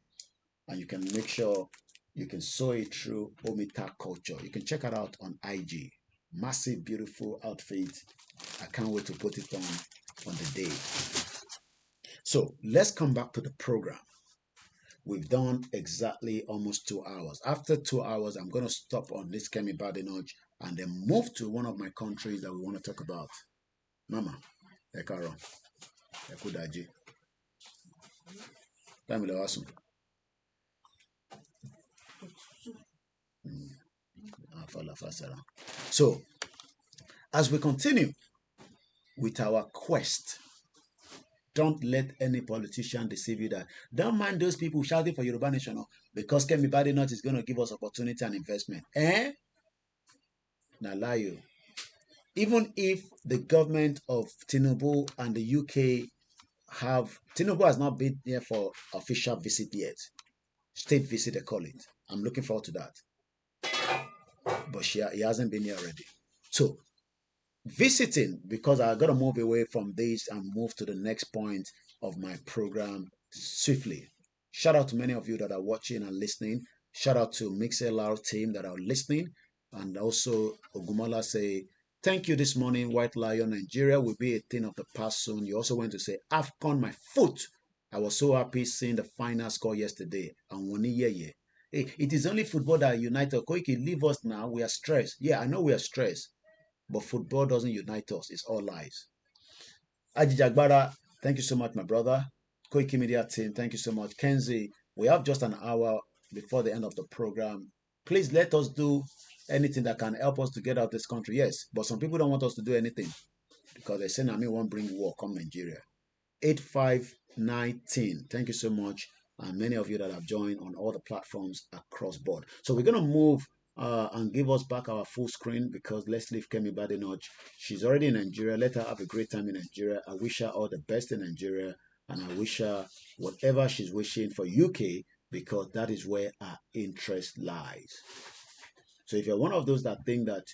and you can make sure you can sew it through Omita Culture. You can check it out on IG. Massive, beautiful outfit. I can't wait to put it on on the day. So let's come back to the program. We've done exactly almost 2 hours. After 2 hours, I'm going to stop on this Kemi Badenoch and then move to one of my countries that we want to talk about. Mama, Ekaro, Ekudaji. So, as we continue with our quest, don't let any politician deceive you that don't mind those people shouting for Yoruba Nation because Kemi Badenoch is going to give us opportunity and investment. Now lie you. Even if the government of Tinubu and the UK Tinubu has not been here for official visit yet. State visit, they call it. I'm looking forward to that. But he hasn't been here already. So, visiting, because I got to move away from this and move to the next point of my program swiftly. Shout out to many of you that are watching and listening. Shout out to MixLR team that are listening. And also, Ogumala say, thank you this morning, White Lion. Nigeria will be a thing of the past soon. You also went to say, AFCON, my foot. I was so happy seeing the final score yesterday. And hey, it is only football that unites us. Koiki, leave us now. We are stressed. Yeah, I know we are stressed. But football doesn't unite us. It's all lies. Ajijagbara, thank you so much, my brother. KOIKIMEDIA team, thank you so much. Kenzie, we have just an hour before the end of the program. Please let us do anything that can help us to get out of this country. Yes, but some people don't want us to do anything because they say, I mean, won't bring war, come Nigeria. 8519, thank you so much. And many of you that have joined on all the platforms across board. So we're going to move and give us back our full screen because let's leave Kemi Badenoch. She's already in Nigeria. Let her have a great time in Nigeria. I wish her all the best in Nigeria and I wish her whatever she's wishing for UK because that is where her interest lies. So if you're one of those that think that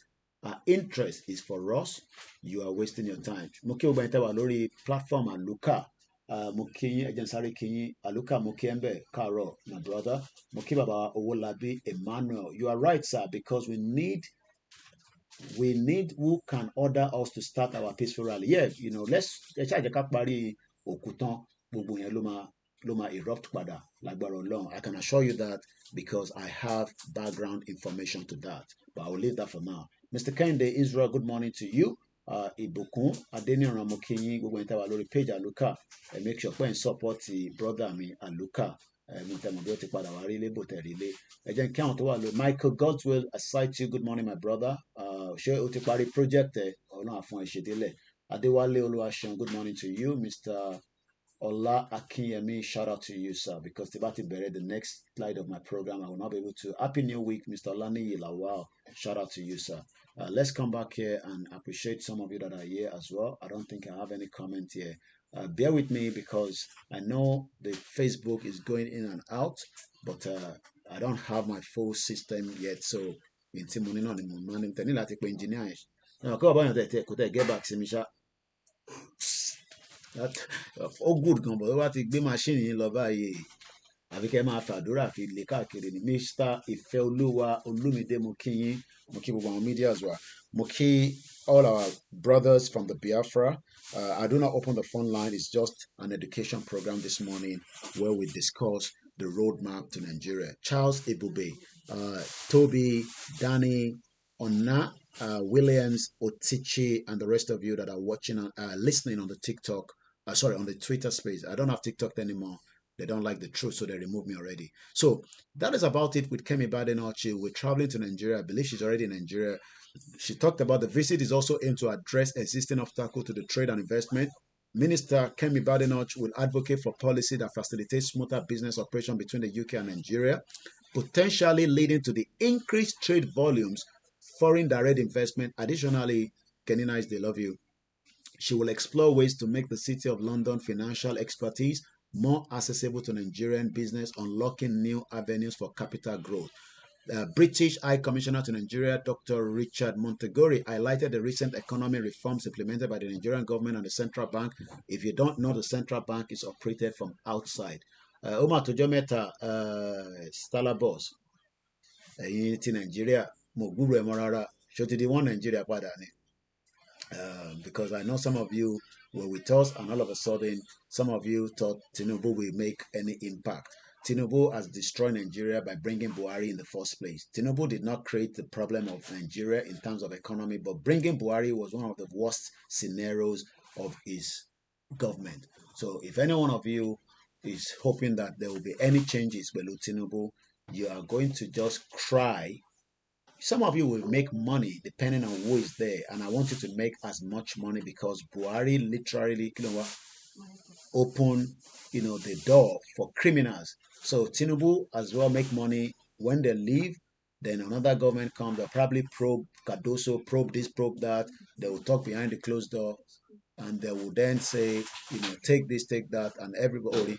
our interest is for us, you are wasting your time. Moki Obantewa lórí platform Aluka. Moki Ejensari Kinyi Aluka Mokiembe Karo, my brother. Moki Baba Owolabi Emmanuel. You are right, sir, because we need who can order us to start our peaceful rally. Yeah, you know, let's pari okutan gbogbo yẹn ló máa erupt padà lágbára Ọlọ́run. I can assure you that because I have background information to that. But I will leave that for now. Mr. Kende Israel, good morning to you. Ìbùkún Adéníran mo kí yín gbogbo ẹ̀yin tá wà lórí page Aluka. Make sure pé ẹ̀ ń support brother mi Aluka. Mi tẹ̀mọ̀ bí ó ti padà wá rí ilé bò tẹ̀rí ilé. Ẹ jẹ́ kí àwọn tó wà lórí Michael Godswill, I cite you, good morning my brother. Ṣé o ti parí project ẹ̀ Ọlọ́run á fún ẹ ṣe délẹ̀. Adéwálé Olúwaṣeun, good morning to you. Mr. Ola Akinyemi, shout out to you, sir, because Tibati Bere, the next slide of my program, I will not be able to. Happy New Week, Mr. Olani Yilawal, shout out to you, sir. Let's come back here and appreciate some of you that are here as well. I don't think I have any comment here. Bear with me because I know the Facebook is going in and out, but I don't have my full system yet, so in Timonino and Momanim, Tenilati engineer. Now, go about it, get back to me, ó good gan bọ̀ wá ti gbé machine yín lọ báyìí àfi kẹ́ máa fàdúrà fi lè káàkiri ní Mr. Ìfẹ́olúwa Olúmídé mo kí yín mo kí gbogbo àwọn media as well mo kí all our brothers from the Biafra. I do not open the phone line. It's just an education program this morning where we discuss the roadmap to Nigeria. Charles Ebube, Toby, Danny, Onna, Williams, Otichi, and the rest of you that are watching and listening on the TikTok. On the Twitter space. I don't have TikTok anymore. They don't like the truth, so they removed me already. So that is about it with Kemi Badenoch. We're traveling to Nigeria. I believe she's already in Nigeria. She talked about the visit is also aimed to address existing obstacles to the trade and investment. Minister Kemi Badenoch will advocate for policy that facilitates smoother business operation between the UK and Nigeria, potentially leading to the increased trade volumes, foreign direct investment. Additionally, Kenny Nice, they love you. She will explore ways to make the City of London financial expertise more accessible to Nigerian business, unlocking new avenues for capital growth. British High Commissioner to Nigeria, Dr. Richard Montegori, highlighted the recent economic reforms implemented by the Nigerian government and the central bank. If you don't know, the central bank is operated from outside. Omar Tojometa, Stella Boss, ti Nigeria, Moguru Emorara, Shotidi one Nigeria Padani. Because I know some of you were with us, and all of a sudden, some of you thought Tinubu will make any impact. Tinubu has destroyed Nigeria by bringing Buhari in the first place. Tinubu did not create the problem of Nigeria in terms of economy, but bringing Buhari was one of the worst scenarios of his government. So if any one of you is hoping that there will be any changes with Tinubu, you are going to just cry. Some of you will make money depending on who is there, and I want you to make as much money because Buhari literally, open, the door for criminals. So Tinubu as well make money when they leave. Then another government comes, they'll probably probe Cardoso, probe this, probe that. They will talk behind the closed door, and they will then say, take this, take that, and everybody.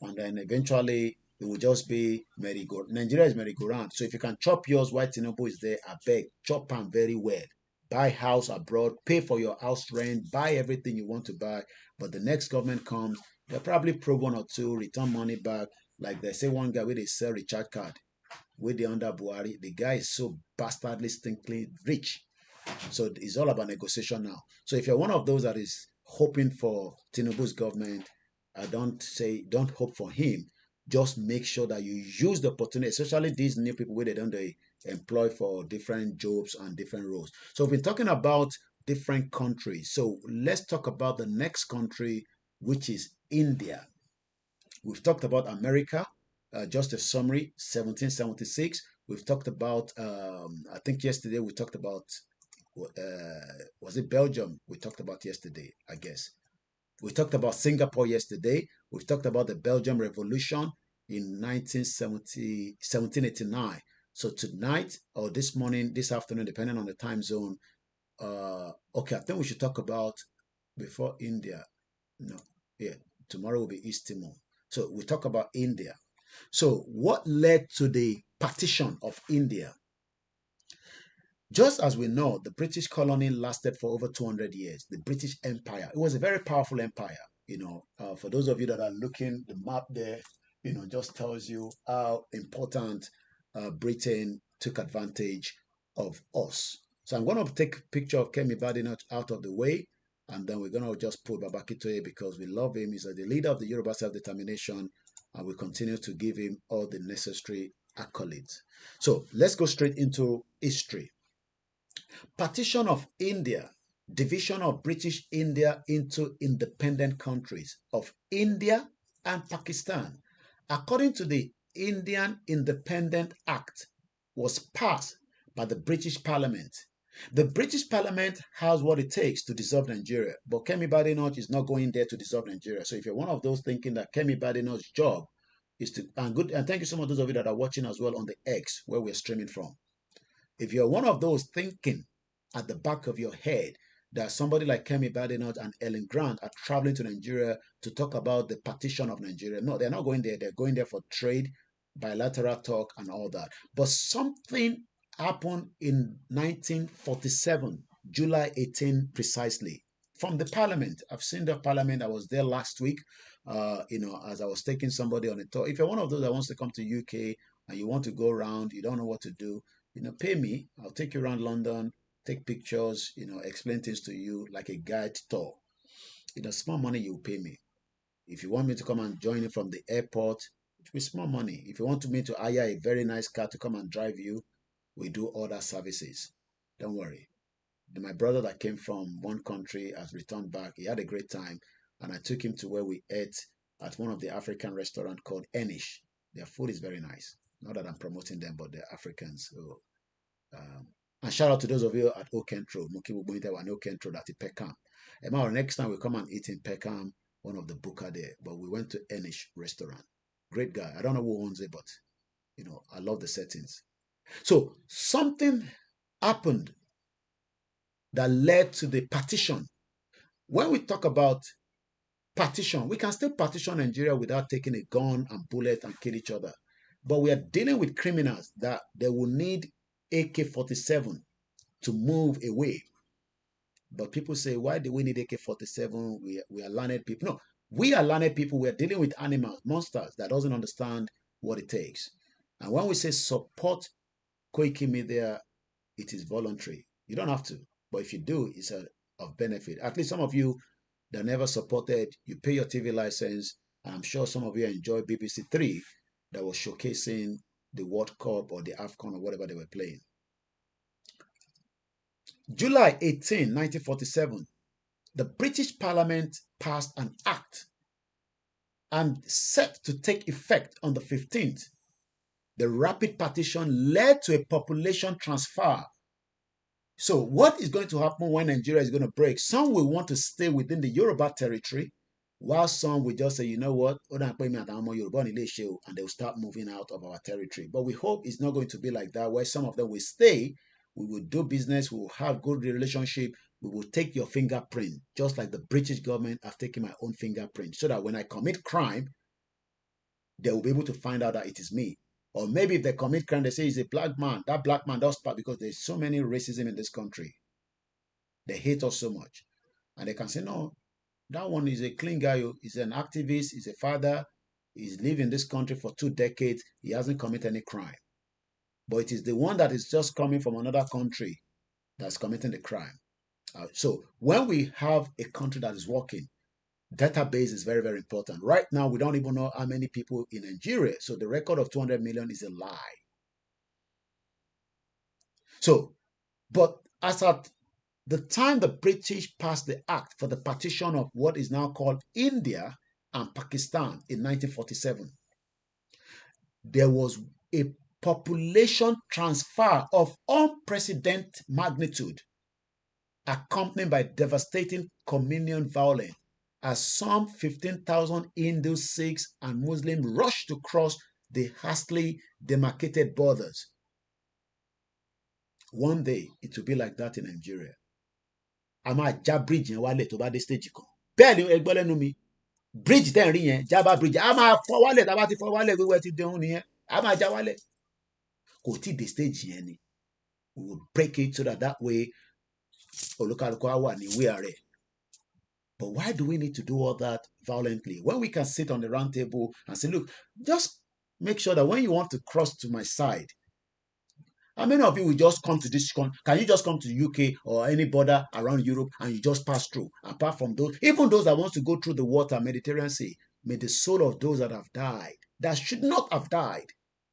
And then eventually it will just be merry-go. Nigeria is merry-go-round. So if you can chop yours while Tinubu is there, I beg, chop them very well. Buy house abroad, pay for your house rent, buy everything you want to buy. But the next government comes, they'll probably probe one or two, return money back. Like they say one guy where they sell recharge card with the under Buhari. The guy is so bastardly, stinkly rich. So it's all about negotiation now. So if you're one of those that is hoping for Tinubu's government, I don't hope for him. Just make sure that you use the opportunity, especially these new people where they employ for different jobs and different roles. So we've been talking about different countries. So let's talk about the next country, which is India. We've talked about America, just a summary, 1776. We've talked about, I think yesterday we talked about, was it Belgium? We talked about yesterday, I guess. We talked about Singapore yesterday. We've talked about the Belgian Revolution in 1789. So tonight or this morning, this afternoon, depending on the time zone, okay, I think we should talk about before India. No, yeah, tomorrow will be East Timor. So we talk about India. So what led to the partition of India? Just as we know, the British colony lasted for over 200 years. The British Empire, it was a very powerful empire. For those of you that are looking, the map there, just tells you how important Britain took advantage of us. So I'm going to take a picture of Kemi Badenoch out of the way, and then we're going to just put Babakitoye because we love him. He's the leader of the Yoruba self-determination, and we continue to give him all the necessary accolades. So let's go straight into history. Partition of India, division of British India into independent countries of India and Pakistan, according to the Indian Independent Act, was passed by the British Parliament. The British Parliament has what it takes to dissolve Nigeria, but Kemi Badenoch is not going there to dissolve Nigeria. So if you're one of those thinking that Kemi Badenoch's job is to, and thank you so much those of you that are watching as well on the X where we're streaming from. If you're one of those thinking at the back of your head that somebody like Kemi Badenoch and Ellen Grant are traveling to Nigeria to talk about the partition of Nigeria, no, they're not going there. They're going there for trade, bilateral talk, and all that. But something happened in 1947, July 18 precisely, from the parliament. I've seen the parliament. I was there last week, as I was taking somebody on a tour. If you're one of those that wants to come to UK and you want to go around, you don't know what to do, pay me. I'll take you around London, take pictures, explain things to you like a guide tour. Small money you pay me. If you want me to come and join you from the airport, it will be small money. If you want me to hire a very nice car to come and drive you, we do other services. Don't worry. My brother that came from one country has returned back. He had a great time, and I took him to where we ate at one of the African restaurants called Enish. Their food is very nice. Not that I'm promoting them, but they're Africans. So, and shout out to those of you at Okentro, Mukibu Bunita and Okentro at Peckham. Next time we come and eat in Peckham, one of the booker there. But we went to Enish restaurant. Great guy. I don't know who owns it, but I love the settings. So something happened that led to the partition. When we talk about partition, we can still partition Nigeria without taking a gun and bullet and kill each other. But we are dealing with criminals that they will need AK-47 to move away. But people say, why do we need AK-47? We are learned people. No, we are learned people. We are dealing with animals, monsters that doesn't understand what it takes. And when we say support KOIKIMEDIA, it is voluntary. You don't have to. But if you do, it's of benefit. At least some of you that never supported, you pay your TV license. And I'm sure some of you enjoy BBC Three that was showcasing the World Cup or the AFCON or whatever they were playing. July 18, 1947, the British Parliament passed an act and set to take effect on the 15th. The rapid partition led to a population transfer. So what is going to happen when Nigeria is going to break? Some will want to stay within the Yoruba territory, while some will just say, you know what, and they'll start moving out of our territory. But we hope it's not going to be like that, where some of them will stay, we will do business, we will have good relationship, we will take your fingerprint, just like the British government have taken my own fingerprint, so that when I commit crime, they will be able to find out that it is me. Or maybe if they commit crime, they say it's a black man. That black man does part, because there's so many racism in this country. They hate us so much. And they can say, no, that one is a clean guy. He's an activist. He's a father. He's lived in this country for 2 decades. He hasn't committed any crime. But it is the one that is just coming from another country that's committing the crime. So when we have a country that is working, database is very, very important. Right now, we don't even know how many people in Nigeria. So the record of 200 million is a lie. So, but as at the time the British passed the act for the partition of what is now called India and Pakistan in 1947, there was a population transfer of unprecedented magnitude, accompanied by devastating communal violence, as some 15,000 Hindus, Sikhs, and Muslims rushed to cross the hastily demarcated borders. One day, it will be like that in Nigeria. A máa já bridge yẹn wálẹ̀ tó bá dé stage kan. Bẹ́ẹ̀ ni ẹgbẹ́ lẹ́nu mi. Bridge tẹ́ ń rí yẹn, Jaba bridge, a máa fọ́ wálẹ̀, tá bá ti fọ́ wálẹ̀, gbogbo ẹ ti dẹ̀hún nìyẹn. A máa já wálẹ̀. Kò tí ì dé stage yẹn ni. We will break it so that way, olúkálùkù á wà ní WEREY. But why do we need to do all that violently when we can sit on the round table and say, look, just make sure that when you want to cross to my side, how many of you will just come to this country? Can you just come to the UK or any border around Europe and you just pass through? Apart from those, even those that want to go through the water, Mediterranean Sea, may the soul of those that have died, that should not have died.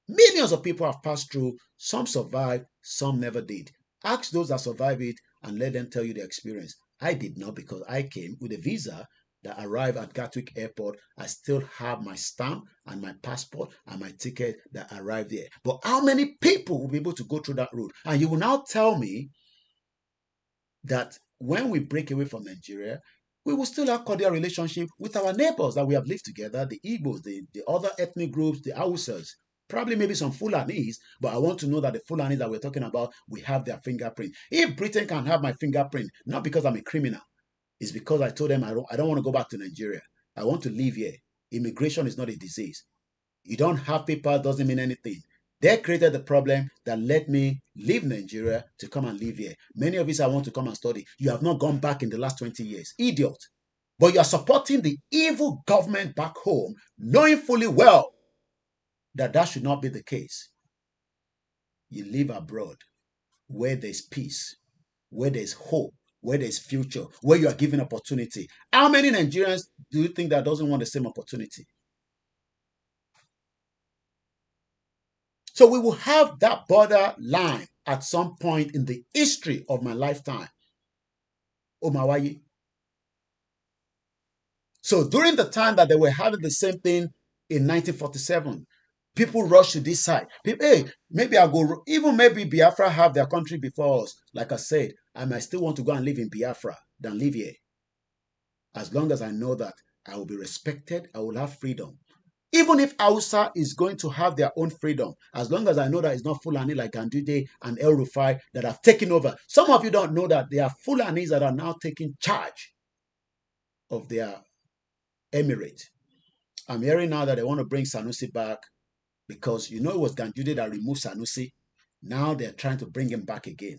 Millions of people have passed through. Some survived, some never did. Ask those that survived it and let them tell you their experience. I did not, because I came with a visa that arrived at Gatwick Airport. I still have my stamp and my passport and my ticket that arrived there. But how many people will be able to go through that route? And you will now tell me that when we break away from Nigeria, we will still have cordial relationship with our neighbors that we have lived together, the Igbos, the other ethnic groups, the Hausas, probably maybe some Fulanis, but I want to know that the Fulanis that we're talking about, we have their fingerprint. If Britain can have my fingerprint, not because I'm a criminal, it's because I told them I don't want to go back to Nigeria. I want to live here. Immigration is not a disease. You don't have papers doesn't mean anything. They created the problem that led me leave Nigeria to come and live here. Many of us, I want to come and study. You have not gone back in the last 20 years. Idiot. But you are supporting the evil government back home, knowing fully well that that should not be the case. You live abroad where there's peace, where there's hope, where there's future, where you are given opportunity. How many Nigerians do you think that doesn't want the same opportunity? So we will have that border line at some point in the history of my lifetime. Omawayi. So during the time that they were having the same thing in 1947, people rushed to this side. People, hey, maybe I'll go, even maybe Biafra have their country before us. Like I said, I might still want to go and live in Biafra than live here. As long as I know that I will be respected, I will have freedom. Even if Hausa is going to have their own freedom, as long as I know that it's not Fulani like Ganduje and El Rufai that have taken over. Some of you don't know that there are Fulanis that are now taking charge of their emirate. I'm hearing now that they want to bring Sanusi back because you know it was Ganduje that removed Sanusi. Now they're trying to bring him back again.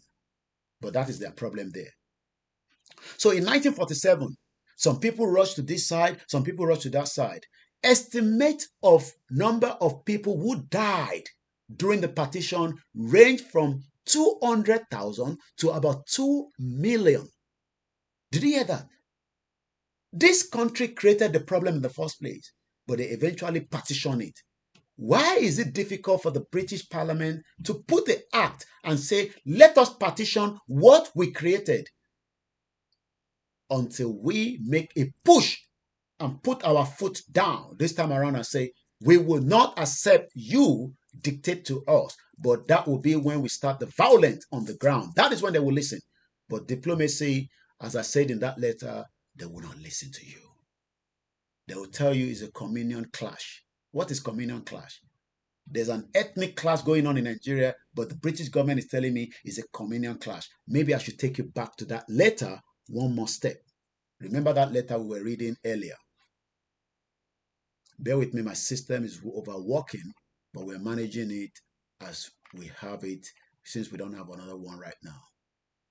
But that is their problem there. So in 1947, some people rushed to this side, some people rushed to that side. Estimate of number of people who died during the partition ranged from 200,000 to about 2 million. Did you hear that? This country created the problem in the first place, but they eventually partitioned it. Why is it difficult for the British Parliament to put the act and say, let us partition what we created? Until we make a push and put our foot down this time around and say, we will not accept you dictate to us. But that will be when we start the violence on the ground. That is when they will listen. But diplomacy, as I said in that letter, they will not listen to you. They will tell you it's a communion clash. What is communion clash? There's an ethnic clash going on in Nigeria, but the British government is telling me it's a communion clash. Maybe I should take you back to that letter one more step. Remember that letter we were reading earlier. Bear with me, my system is overworking, but we're managing it as we have it, since we don't have another one right now.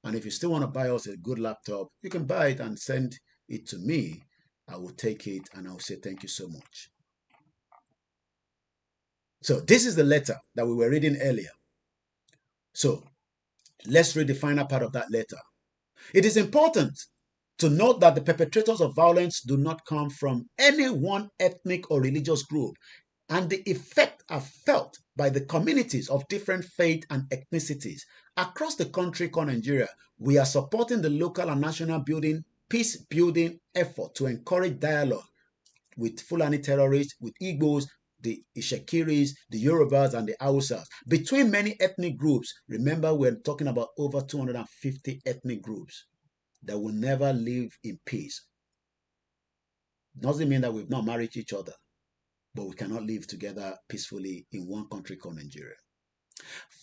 And if you still want to buy us a good laptop, you can buy it and send it to me. I will take it and I'll say thank you so much. So this is the letter that we were reading earlier. So let's read the final part of that letter. It is important to note that the perpetrators of violence do not come from any one ethnic or religious group, and the effect are felt by the communities of different faith and ethnicities. Across the country called Nigeria, we are supporting the local and national peace-building effort to encourage dialogue with Fulani terrorists, with Igbos, the Ishekiris, the Yorubas, and the Hausas. Between many ethnic groups, remember we're talking about over 250 ethnic groups that will never live in peace. Doesn't mean that we've not married each other, but we cannot live together peacefully in one country called Nigeria.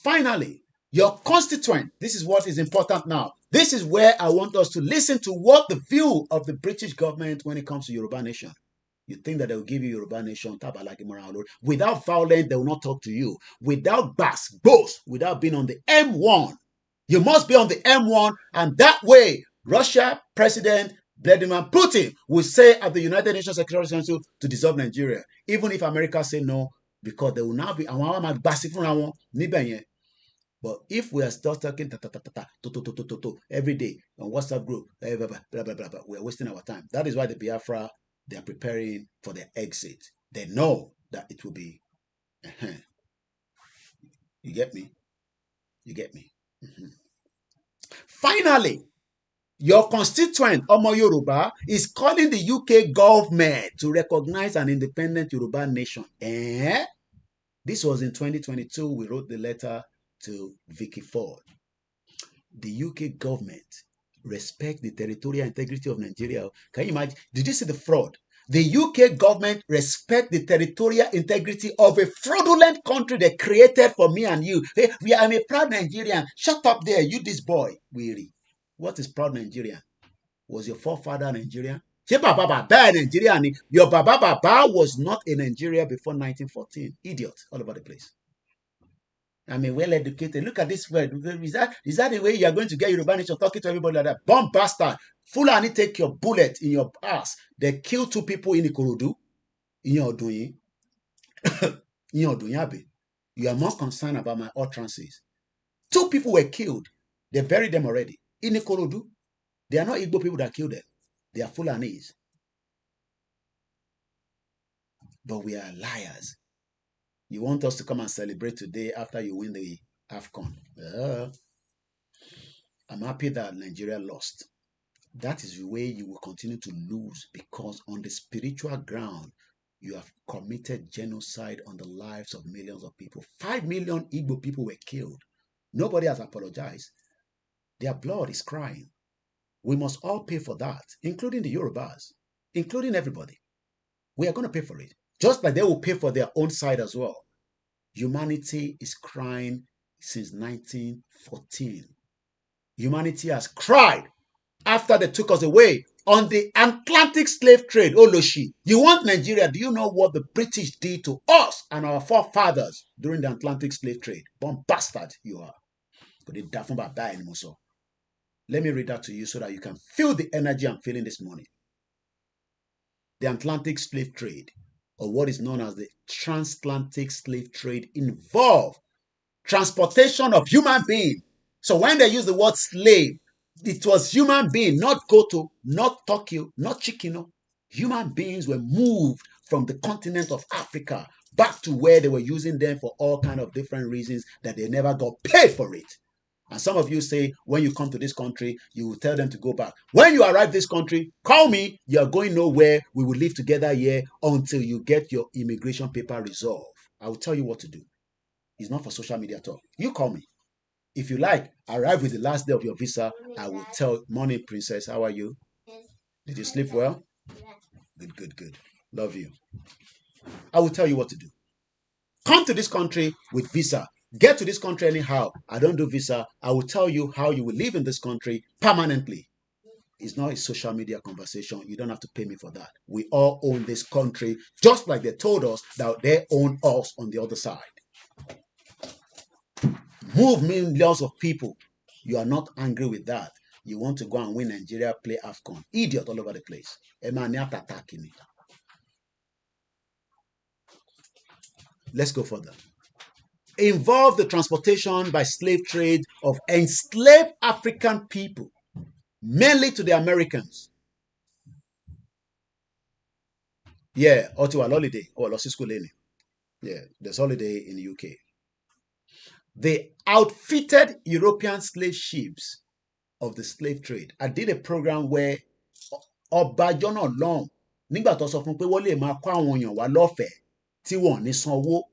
Finally, your constituent, this is what is important now. This is where I want us to listen to what the view of the British government when it comes to Yoruba nation. You think that they will give you Yoruba nation, without violence, they will not talk to you. Without boast, without being on the M1. You must be on the M1, and that way, Russia President Vladimir Putin will say at the United Nations Security Council to dissolve Nigeria, even if America say no, because they will now be but if we are still talking every day on WhatsApp group, blah, blah, blah, blah, we are wasting our time. That is why the Biafra, they are preparing for their exit. They know that it will be. You get me? You get me? Finally, your constituent, Omo Yoruba, is calling the UK government to recognize an independent Yoruba nation. This was in 2022. We wrote the letter to Vicky Ford. The UK government respect the territorial integrity of Nigeria. Can you imagine? Did you see the fraud? The UK government respect the territorial integrity of a fraudulent country they created for me and you. Hey, I'm a proud Nigerian. Shut up there, you this boy. Weary. What is proud Nigerian? Was your forefather Nigerian? Your Baba was not a Nigeria before 1914. Idiot all over the place. I'm a well-educated. Look at this word. Is that the way you are going to get Yoruba nation talking to everybody like that? Bomb bastard. Fulani take your bullet in your ass. They kill 2 people in Ikorodu. In your You are more concerned about my utterances. 2 people were killed. They buried them already. In Ikorodu. They are not Igbo people that killed them. They are Fulanis. But we are liars. You want us to come and celebrate today after you win the AFCON. I'm happy that Nigeria lost. That is the way you will continue to lose, because on the spiritual ground, you have committed genocide on the lives of millions of people. 5 million Igbo people were killed. Nobody has apologized. Their blood is crying. We must all pay for that, including the Yorubas, including everybody. We are going to pay for it. Just like they will pay for their own side as well. Humanity is crying since 1914. Humanity has cried after they took us away on the Atlantic slave trade. Oloshi, you want Nigeria? Do you know what the British did to us and our forefathers during the Atlantic slave trade? Bomb bastard you are. Let me read that to you so that you can feel the energy I'm feeling this morning. The Atlantic slave trade, or what is known as the transatlantic slave trade, involved transportation of human being. So when they use the word slave, it was human being, not goat, not turkey, not chicken. No. Human beings were moved from the continent of Africa back to where they were using them for all kind of different reasons that they never got paid for it. And some of you say, when you come to this country, you will tell them to go back. When you arrive this country, call me. You are going nowhere. We will live together here until you get your immigration paper resolved. I will tell you what to do. It's not for social media talk. You call me. If you like, arrive with the last day of your visa. I will tell, morning, princess, how are you? Yes. Did you sleep well? Yeah. Good. Love you. I will tell you what to do. Come to this country with visa. Get to this country anyhow. I don't do visa. I will tell you how you will live in this country permanently. It's not a social media conversation. You don't have to pay me for that. We all own this country, just like they told us that they own us on the other side. Move millions of people. You are not angry with that. You want to go and win Nigeria, play AFCON. Idiot all over the place. Let's go further. Involve the transportation by slave trade of enslaved African people, mainly to the Americans. Yeah, or to a holiday, or a school. Yeah, there's holiday in the UK. They outfitted European slave ships of the slave trade. I did a program where Ọbàjọ́ náà lọ́hùn nígbà tó sọ fún pé wọ́n lè máa kó àwọn èèyàn wá lọ́fẹ̀ẹ́ tí wọ́n ní sanwó,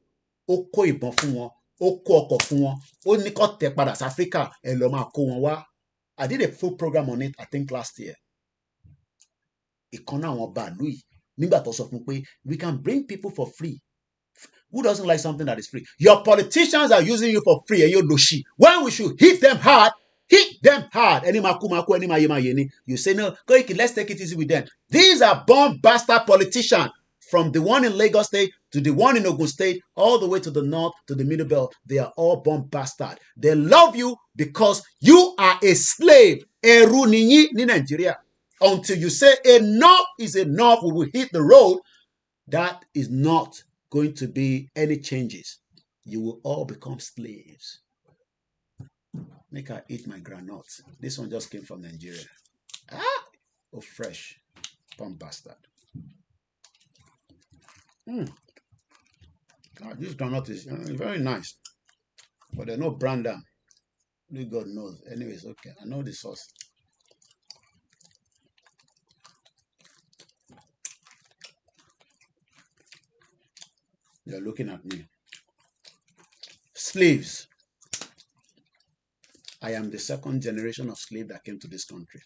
ó kó ìbọn fún wọn, ó kó ọkọ̀ fún wọn, ó ní kó tẹ̀ padà sí Áfíríkà, ẹ lọ máa kó wọn wá. I did a full program on it, I think last year. Ìkan náà àwọn bàálù yìí nígbà tó sọ fún pé we can bring people for free. Who doesn't like something that is free? Your politicians are using you for free, and you're loshi. When we should hit them hard, hit them hard. You say, no, Koiki, let's take it easy with them. These are bomb bastard politicians, from the one in Lagos State to the one in Ogun State, all the way to the north, to the middle belt. They are all bomb bastard. They love you because you are a slave. Ẹrú ni yín ní Nigeria. Until you say enough is enough, we will hit the road. That is not going to be any changes. You will all become slaves. Make her eat my granuts. This one just came from Nigeria. Oh, fresh. Pump bastard. God, this granite is very nice. But there's no brand down. Only God knows. Anyways, okay. I know the sauce. You're looking at me. Slaves. I am the second generation of slave that came to this country.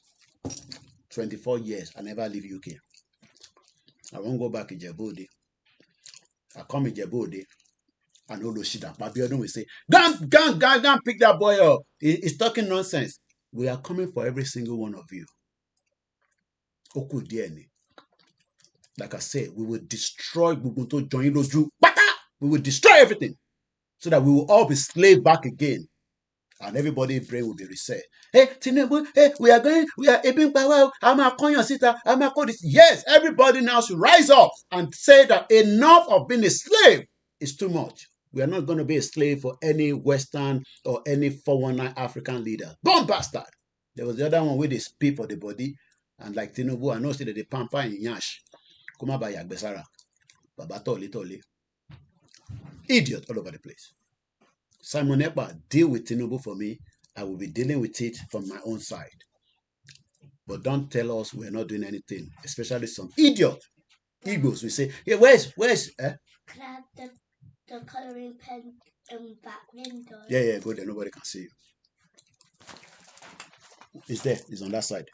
24 years. I never leave UK. I won't go back to Djibouti. I come in Djibouti and all those shit that Babiodun will say, go, pick that boy up. He's talking nonsense. We are coming for every single one of you. Oku DNA. Like I said, we will destroy Bugunto Joinloju. We will destroy everything so that we will all be slave back again. And everybody's brain will be reset. Hey, Tinubu, hey, we are ebing power. I'm a coin sita. I'm a call this. Yes, everybody now should rise up and say that enough of being a slave is too much. We are not going to be a slave for any Western or any 419 African leader. Bomb bastard. There was the other one with the spit for the body. And like Tinubu, I know that the pampa in Yash. Kuma ba yagbesara. Baba toli. Idiot all over the place. Simon Ekpa, deal with Tinubu for me. I will be dealing with it from my own side. But don't tell us we're not doing anything, especially some idiot Igbos. We say, yeah, where's the coloring pen in back window? Yeah, go there. Nobody can see you. It's there. It's on that side.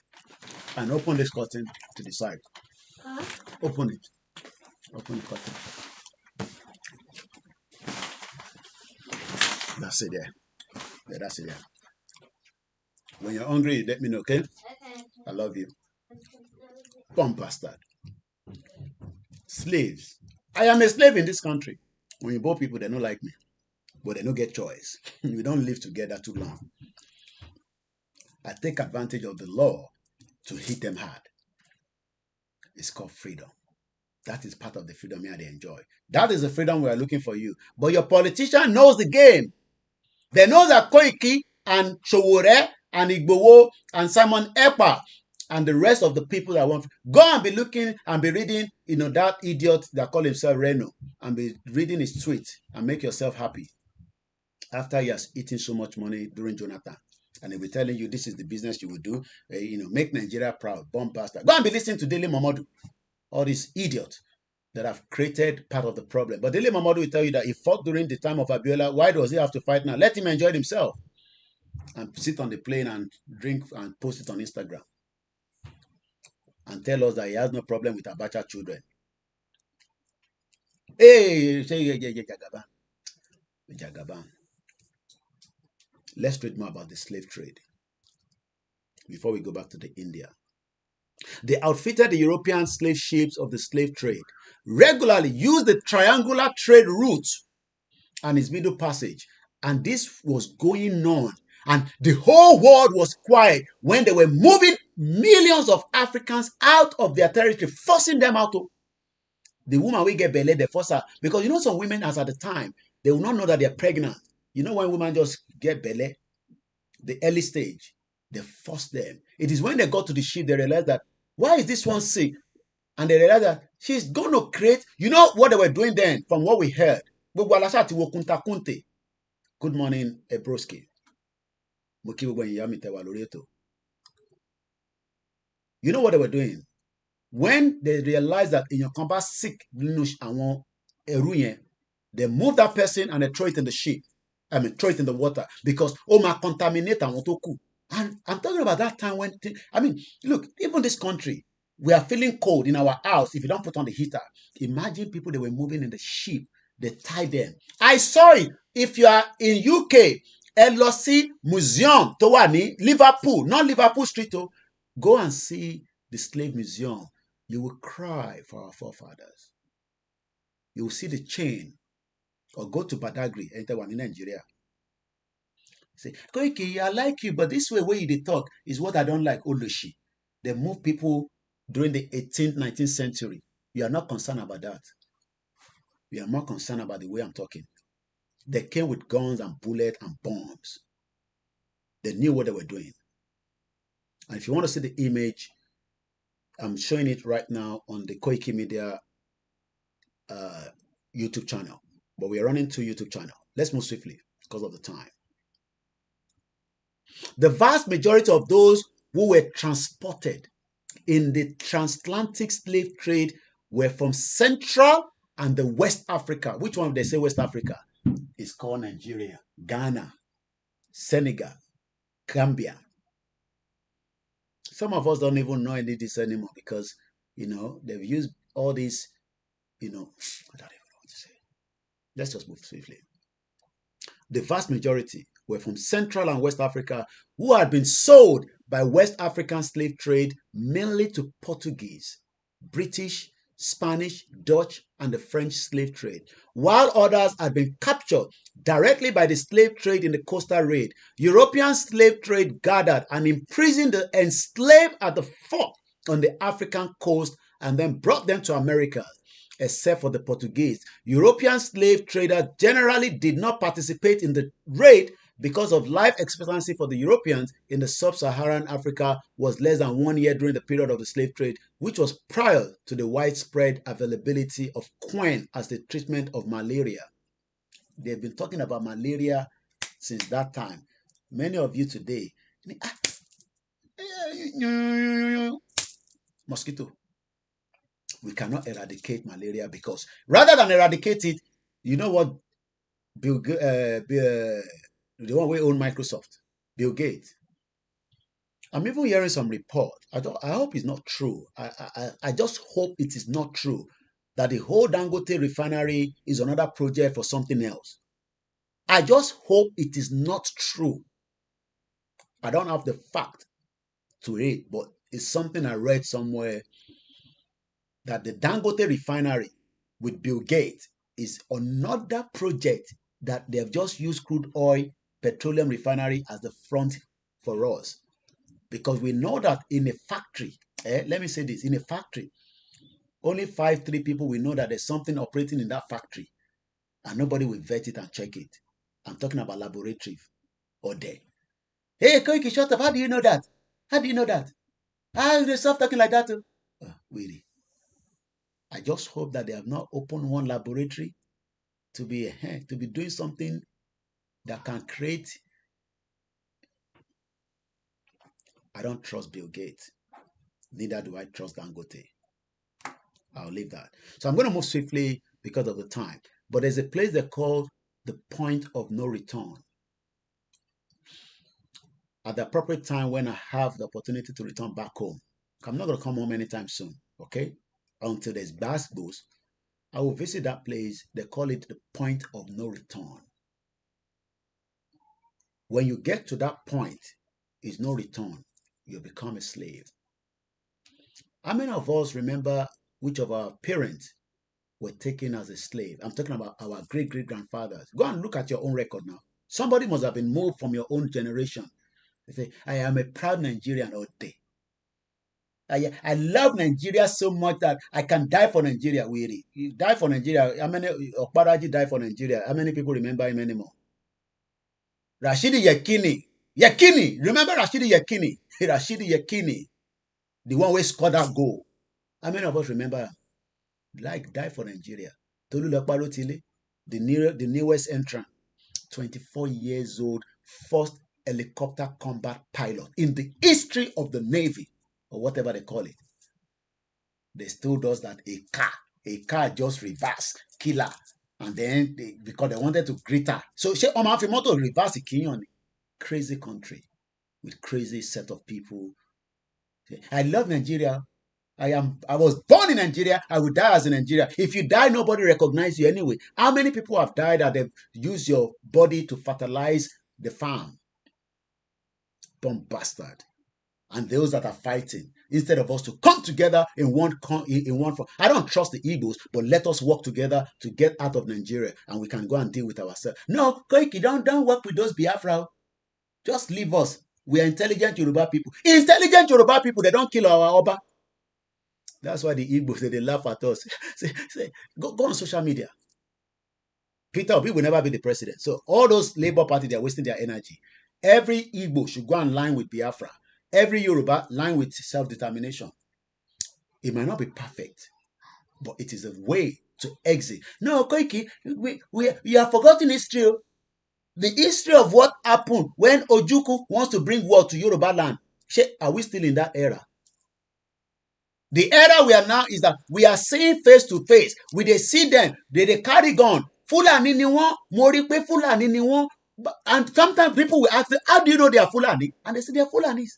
And open this curtain to the side. Huh? Open it. Open the curtain. That's it there. Yeah, that's it there. When you're hungry, let me know, okay? Okay. I love you. Bomb bastard. Slaves. I am a slave in this country. When you both people, they don't like me. But they don't get choice. We don't live together too long. I take advantage of the law to hit them hard. It's called freedom. That is part of the freedom here they enjoy. That is the freedom we are looking for you. But your politician knows the game. They know that Koiki and Showore and Igbowo and Simon Ekpa and the rest of the people that want, go and be looking and be reading, that idiot that call himself Reno, and be reading his tweet and make yourself happy after he has eaten so much money during Jonathan. And he'll be telling you this is the business you will do, make Nigeria proud, bomb bastard. Go and be listening to Daily Momodu, all these idiots that have created part of the problem. But Daily Momodu will tell you that he fought during the time of Abiola. Why does he have to fight now? Let him enjoy himself and sit on the plane and drink and post it on Instagram and tell us that he has no problem with Abacha children. Hey, Jagaban. Let's read more about the slave trade before we go back to the India. They outfitted the European slave ships of the slave trade, regularly used the triangular trade route and its middle passage. And this was going on. And the whole world was quiet when they were moving millions of Africans out of their territory, forcing them out. The woman will get belly, they force her. Because some women, as at the time, they will not know that they're pregnant. When women just get belly, the early stage, they force them. It is when they got to the ship, they realized that, why is this one sick? And they realized that she's going to create, what they were doing then, from what we heard. Good morning, Ebroski. You know what they were doing? When they realized that in your combat sick, they move that person and they throw it in the ship. Throw it in the water because might contaminate and And I'm talking about that time when, look, even this country, we are feeling cold in our house if you don't put on the heater. Imagine people that were moving in the ship, they tie them. I saw it. If you are in UK, LOC Museum, Towani, Liverpool, not Liverpool Street, go and see the slave museum. You will cry for our forefathers. You will see the chain. Or go to Badagry, enter one in Nigeria. Say, Koiki, I like you, but this way where you talk is what I don't like, Oloshi. They move people during the 18th, 19th century. You are not concerned about that. We are more concerned about the way I'm talking. They came with guns and bullets and bombs. They knew what they were doing. And if you want to see the image, I'm showing it right now on the KOIKIMEDIA YouTube channel. But we are running two YouTube channels. Let's move swiftly because of the time. The vast majority of those who were transported in the transatlantic slave trade were from Central and the West Africa. Which one they say West Africa? It's called Nigeria, Ghana, Senegal, Gambia. Some of us don't even know any of this anymore because, they've used all these, I don't even know what to say. Let's just move swiftly. The vast majority were from Central and West Africa who had been sold by West African slave trade mainly to Portuguese, British, Spanish, Dutch, and the French slave trade, while others had been captured directly by the slave trade in the coastal raid. European slave trade gathered and imprisoned the enslaved at the fort on the African coast and then brought them to America. Except for the Portuguese, European slave traders generally did not participate in the raid because of life expectancy for the Europeans in the sub-Saharan Africa was less than 1 year during the period of the slave trade, which was prior to the widespread availability of quinine as the treatment of malaria. They've been talking about malaria since that time. Many of you today, mosquito. We cannot eradicate malaria because rather than eradicate it, you know what the one we own Microsoft, Bill Gates. I'm even hearing some report. I hope it's not true. I just hope it is not true that the whole Dangote refinery is another project for something else. I just hope it is not true. I don't have the fact to it, but it's something I read somewhere that the Dangote refinery with Bill Gates is another project that they have just used crude oil, petroleum refinery as the front for us. Because we know that in a factory, let me say this, in a factory, only 5-3 people will know that there's something operating in that factory and nobody will vet it and check it. I'm talking about laboratory or day. Hey, Koiki, shut up. How do you know that? How do you know that? How they stop talking like that? Really? I just hope that they have not opened one laboratory to be doing something that can create. I don't trust Bill Gates. Neither do I trust Dangote. I'll leave that. So I'm going to move swiftly because of the time. But there's a place they call the point of no return. At the appropriate time when I have the opportunity to return back home, I'm not going to come home anytime soon, okay? Until there's bass boost, I will visit that place. They call it the point of no return. When you get to that point, is no return. You become a slave. How many of us remember which of our parents were taken as a slave? I'm talking about our great-great-grandfathers. Go and look at your own record now. Somebody must have been moved from your own generation. They say, I am a proud Nigerian all day. I love Nigeria so much that I can die for Nigeria. Really, you die for Nigeria. How many Okparaji die for Nigeria? How many people remember him anymore? Rashidi Yekini. Remember Rashidi Yekini? Rashidi Yekini, the one who scored that goal. How many of us remember? Like die for Nigeria. Tolu Lekparotile, the newest entrant, 24 years old, first helicopter combat pilot in the history of the Navy, or whatever they call it. They still does that. A car just reverse killer, and then because they wanted to greet her. So she to reverse the crazy country with crazy set of people. I love Nigeria. I was born in Nigeria. I will die as a Nigerian. If you die, nobody recognizes you anyway. How many people have died that they've used your body to fertilize the farm? Dumb bastard. And those that are fighting, instead of us to come together in one front. I don't trust the Igbos, but let us work together to get out of Nigeria, and we can go and deal with ourselves. No, Koiki, don't work with those Biafra. Just leave us. We are intelligent Yoruba people. Intelligent Yoruba people, they don't kill our Oba. That's why the Igbos, they laugh at us. Go on social media. Peter Obi will never be the president. So all those Labour Party, they're wasting their energy. Every Igbo should go and line with Biafra. Every Yoruba line with self-determination. It might not be perfect, but it is a way to exit. No, Koiki, we have forgotten history. The history of what happened when Ojukwu wants to bring war to Yoruba land. Are we still in that era? The era we are now is that we are seeing face to face. We dey see them. They carry gun. Fulani ni wọ́n. Mo rí pé Fulani ni wọ́n. And sometimes people will ask them, how do you know they are Fulani? And they say they are Fulanis.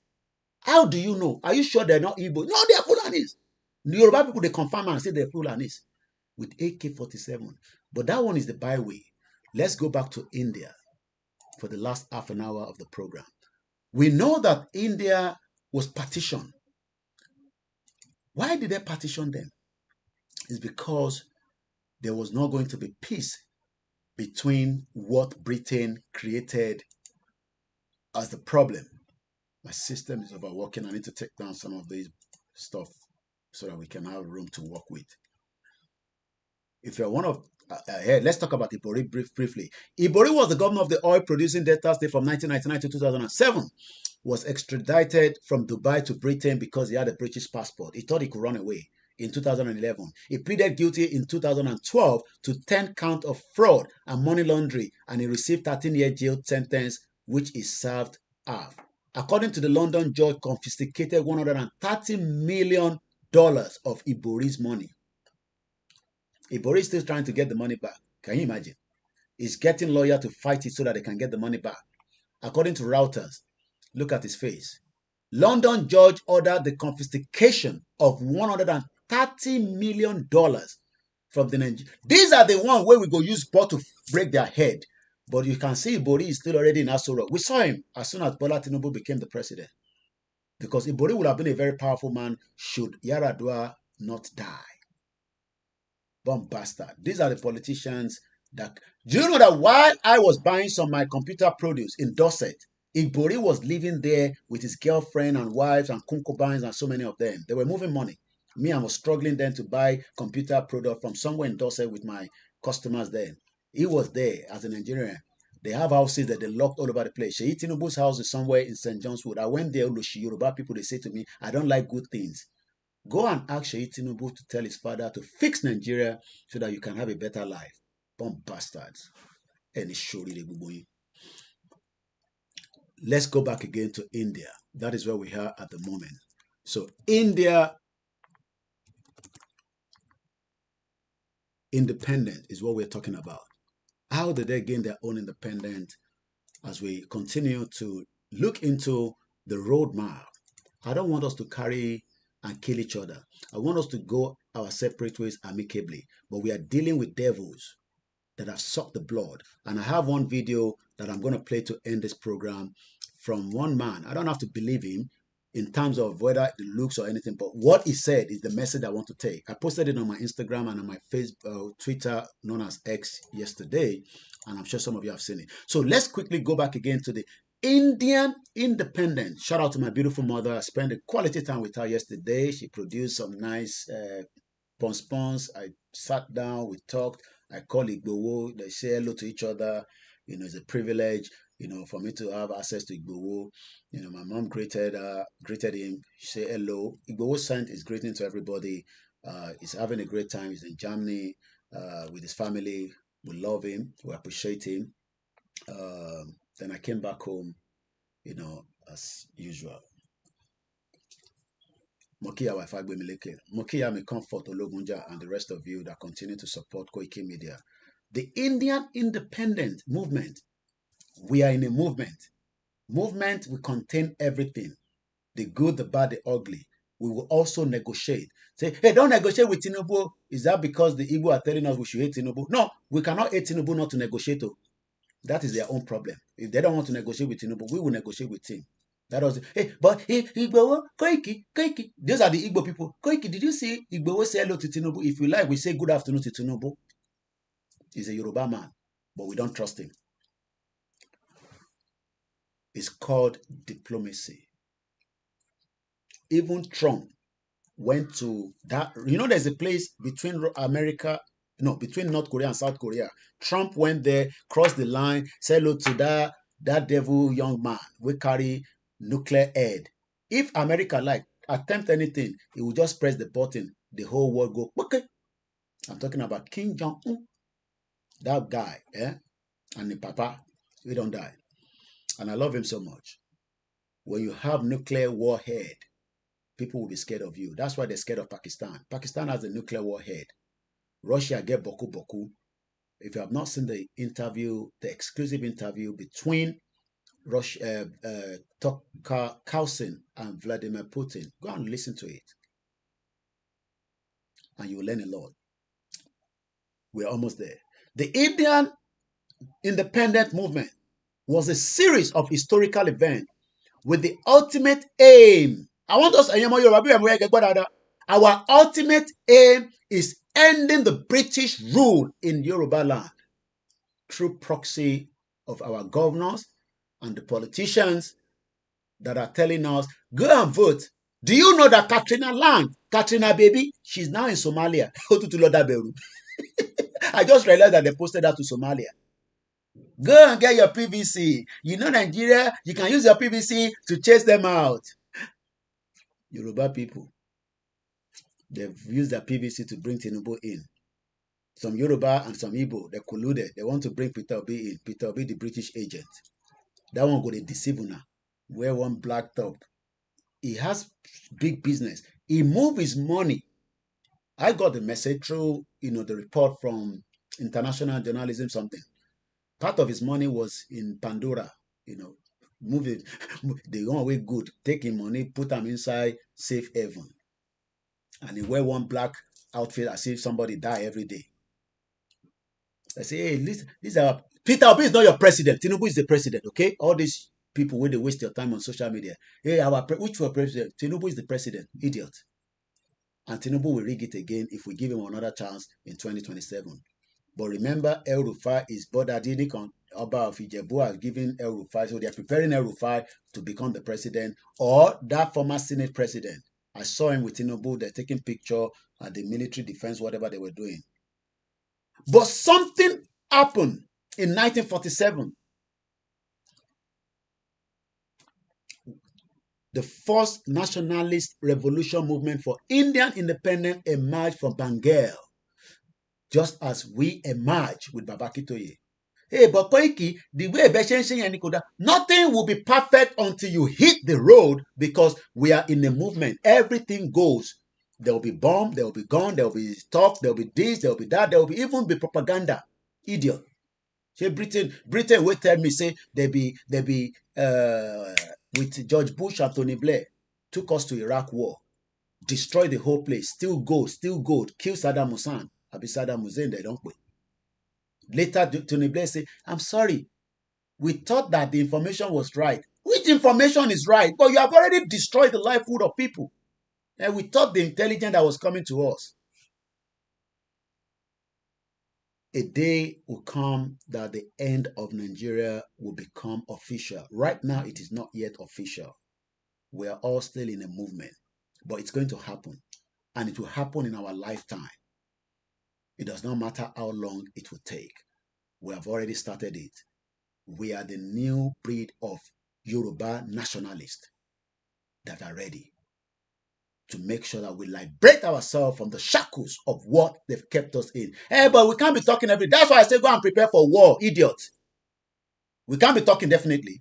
How do you know? Are you sure they're not Igbo? No, they are Fulanis. The Yoruba people, they confirm and say they're Fulanis with AK-47. But that one is the byway. Let's go back to India for the last half an hour of the program. We know that India was partitioned. Why did they partition them? It's because there was not going to be peace between what Britain created as the problem. My system is overworking. I need to take down some of these stuff so that we can have room to work with. If you're one of let's talk about Ibori briefly. Ibori was the governor of the oil-producing Delta State from 1999 to 2007. Was extradited from Dubai to Britain because he had a British passport. He thought he could run away in 2011. He pleaded guilty in 2012 to 10 counts of fraud and money laundering, and he received 13-year jail sentence, which he served half. According to the London judge, confiscated $130 million of Ibori's money. Ibori is still trying to get the money back. Can you imagine? He's getting lawyers to fight it so that they can get the money back. According to Reuters, look at his face. London judge ordered the confiscation of $130 million from the Nigerian. These are the ones where we go use ball to break their head. But you can see Ibori is still already in Aso Rock. We saw him as soon as Bola Tinubu became the president. Because Ibori would have been a very powerful man should Yaradua not die. Bomb bastard. These are the politicians that... Do you know that while I was buying some of my computer produce in Dorset, Ibori was living there with his girlfriend and wives and concubines and so many of them. They were moving money. Me, I was struggling then to buy computer product from somewhere in Dorset with my customers then. He was there as a Nigerian. They have houses that they locked all over the place. Sheyi Tinubu's house is somewhere in St. John's Wood. I went there, Yoruba people, they say to me, I don't like good things. Go and ask Sheyi Tinubu to tell his father to fix Nigeria so that you can have a better life. Bomb bastards. And it's surely Let's go back again to India. That is where we are at the moment. So India independent is what we're talking about. How did they gain their own independence? As we continue to look into the roadmap, I don't want us to carry and kill each other. I want us to go our separate ways amicably. But we are dealing with devils that have sucked the blood. And I have one video that I'm going to play to end this program from one man. I don't have to believe him in terms of whether it looks or anything, but what he said is the message I want to take. I posted it on my Instagram and on my Facebook, Twitter, known as X, yesterday, and I'm sure some of you have seen it. So let's quickly go back again to the Indian independence. Shout out to my beautiful mother. I spent a quality time with her yesterday. She produced some nice pons. I sat down, we talked. I call Igbowo. They say hello to each other. You know, it's a privilege, you know, for me to have access to Igbowo. You know, my mom greeted him. She said hello. Igbowo sent his greeting to everybody. He's having a great time. He's in Germany with his family. We love him. We appreciate him. Then I came back home, you know, as usual. Mokia Wafagbemileke. Mokia Me Comfort Ologunja and the rest of you that continue to support Koiki Media. The Indian independent movement. We are in a movement. Movement will contain everything. The good, the bad, the ugly. We will also negotiate. Say, hey, don't negotiate with Tinubu. Is that because the Igbo are telling us we should hate Tinubu? No, we cannot hate Tinubu not to negotiate. That is their own problem. If they don't want to negotiate with Tinubu, we will negotiate with him. That was, hey, but Igbo, Koiki. Those are the Igbo people. Koiki, did you see Igbo say hello to Tinubu? If you like, we say good afternoon to Tinubu. He's a Yoruba man, but we don't trust him. It's called diplomacy. Even Trump went to that. You know, there's a place between between North Korea and South Korea. Trump went there, crossed the line, said hello to that devil young man. We carry nuclear head. If America attempt anything, he will just press the button. The whole world go, okay. I'm talking about Kim Jong-un. That guy, and the papa, we don't die. And I love him so much. When you have nuclear warhead, people will be scared of you. That's why they're scared of Pakistan. Pakistan has a nuclear warhead. Russia get Boku Boku. If you have not seen the interview, the exclusive interview between Tucker Carlson and Vladimir Putin, go and listen to it. And you will learn a lot. We're almost there. The Indian independent movement was a series of historical events with the ultimate aim. I want us, our ultimate aim is ending the British rule in Yoruba land through proxy of our governors and the politicians that are telling us, go and vote. Do you know that Katrina baby, she's now in Somalia. I just realized that they posted that to Somalia. Go and get your PVC. You know Nigeria, you can use your PVC to chase them out. Yoruba people, they've used their PVC to bring Tinubu in. Some Yoruba and some Igbo, they colluded. They want to bring Peter Obi in. Peter Obi, the British agent. That one go to deceive now. Wear one black top. He has big business. He move his money. I got the message through, the report from International Journalism something. Part of his money was in Pandora, move it. The one way good, take him money, put them inside safe haven. And he wear one black outfit as if somebody die every day. I say, hey, these are Peter Obi is not your president. Tinubu is the president, okay? All these people when they waste your time on social media. Hey, which for president? Tinubu is the president, idiot. And Tinubu will rig it again if we give him another chance in 2027. But remember, El Rufai is Bodadinikon. Oba of Ijebu has given El Rufai, so they are preparing El Rufai to become the president or that former Senate president. I saw him with Tinubu. They're taking picture at the military defense, whatever they were doing. But something happened in 1947 the first nationalist revolution movement for Indian independence emerged from Bengal, just as we emerged with Babakitoye. Hey, but Koiki, the way nothing will be perfect until you hit the road, because we are in a movement. Everything goes. There will be bomb, there will be gun, there will be talk, there will be this, there will be that, there will be even be propaganda. Idiot. Say Britain will tell me, say they be with George Bush and Tony Blair, took us to Iraq war, destroy the whole place, still go, kill Saddam Hussein. Abi Saddam Hussein, they don't wait. Later, Tony Blair say, I'm sorry, we thought that the information was right. Which information is right? But you have already destroyed the livelihood of people. And we thought the intelligence that was coming to us. A day will come that the end of Nigeria will become official. Right now, it is not yet official. We are all still in a movement, but it's going to happen. And it will happen in our lifetime. It does not matter how long it will take. We have already started it. We are the new breed of Yoruba nationalists that are ready to make sure that we liberate ourselves from the shackles of what they've kept us in. Hey, but we can't be talking every day. That's why I say go and prepare for war, idiot. We can't be talking definitely.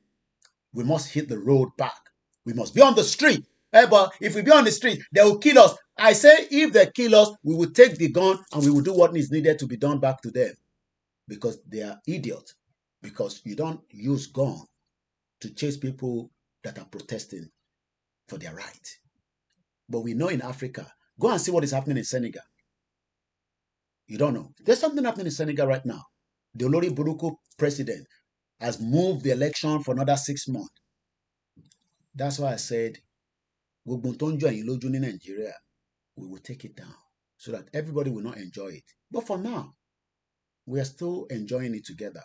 We must hit the road back. We must be on the street. Hey, but if we be on the street, they will kill us. I say if they kill us, we will take the gun and we will do what is needed to be done back to them. Because they are idiots. Because you don't use gun to chase people that are protesting for their right. But we know in Africa, go and see what is happening in Senegal. You don't know. There's something happening in Senegal right now. The Olori Buruku president has moved the election for another 6 months. That's why I said, we will take it down so that everybody will not enjoy it. But for now, we are still enjoying it together.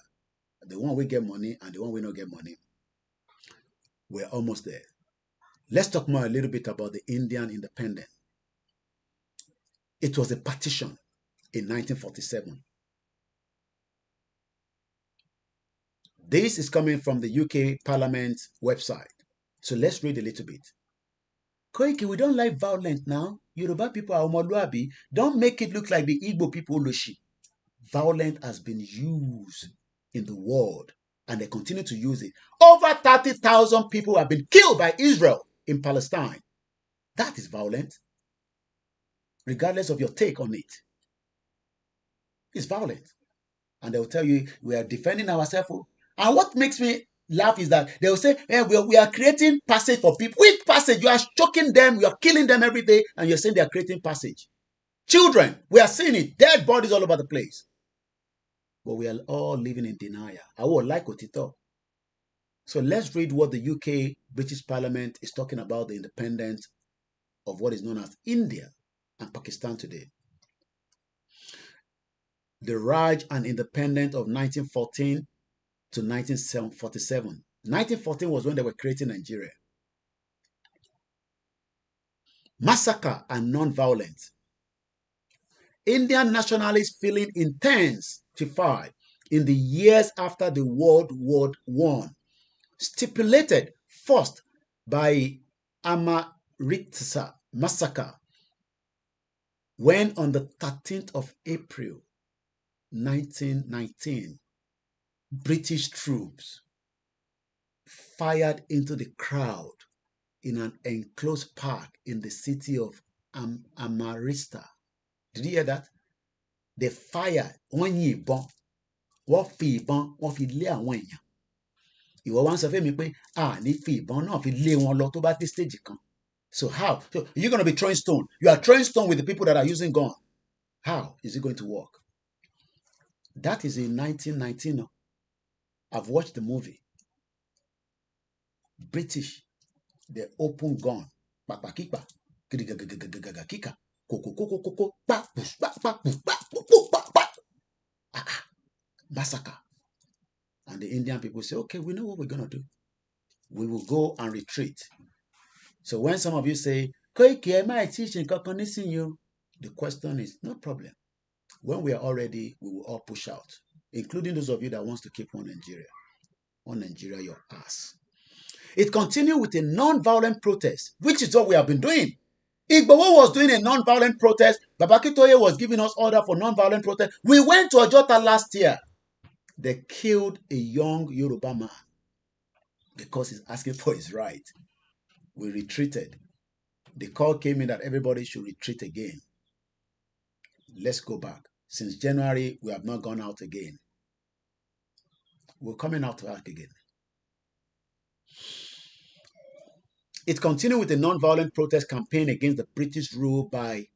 The one we get money and the one we not get money. We're almost there. Let's talk more a little bit about the Indian independence. It was a partition in 1947. This is coming from the UK Parliament website. So let's read a little bit. Koiki, we don't like violence now. Yoruba people are omoluabi. Don't make it look like the Igbo people Oloshi. Violence has been used in the world and they continue to use it. Over 30,000 people have been killed by Israel in Palestine. That is violent. Regardless of your take on it. It's violent. And they'll tell you, we are defending ourselves. And what makes me laugh is that they'll say, hey, we are creating passage for people. Which passage? You are choking them, you are killing them every day, and you're saying they are creating passage. Children, we are seeing it. Dead bodies all over the place. But we are all living in denial. I would like Otito. So let's read what the UK British Parliament is talking about the independence of what is known as India and Pakistan today. The Raj and independence of 1914 to 1947. 1914 was when they were creating Nigeria. Massacre and non-violence. Indian nationalists feeling intensified in the years after the World War I, stipulated first by Amaritsa massacre, when on the 13th of April 1919, British troops fired into the crowd in an enclosed park in the city of Amarista. Did you hear that? They fired, wọ́n yìnbọn, wọ́n fi ìbọn, wọ́n fi lé àwọn èèyàn. Ìwọ wá ń sọ fún mi pé ní fi ìbọn náà fi lé wọn lọ tó bá dé stage kan. So how? So you're going to be throwing stone. You are throwing stone with the people that are using gun. How is it going to work? That is in 1919. I've watched the movie. British, they open gun. Kika. Massacre. And the Indian people say, okay, we know what we're going to do. We will go and retreat. So when some of you say, Koiki, am I teaching? The question is, no problem. When we are all ready, we will all push out, including those of you that wants to keep one Nigeria. One Nigeria, your ass. It continued with a non-violent protest, which is what we have been doing. Igboho was doing a non-violent protest. Babakitoye was giving us order for non-violent protest. We went to Ojota last year. They killed a young Yoruba man because he's asking for his right. We retreated. The call came in that everybody should retreat again. Let's go back. Since January, we have not gone out again. We're coming out back again. It continued with a non-violent protest campaign against the British rule by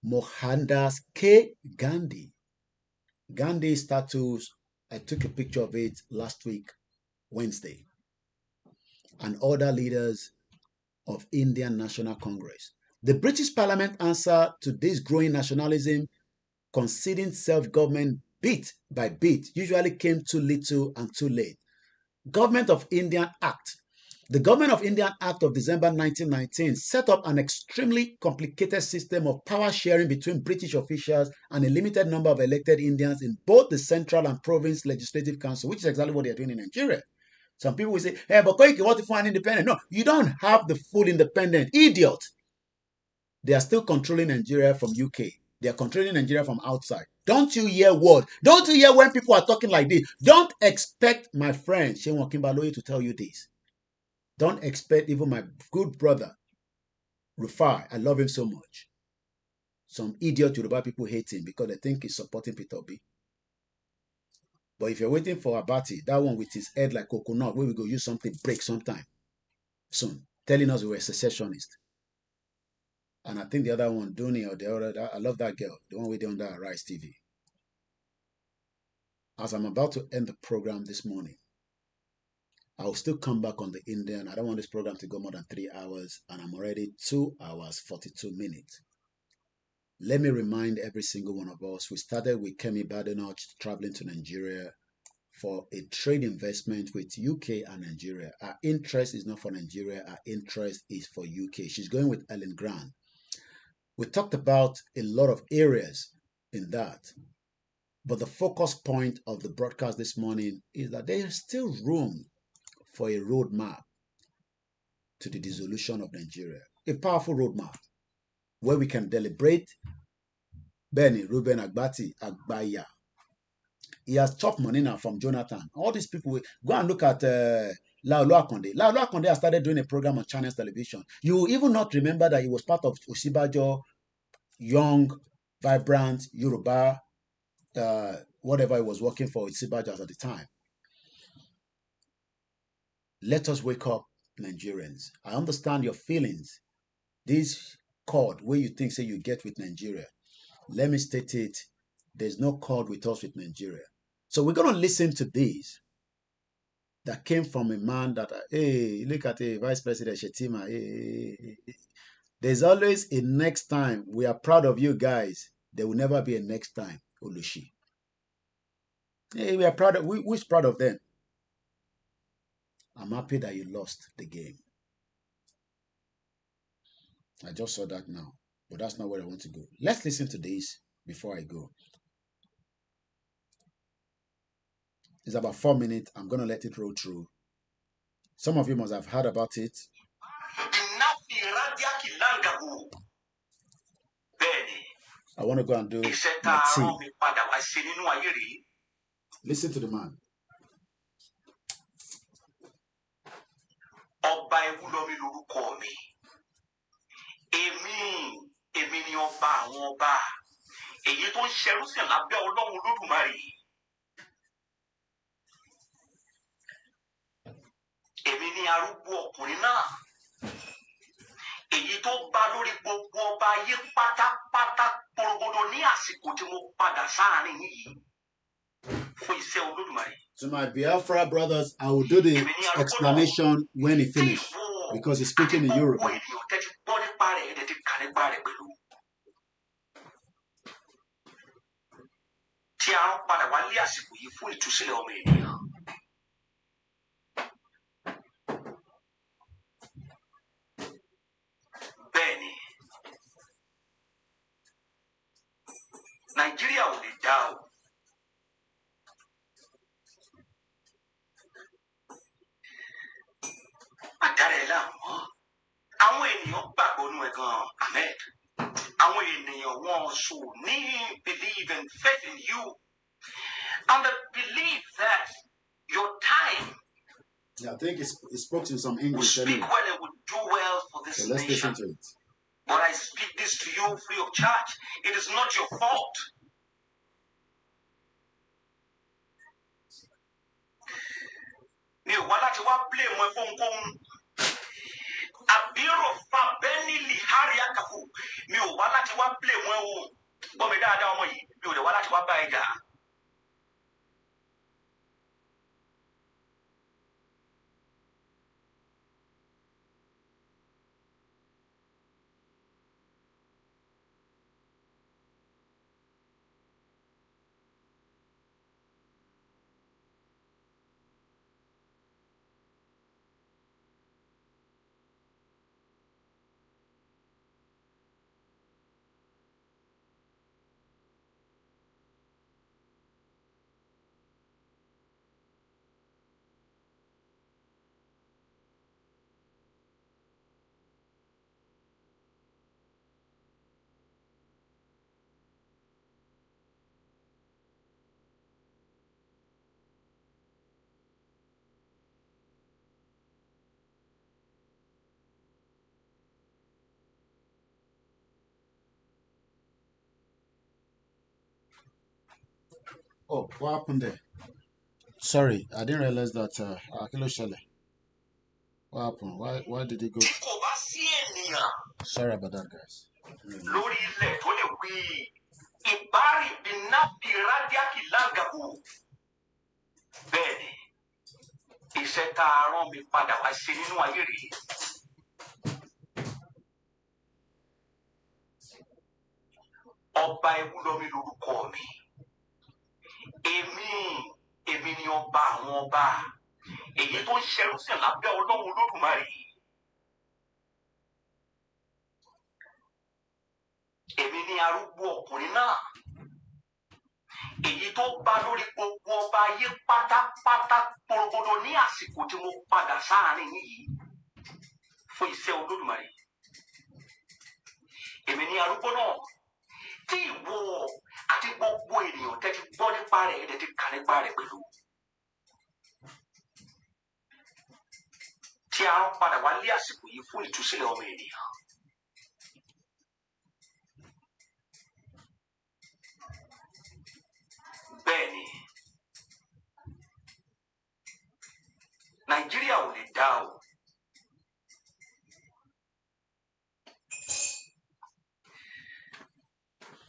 Mohandas K. Gandhi. Gandhi statues, I took a picture of it last week, Wednesday, and other leaders of Indian National Congress. The British Parliament answered to this growing nationalism, conceding self-government bit by bit, usually came too little and too late. Government of India Act. The Government of India Act of December 1919 set up an extremely complicated system of power sharing between British officials and a limited number of elected Indians in both the central and province legislative council, which is exactly what they are doing in Nigeria. Some people will say, hey, but Koiki, what if one independent? No, you don't have the full independent. Idiot. They are still controlling Nigeria from UK. They are controlling Nigeria from outside. Don't you hear what? Don't you hear when people are talking like this? Don't expect my friend Shewan Kimbaloye to tell you this. Don't expect even my good brother, Rufai. I love him so much. Some idiot Yoruba people hate him because they think he's supporting Peter Obi. But if you're waiting for Abati, that one with his head like coconut, where we go use something, break sometime soon, telling us we were secessionists. And I think the other one, Dooney or the other, I love that girl, the one with the under Rise TV. As I'm about to end the program this morning, I'll still come back on the Indian. I don't want this program to go more than 3 hours, and I'm already 2 hours, 42 minutes. Let me remind every single one of us, we started with Kemi Badenoch traveling to Nigeria for a trade investment with UK and Nigeria. Our interest is not for Nigeria. Our interest is for UK. She's going with Ellen Grant. We talked about a lot of areas in that. But the focus point of the broadcast this morning is that there is still room for a roadmap to the dissolution of Nigeria. A powerful roadmap where we can deliberate. Benny, Ruben Agbati, Agbaya. He has chopped money now from Jonathan. All these people, go and look at Laolo Akonde. Laolo Akonde has started doing a program on Channels Television. You will even not remember that he was part of Osibajo, young, vibrant, Yoruba, whatever he was working for Osibajo at the time. Let us wake up, Nigerians. I understand your feelings. This cord where you think say you get with Nigeria. Let me state it. There's no cord with us with Nigeria. So we're going to listen to this that came from a man that, hey, look at the Vice President Shetima. Hey. There's always a next time. We are proud of you guys. There will never be a next time, Olushi. Hey, we are proud of, who's proud of them? I'm happy that you lost the game. I just saw that now, but that's not where I want to go. Let's listen to this before I go. It's about 4 minutes. I'm going to let it roll through. Some of you must have heard about it. I want to go and do my tea. Listen to the man. Èmi ni arúgbó ọkùnrin náà, èyí tó bá lórí gbogbo ọba ayé pátápátá porogodo ní àsìkò tí mo padà sáàrin yìí fún iṣẹ́ Olódùmarè. To my Biafra brothers, I will do the explanation when he finishes, because he's speaking in Yoruba. Tí a ń padà wá lé àsìkò yìí fún ìtúsílẹ̀ ọmọ ènìyàn. Bẹ́ẹ̀ni, Nàìjíríà ò lè dá o. ẹ̀gàn Ahmed. Àwọn ènìyàn wọn so ní believe and faith in you, and the belief that your time Yeah, I think it spoke in some will English speak anyway. well and will do well for this So let's nation. listen to it. But I speak this to you free of charge. It is not your fault. Mi ò wá láti wá blame ẹ fún ohunkóhun. Àbírò fa bẹ́ẹ̀ni lìhárí àkàkù. Mi ò wá láti wá blame ẹ o. Gbọ́ mi dáadáa ọmọ yìí. Mi ò lè wá láti wá bá ẹ jà. Oh, what happened there? Sorry, I didn't realize that Akilo Shale. What happened? Why did he go? Sorry about that, guys. Lórí ilẹ̀ tó lè wí ìbárì bíná bíradíà kìláǹgàbù. Bẹ́ẹ̀ni, iṣẹ́ tá a rán mi padà wá ṣe nínú ayé rèé. Ọba Ewúlọ́mi lorúkọ mi. Èmi ni ọba àwọn ọba. Èyí tó ń ṣẹrú sìn lábẹ́ Ọlọ́run Olódùmarè. Èmi ni arúgbó ọkùnrin náà. Èyí tó bá lórí gbogbo ọba ayé pátápátá porogodo ní àsìkò tí mo padà sáàárín yìí fún iṣẹ́ Olódùmarè. Èmi ni arúgbó náà tí ìwọ àti gbogbo ènìyàn tẹ́tí gbọ́ nípa rẹ̀ ẹ̀dẹ̀ ti kà nípa rẹ̀ pẹ̀lú. Tí a rán padà wá lé àsìkò yìí fún ìtúsílẹ̀ ọmọ ènìyàn. Bẹ́ẹ̀ni, Nàìjíríà ò lè dá o.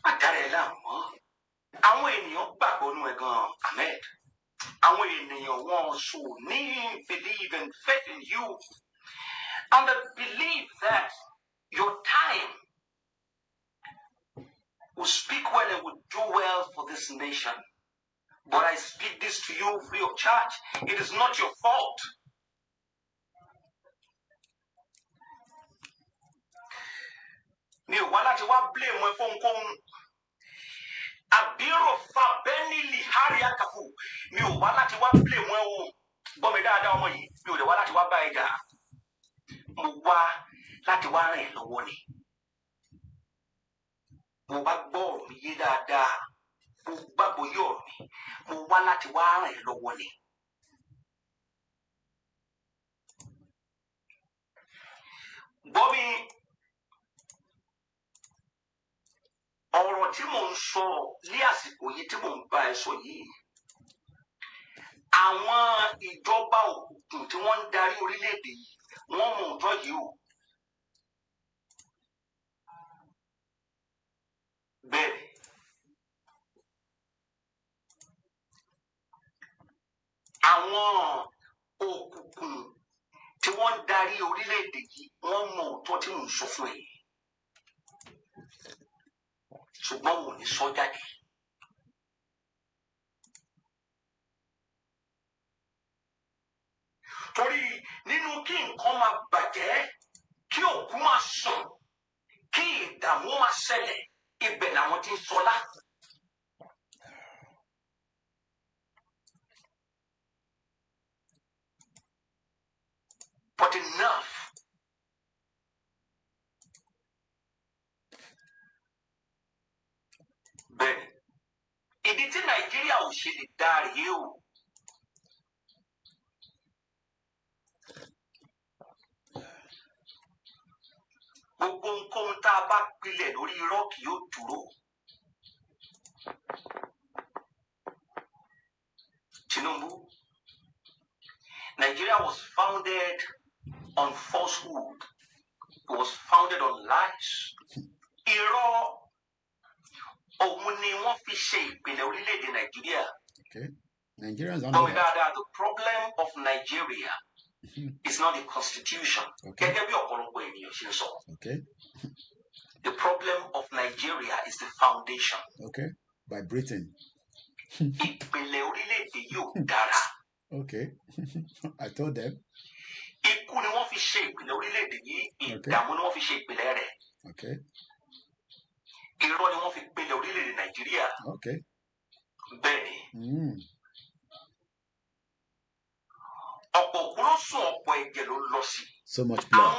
Àdára ẹ̀ láàmú. Àwọn ènìyàn gbàgbọ́ nú ẹ̀ gan Ahmed. Àwọn ènìyàn wọn so ní believe and faith in you, and the belief that your time will speak well and will do well for this nation. But I speak this to you free of charge. It is not your fault. Mi ò wá láti wá blame ẹ fún ohunkóhun. Àbírò fa bẹ́ẹ̀ni lìhárí àkàkù. Mi ò wá láti wá blame ẹ o. Gbọ́ mi dáadáa ọmọ yìí. Mi ò lè wá láti wá bá ẹ jà. Mo wá láti wá ràn ẹ́ lọ́wọ́ ni. Mo bá gbọ́ ọ̀rọ̀ mi yé dáadáa. Mo gbàgbọ́ yé ọ̀rọ̀ mi. Mo wá láti wá ràn ẹ́ lọ́wọ́ ni. Gbọ́ mi, ọ̀rọ̀ tí mò ń sọ ní àsìkò yìí tí mò ń bá ẹ sọ yìí. Àwọn ìjọba òkùnkùn tí wọ́n ń darí orílẹ̀-èdè yìí, wọ́n mọ òótọ́ yìí o. Bẹ́ẹ̀ni, àwọn òkùnkùn tí wọ́n ń darí orílẹ̀-èdè yìí, wọ́n mọ òótọ́ tí mò ń sọ fún ẹ. Ṣùgbọ́n wò ní sọ jáde. Torí nínú kí nǹkan máa bàjẹ́, kí òkú máa sùn, kí ìdààmú máa ṣẹlẹ̀, ibẹ̀ làwọn ti ń sọlá. But enough. ṣe lè dá rèé o. Gbogbo nǹkan tá a bá pilẹ̀ lórí irọ́ kì yóò dúró. Tinubu, Nigeria was founded on falsehood. It was founded on lies. Irọ́ òun ni wọ́n fi ṣe ìpìlẹ̀ orílẹ̀-èdè Nàìjíríà. Okay. Nigerians But the problem of Nigeria is not the constitution. Okay. Okay. The problem of Nigeria is the foundation. Okay. By Britain. Okay. I told them. Okay. Okay. So much blood.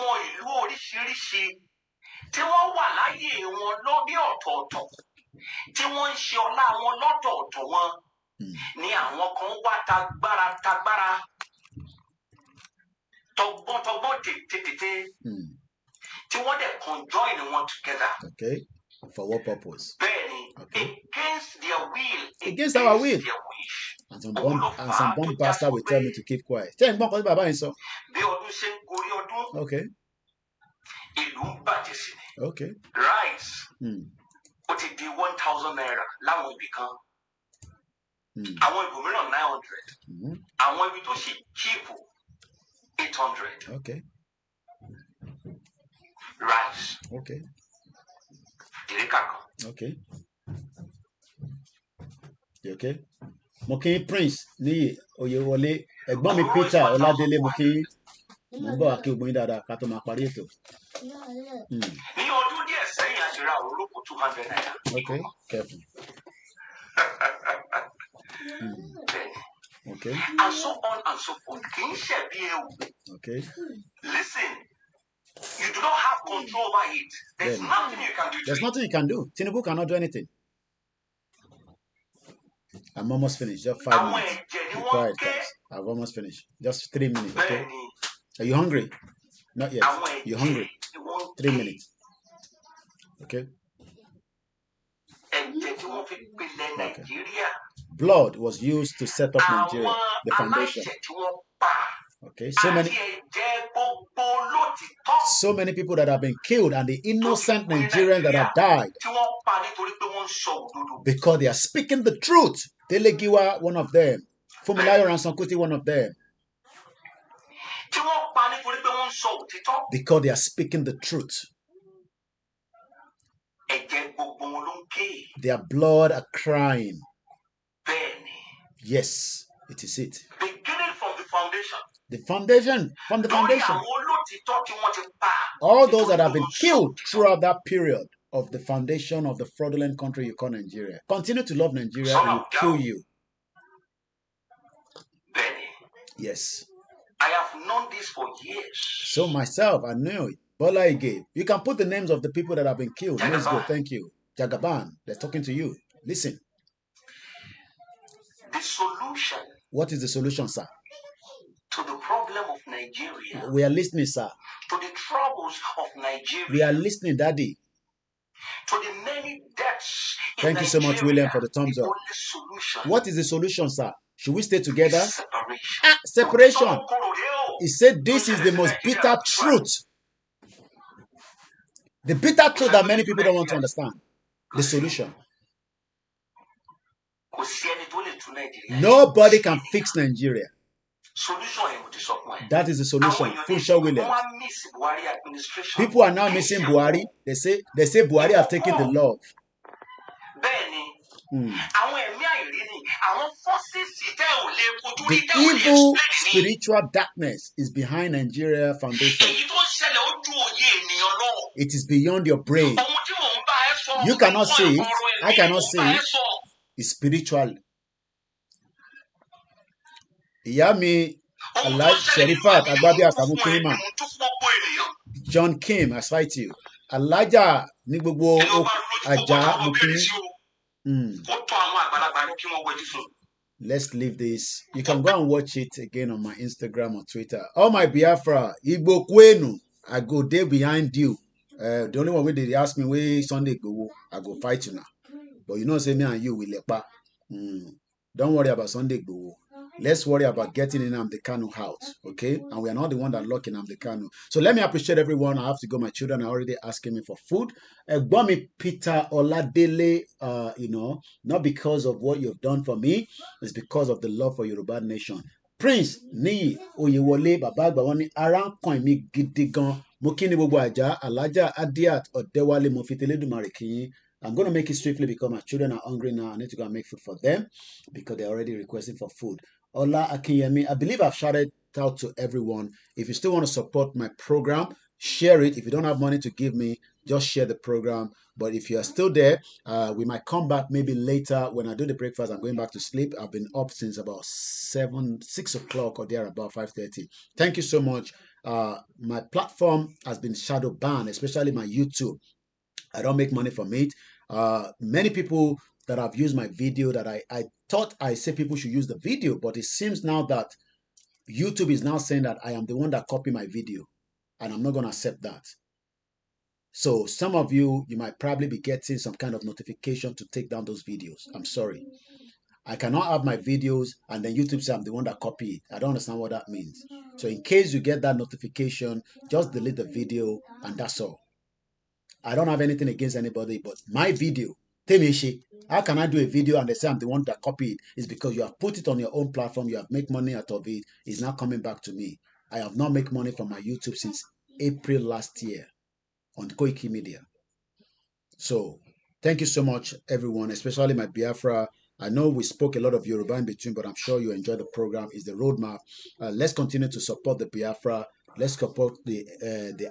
Tí wọ́n wà láyé wọn lórí ọ̀tọ̀ọ̀tọ̀ tí wọ́n ń ṣe ọlá wọn lọ́tọ̀ọ̀tọ̀ wọn ni àwọn kan wá tagbára tọgbọ́ntọgbọ́n tètè tí wọ́n dẹ̀ conjoin wọn together. Okay. For what purpose? Bẹ́ẹ̀ni, okay. Against their will. Against our will. And some bomb bastard will tell me to keep quiet. Tell him what Baba is so. Bí ọdún ṣe ń gorí ọdún. Okay. Ìlú ń bàjẹ́ sí ni. Okay. Rice. Ó ti di 1,000 naira láwọn ibì kan. Àwọn ibòmíràn 900. Àwọn ibi tó ṣì cheap 800. Okay. Rice. Okay. Ìrìkà kan. Okay. You okay? Mo kí Prince ní Oyewole, ẹ̀gbọ́n mi Peter Ọládélé mo kí mo ń bọ̀ wá kí ogun yín dáadáa ká tó máa parí ètò. Ní ọdún díẹ̀ sẹ́yìn a ti ra òróró 200 naira. Okay, careful. Okay. And so on and so forth. Kì í ṣe bí ewu. Okay. Listen, you do not have control over it. There's nothing you can do. There's nothing you can do. Tinubu cannot do anything. I'm almost finished. Just 5 minutes. Be quiet, guys. I've almost finished. Just 3 minutes. Okay. Are you hungry? Not yet. You're hungry. 3 minutes. Okay. Okay. Blood was used to set up Nigeria, the foundation. Okay, so many people that have been killed and the innocent Nigerians that have died because they are speaking the truth. Delegiwa, one of them. Funmilayo Ransome-Kuti, one of them. Because they are speaking the truth. Their blood are crying. Yes, it is it. Beginning from the foundation. The foundation, from the foundation. All those that have been killed throughout that period of the foundation of the fraudulent country you call Nigeria. Continue to love Nigeria and it will kill you. Benny. Yes. I have known this for years. So myself, I knew it. Bola Ige. You can put the names of the people that have been killed. Let's go. Thank you. Jagaban, they're talking to you. Listen. The solution. What is the solution, sir? To the problem of Nigeria. We are listening, sir. To the troubles of Nigeria. We are listening, Daddy. To the many deaths in Thank you so much, William, for the thumbs up. What is the solution, sir? Should we stay together? Separation. Separation. He said this is the most bitter truth. The bitter truth that many people don't want to understand. The solution. Nobody can fix Nigeria. That is the solution. Funsho Williams. People are now missing Buhari. They say Buhari have taken the love. The evil spiritual darkness is behind Nigeria foundation. It is beyond your brain. You cannot see it. I cannot see it. It's spiritual. Yami Allah Sherifat Agbabi Akamu Kima. John Kim, I fight you. Alaja Nigbogbo Aja Muki. let's leave this. You can go and watch it again on my Instagram or Twitter. Oh, my Biafra, Igbo Kwenu, I go there behind you. The only one way they ask me where Sunday go, I go fight you now. But you know, say me and you will lepa. Don't worry about Sunday go. Let's worry about getting in Nnamdi Kanu out, okay? And we are not the one that lock in Nnamdi Kanu. So let me appreciate everyone. I have to go. My children are already asking me for food. Gbami Peter Oladele, not because of what you've done for me, it's because of the love for Yoruba nation. Prince Niyi Oyewole Baba Agba wọ́n ní ara ń kàn mí gidi gan. Mo kí ni gbogbo àjà Alhaja Adiat Ọ̀dẹ́wálé mo fi tẹlẹ́dùmarè kí yín. I'm going to make it swiftly because my children are hungry now. I need to go and make food for them because they're already requesting for food. Ola Akinyemi, I believe I've shouted out to everyone. If you still want to support my program, share it. If you don't have money to give me, just share the program. But if you are still there, we might come back maybe later. When I do the breakfast, I'm going back to sleep. I've been up since about 6 o'clock or there about 5:30. Thank you so much. My platform has been shadow banned, especially my YouTube. I don't make money from it. Many people that have used my video that I thought I said people should use the video, but it seems now that YouTube is now saying that I am the one that copied my video, and I'm not going to accept that. So some of you might probably be getting some kind of notification to take down those videos. I'm sorry. I cannot have my videos and then YouTube say I'm the one that copied it. I don't understand what that means. So in case you get that notification, just delete the video and that's all. I don't have anything against anybody, but my video, Temeshi, how can I do a video and they say I'm the one that copied it? It's because you have put it on your own platform, you have made money out of it. It's now coming back to me. I have not made money from my YouTube since April last year on KOIKIMEDIA. So thank you so much, everyone, especially my Biafra. I know we spoke a lot of Yoruba in between, but I'm sure you enjoyed the program. It's the roadmap. Let's continue to support the Biafra. Let's support the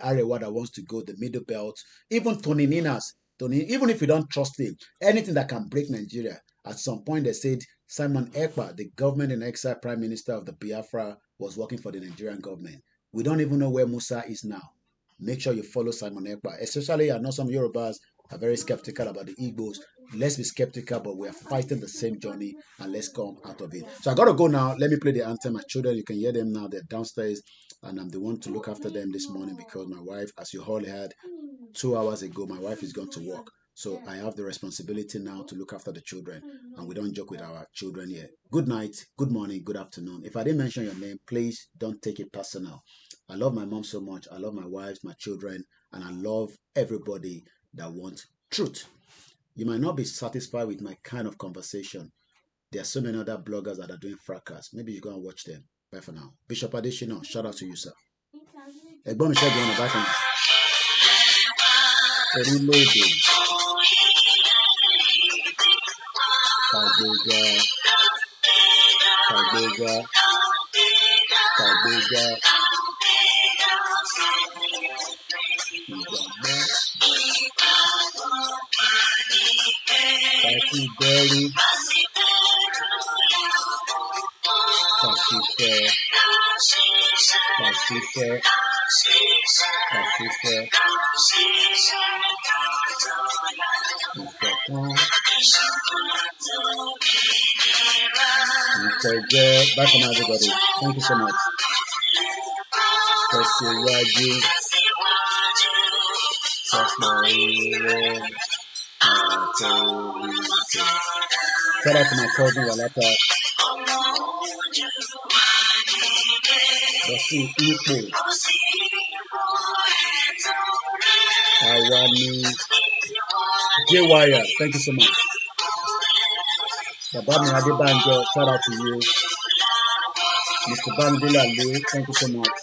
Arewa that wants to go, the Middle Belt. Even Tony Ninas, even if you don't trust him, anything that can break Nigeria. At some point, they said Simon Ekpa, the government in exile prime minister of the Biafra, was working for the Nigerian government. We don't even know where Musa is now. Make sure you follow Simon Ekpa. Especially, I know some Yorubas are very skeptical about the Igbos. Let's be skeptical, but we are fighting the same journey, and let's come out of it. So I got to go now. Let me play the anthem. My children, you can hear them now. They're downstairs, and I'm the one to look after them this morning because my wife, as you all heard, 2 hours ago, my wife is going to work. So I have the responsibility now to look after the children, and we don't joke with our children here. Good night, good morning, good afternoon. If I didn't mention your name, please don't take it personal. I love my mom so much. I love my wives, my children, and I love everybody that wants truth. You might not be satisfied with my kind of conversation. There are so many other bloggers that are doing fracas. Maybe you go and watch them. Bye for now. Bishop Adeshina, shout out to you, sir. Ẹ̀gbọ́n mi Ṣẹ́gun ọ̀nà, bye for now. Orílẹ̀-èdè Kàgbéga Kàgbéga Kàgbéga ìgbàgbọ́ Kàṣíbẹ́rú Kàṣífẹ́ Kàṣífẹ́ Kàṣífẹ́ ìṣọ̀kan ìfẹ̀jẹ́. Bye for now, everybody. Thank you so much. Tẹ̀síwájú sọ́pọ̀ ire àtòwìtò. Shout out to my cousin Walata. Lọ sí ipò àwa ni J-Wire. Thank you so much. Bàbá mi Adébánjọ, shout out to you. Mr. Bamidele Ale, thank you so much.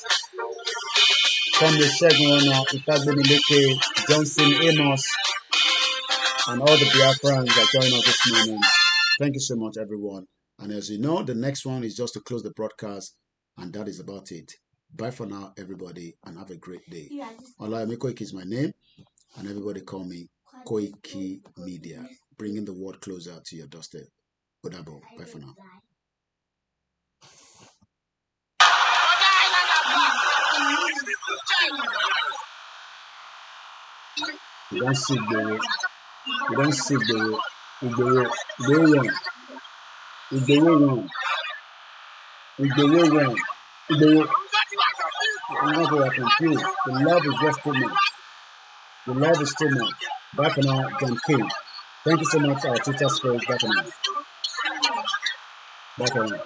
Kemi Badenoch, Ifegbemileke, Johnson Amos, and all the Biafrans that join us this morning. Thank you so much, everyone. And as you know, the next one is just to close the broadcast, and that is about it. Bye for now, everybody, and have a great day. Olayomi Koiki is my name, and everybody call me KOIKIMEDIA, bringing the word closer to your doorstep. Godabo. Bye for now. We don't see the Igbo. Igbowo won. Igbowo won. Igbowo. I'm not going to confused. The love is just too much. The love is too much. Bye for now, John King. Thank you so much, our Twitter space. Bye for now. Bye for now.